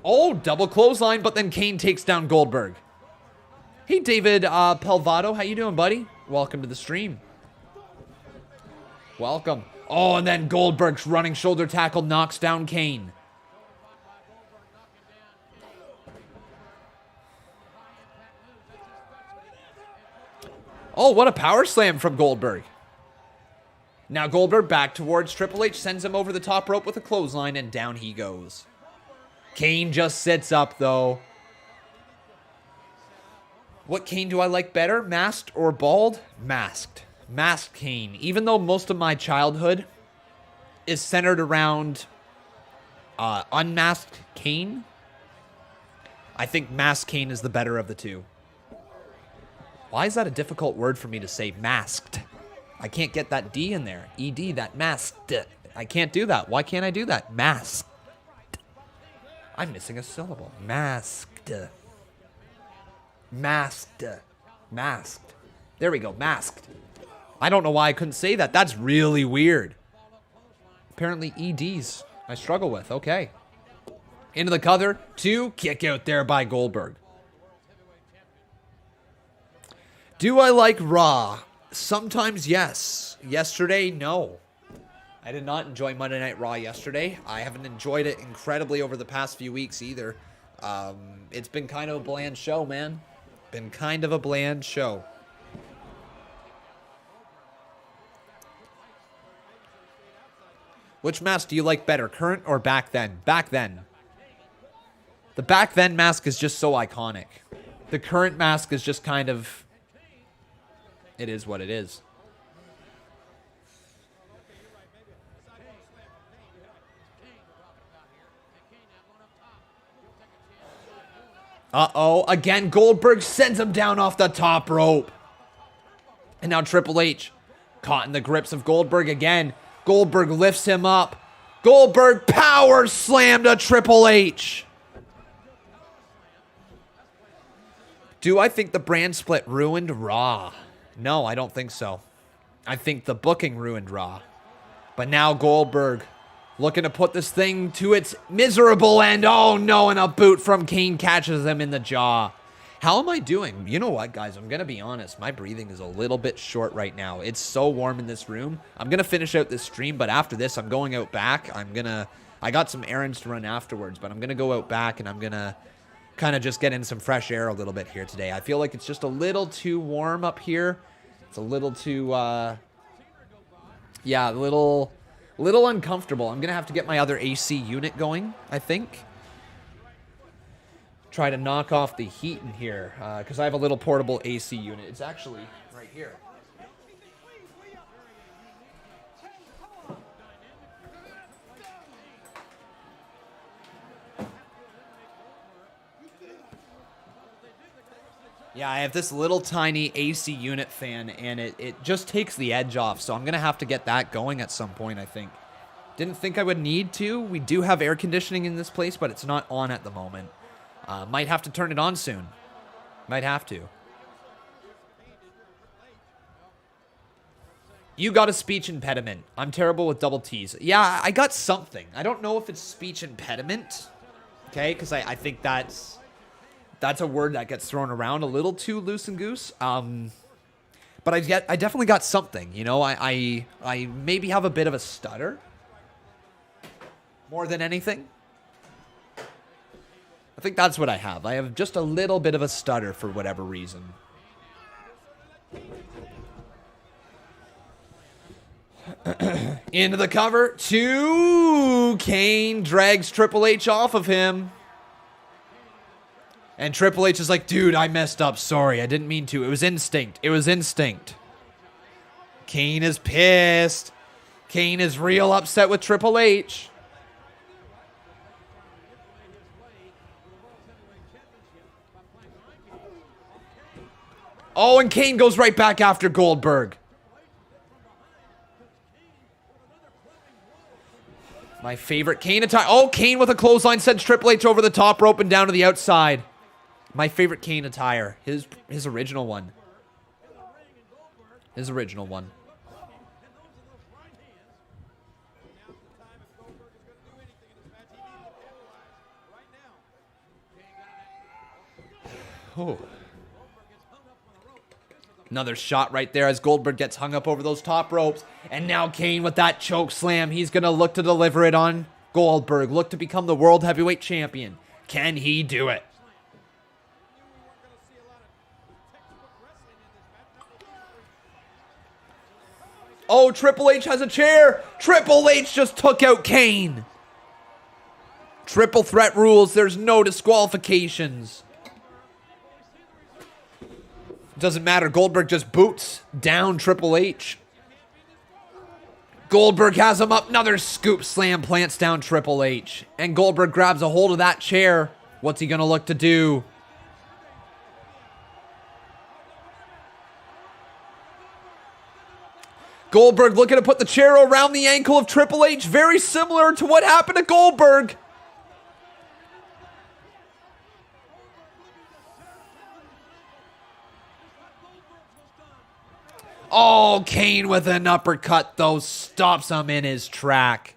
Oh, double clothesline, but then Kane takes down Goldberg. Hey, David Pelvato, how you doing, buddy? Welcome to the stream. Welcome. Oh, and then Goldberg's running shoulder tackle knocks down Kane. Oh, what a power slam from Goldberg. Now Goldberg back towards Triple H, sends him over the top rope with a clothesline, and down he goes. Kane just sits up, though. What Kane do I like better, masked or bald? Masked. Masked Kane. Even though most of my childhood is centered around unmasked Kane, I think masked Kane is the better of the two. Why is that a difficult word for me to say? Masked. I can't get that D in there. ED, that masked. I can't do that. Why can't I do that? Masked. I'm missing a syllable. Masked. Masked. Masked. There we go. Masked. I don't know why I couldn't say that. That's really weird. Apparently EDs I struggle with. Okay. Into the cover. 2. Kick out there by Goldberg. Do I like Raw? Sometimes yes. Yesterday, no. I did not enjoy Monday Night Raw yesterday. I haven't enjoyed it incredibly over the past few weeks either. It's been kind of a bland show, man. Been kind of a bland show. Which mask do you like better, current or back then? Back then. The back then mask is just so iconic. The current mask is just kind of... It is what it is. Uh-oh. Again, Goldberg sends him down off the top rope. And now Triple H caught in the grips of Goldberg again. Goldberg lifts him up. Goldberg power slam to Triple H. Do I think the brand split ruined Raw? No, I don't think so. I think the booking ruined Raw. But now Goldberg looking to put this thing to its miserable end. Oh no, and a boot from Kane catches him in the jaw. How am I doing? You know what, guys? I'm going to be honest. My breathing is a little bit short right now. It's so warm in this room. I'm going to finish out this stream, but after this, I'm going out back. I got some errands to run afterwards, but I'm going to go out back and I'm going to kind of just get in some fresh air a little bit here today. I feel like it's just a little too warm up here. It's a little too, yeah, a little uncomfortable. I'm going to have to get my other AC unit going, I think. Try to knock off the heat in here, because I have a little portable AC unit. It's actually right here. Yeah, I have this little tiny AC unit fan, and it just takes the edge off, so I'm going to have to get that going at some point, I think. Didn't think I would need to. We do have air conditioning in this place, but it's not on at the moment. Might have to turn it on soon. Might have to. You got a speech impediment. I'm terrible with double T's. Yeah, I got something. I don't know if it's speech impediment. Okay, because I think that's a word that gets thrown around a little too loose and goose. But I definitely got something. You know, I maybe have a bit of a stutter. More than anything. I think that's what I have. I have just a little bit of a stutter for whatever reason. Into the cover. 2. Kane drags Triple H off of him. And Triple H is like, dude, I messed up. Sorry, I didn't mean to. It was instinct. It was instinct. Kane is pissed. Kane is real upset with Triple H. Oh, and Kane goes right back after Goldberg. My favorite Kane attire. Oh, Kane with a clothesline sends Triple H over the top rope and down to the outside. My favorite Kane attire. His original one. His original one. Oh. Another shot right there as Goldberg gets hung up over those top ropes. And now Kane with that choke slam. He's going to look to deliver it on Goldberg. Look to become the World Heavyweight Champion. Can he do it? Oh, Triple H has a chair. Triple H just took out Kane. Triple threat rules. There's no disqualifications. Doesn't matter. Goldberg just boots down Triple H. Goldberg has him up. Another scoop slam plants down Triple H. And Goldberg grabs a hold of that chair. What's he going to look to do? Goldberg looking to put the chair around the ankle of Triple H. Very similar to what happened to Goldberg. Oh, Kane with an uppercut, though, stops him in his track.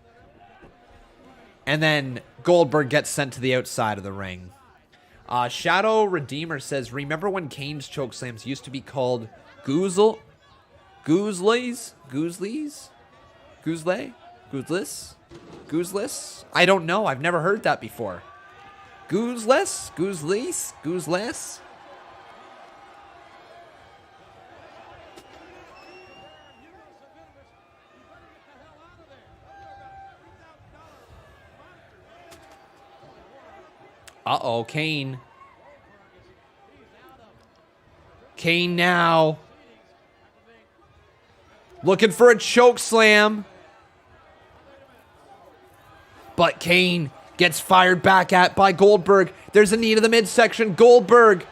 And then Goldberg gets sent to the outside of the ring. Shadow Redeemer says, remember when Kane's chokeslams used to be called Goozleys? Goozless? I don't know. I've never heard that before. Goozless? Uh-oh, Kane. Kane now. Looking for a choke slam. But Kane gets fired back at by Goldberg. There's a knee to the midsection. Goldberg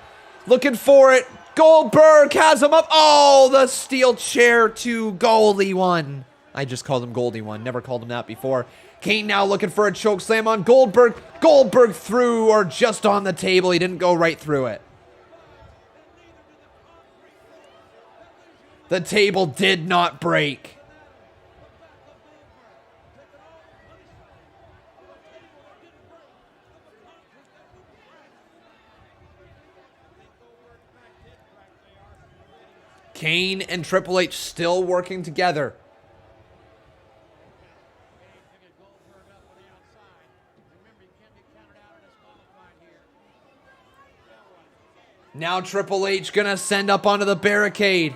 looking for it. Goldberg has him up. Oh, the steel chair to Goldie one. I just called him Goldie one. Never called him that before. Kane now looking for a choke slam on Goldberg. Goldberg through or just on the table. He didn't go right through it. The table did not break. Kane and Triple H still working together. Now Triple H gonna send up onto the barricade.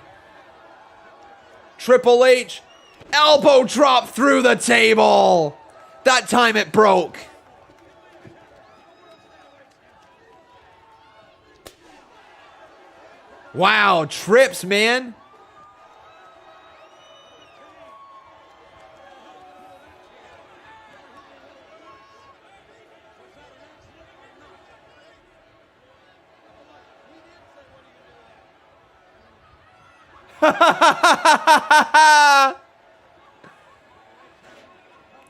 Triple H, elbow drop through the table. That time it broke. Wow, trips, man.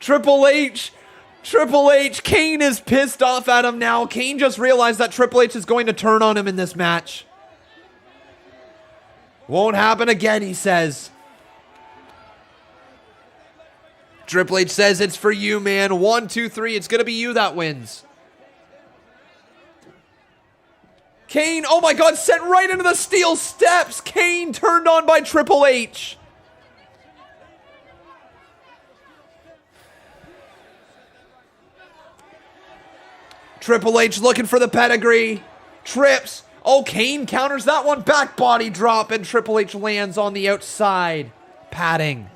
Triple H, Kane is pissed off at him now. Kane just realized that Triple H is going to turn on him in this match. Won't happen again, he says. Triple H says, it's for you, man. 1, 2, 3. It's going to be you that wins. Kane, oh my God, sent right into the steel steps. Kane turned on by Triple H. Triple H looking for the pedigree. Trips. Oh, Kane counters that one. Back body drop, and Triple H lands on the outside. Padding.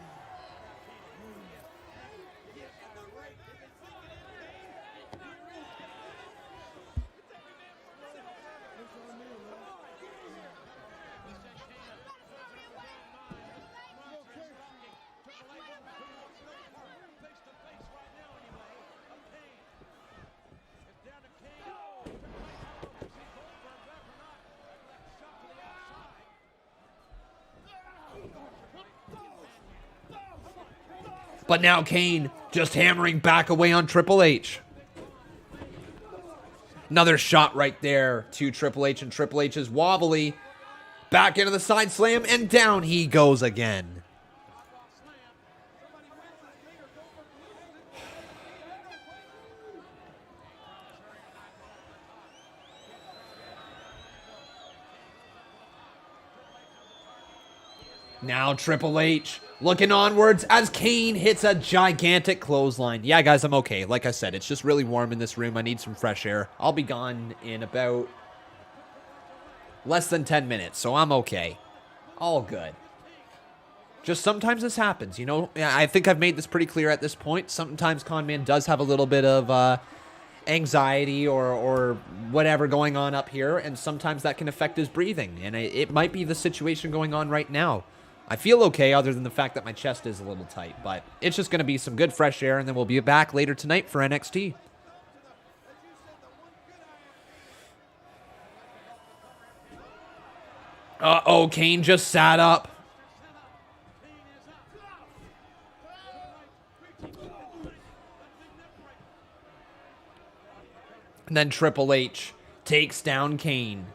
But now Kane just hammering back away on Triple H. Another shot right there to Triple H, and Triple H is wobbly. Back into the side slam, and down he goes again. Now Triple H looking onwards as Kane hits a gigantic clothesline. Yeah, guys, I'm okay. Like I said, it's just really warm in this room. I need some fresh air. I'll be gone in about less than 10 minutes, so I'm okay. All good. Just sometimes this happens, you know? I think I've made this pretty clear at this point. Sometimes Conman does have a little bit of anxiety or whatever going on up here, and sometimes that can affect his breathing, and it might be the situation going on right now. I feel okay other than the fact that my chest is a little tight, but it's just going to be some good fresh air, and then we'll be back later tonight for NXT. Uh-oh, Kane just sat up. And then Triple H takes down Kane.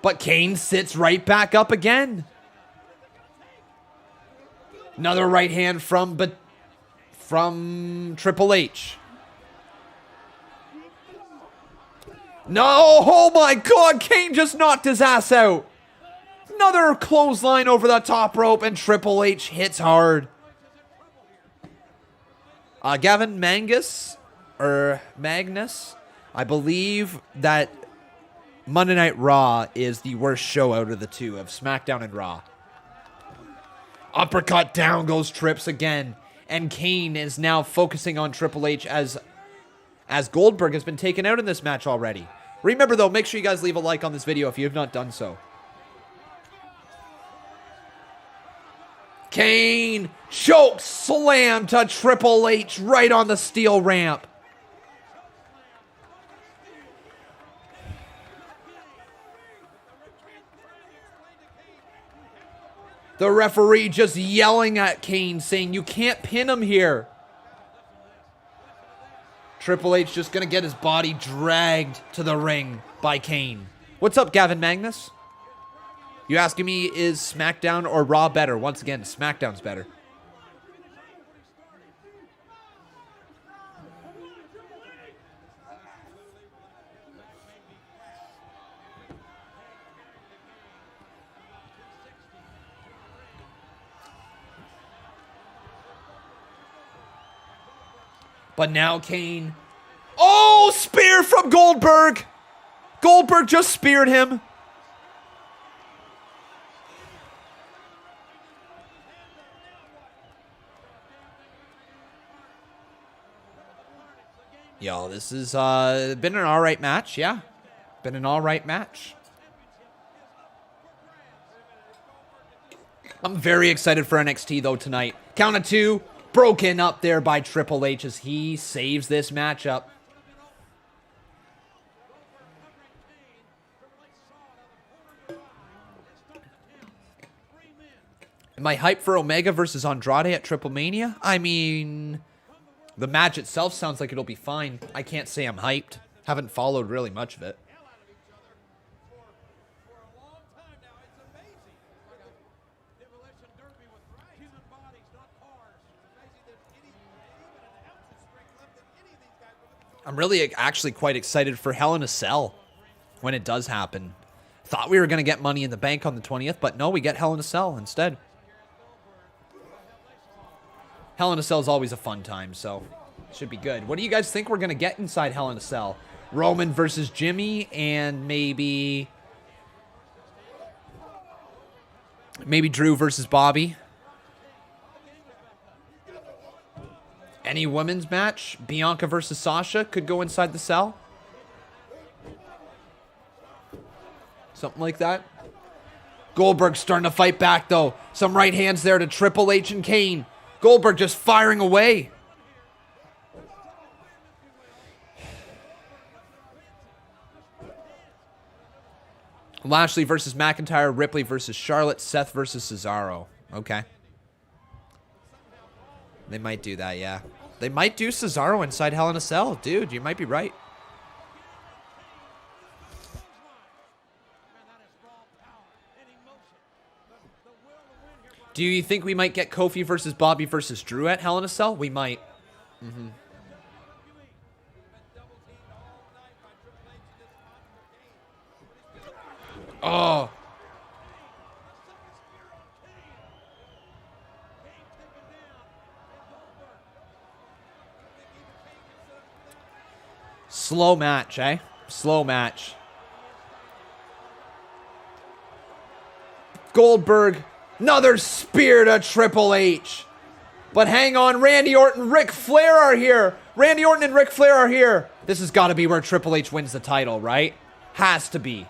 But Kane sits right back up again. Another right hand from Triple H. No, oh my God, Kane just knocked his ass out. Another clothesline over the top rope, and Triple H hits hard. Gavin Magnus, I believe that Monday Night Raw is the worst show out of the two, of SmackDown and Raw. Uppercut, down goes Trips again. And Kane is now focusing on Triple H as Goldberg has been taken out in this match already. Remember though, make sure you guys leave a like on this video if you have not done so. Kane choke slam to Triple H right on the steel ramp. The referee just yelling at Kane, saying, you can't pin him here. Triple H just going to get his body dragged to the ring by Kane. What's up, Gavin Magnus? You asking me, is SmackDown or Raw better? Once again, SmackDown's better. But now Kane. Oh, spear from Goldberg. Goldberg just speared him. Yo, this has been an all right match. Yeah, been an all right match. I'm very excited for NXT though tonight. Count of 2. Broken up there by Triple H as he saves this matchup. Am I hyped for Omega versus Andrade at Triple Mania? I mean, the match itself sounds like it'll be fine. I can't say I'm hyped. Haven't followed really much of it. I'm really actually quite excited for Hell in a Cell when it does happen. Thought we were going to get Money in the Bank on the 20th, but no, we get Hell in a Cell instead. Hell in a Cell is always a fun time, so should be good. What do you guys think we're going to get inside Hell in a Cell? Roman versus Jimmy and maybe Drew versus Bobby. Any women's match? Bianca versus Sasha could go inside the cell. Something like that. Goldberg starting to fight back, though. Some right hands there to Triple H and Kane. Goldberg just firing away. Lashley versus McIntyre. Ripley versus Charlotte. Seth versus Cesaro. Okay. They might do that, yeah. They might do Cesaro inside Hell in a Cell. Dude, you might be right. Do you think we might get Kofi versus Bobby versus Drew at Hell in a Cell? We might. Oh. Slow match, eh? Slow match. Goldberg, another spear to Triple H. But hang on, Randy Orton, Ric Flair are here. Randy Orton and Ric Flair are here. This has got to be where Triple H wins the title, right? Has to be.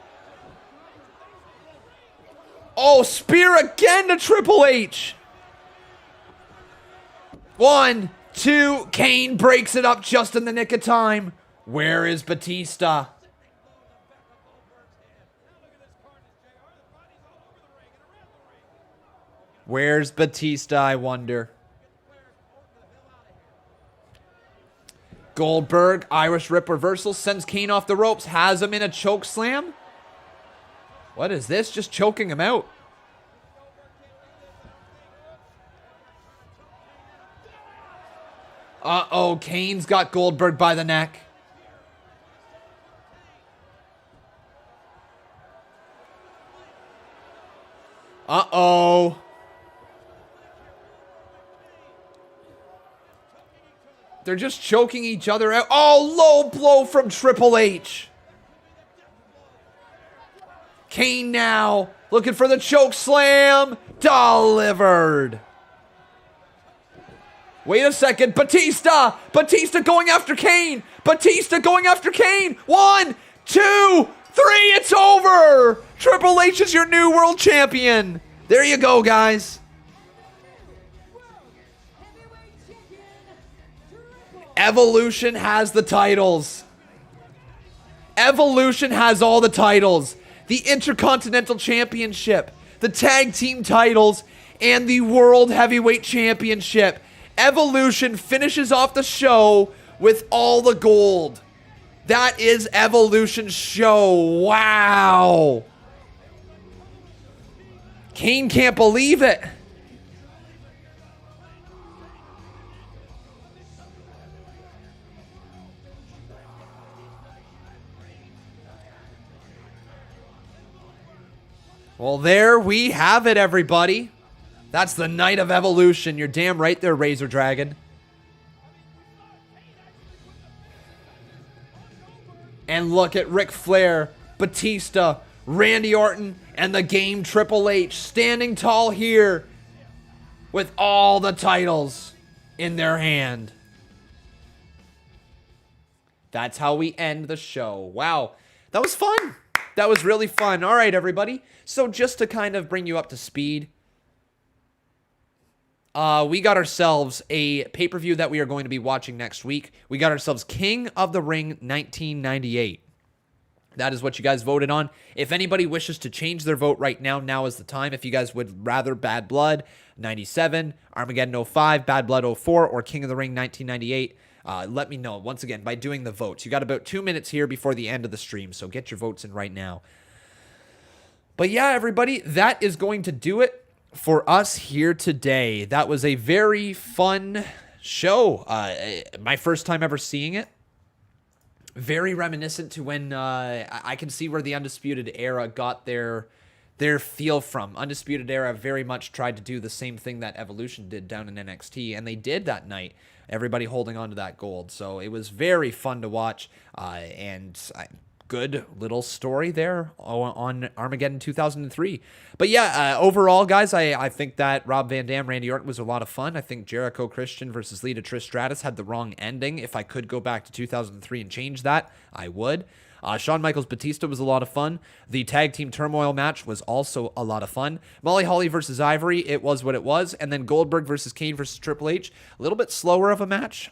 Oh, spear again to Triple H. 1, 2, Kane breaks it up just in the nick of time. Where is Batista? Where's Batista, I wonder? Goldberg, Irish Rip reversal, sends Kane off the ropes, has him in a choke slam. What is this? Just choking him out. Uh-oh, Kane's got Goldberg by the neck. Uh-oh. They're just choking each other out. Oh, low blow from Triple H. Kane now looking for the choke slam. Delivered. Wait a second. Batista. Batista going after Kane. Batista going after Kane. 1, 2, 3. It's over. Triple H is your new world champion. There you go, guys. Evolution has the titles. Evolution has all the titles. The Intercontinental Championship, the Tag Team titles, and the World Heavyweight Championship. Evolution finishes off the show with all the gold. That is Evolution's show. Wow. Kane can't believe it. Well, there we have it, everybody. That's the night of Evolution. You're damn right there, Razor Dragon. And look at Ric Flair, Batista, Randy Orton, and the Game Triple H standing tall here with all the titles in their hand. That's how we end the show. Wow, that was fun. That was really fun. All right, everybody. So just to kind of bring you up to speed, we got ourselves a pay-per-view that we are going to be watching next week. We got ourselves King of the Ring 1998. That is what you guys voted on. If anybody wishes to change their vote right now, now is the time. If you guys would rather Bad Blood 97, Armageddon 05, Bad Blood 04, or King of the Ring 1998, let me know, once again, by doing the votes. You got about 2 minutes here before the end of the stream, so get your votes in right now. But yeah, everybody, that is going to do it for us here today. That was a very fun show. My first time ever seeing it. Very reminiscent to when I can see where the Undisputed Era got their feel from. Undisputed Era very much tried to do the same thing that Evolution did down in NXT, and they did that night. Everybody holding on to that gold. So it was very fun to watch, and good little story there on Armageddon 2003. But yeah, overall, guys, I think that Rob Van Dam, Randy Orton was a lot of fun. I think Jericho Christian versus Lita Trish Stratus had the wrong ending. If I could go back to 2003 and change that, I would. Shawn Michaels Batista was a lot of fun. The tag team Turmoil match was also a lot of fun. Molly Holly versus Ivory, it was what it was. And then Goldberg versus Kane versus Triple H, a little bit slower of a match.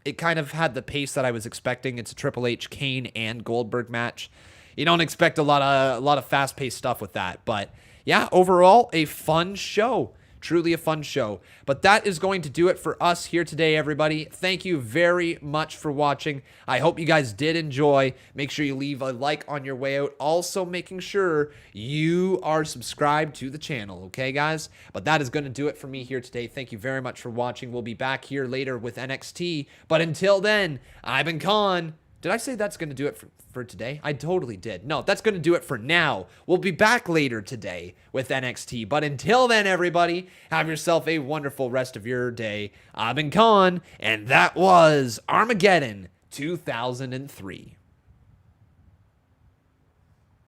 It kind of had the pace that I was expecting. It's a Triple H, Kane, and Goldberg match. You don't expect a lot of fast-paced stuff with that. But yeah, overall, a fun show. Truly a fun show. But that is going to do it for us here today, everybody. Thank you very much for watching. I hope you guys did enjoy. Make sure you leave a like on your way out. Also, making sure you are subscribed to the channel, okay, guys? But that is going to do it for me here today. Thank you very much for watching. We'll be back here later with NXT. But until then, I've been Con. Did I say that's going to do it for today? I totally did. No, that's going to do it for now. We'll be back later today with NXT. But until then, everybody, have yourself a wonderful rest of your day. I've been Con, and that was Armageddon 2003.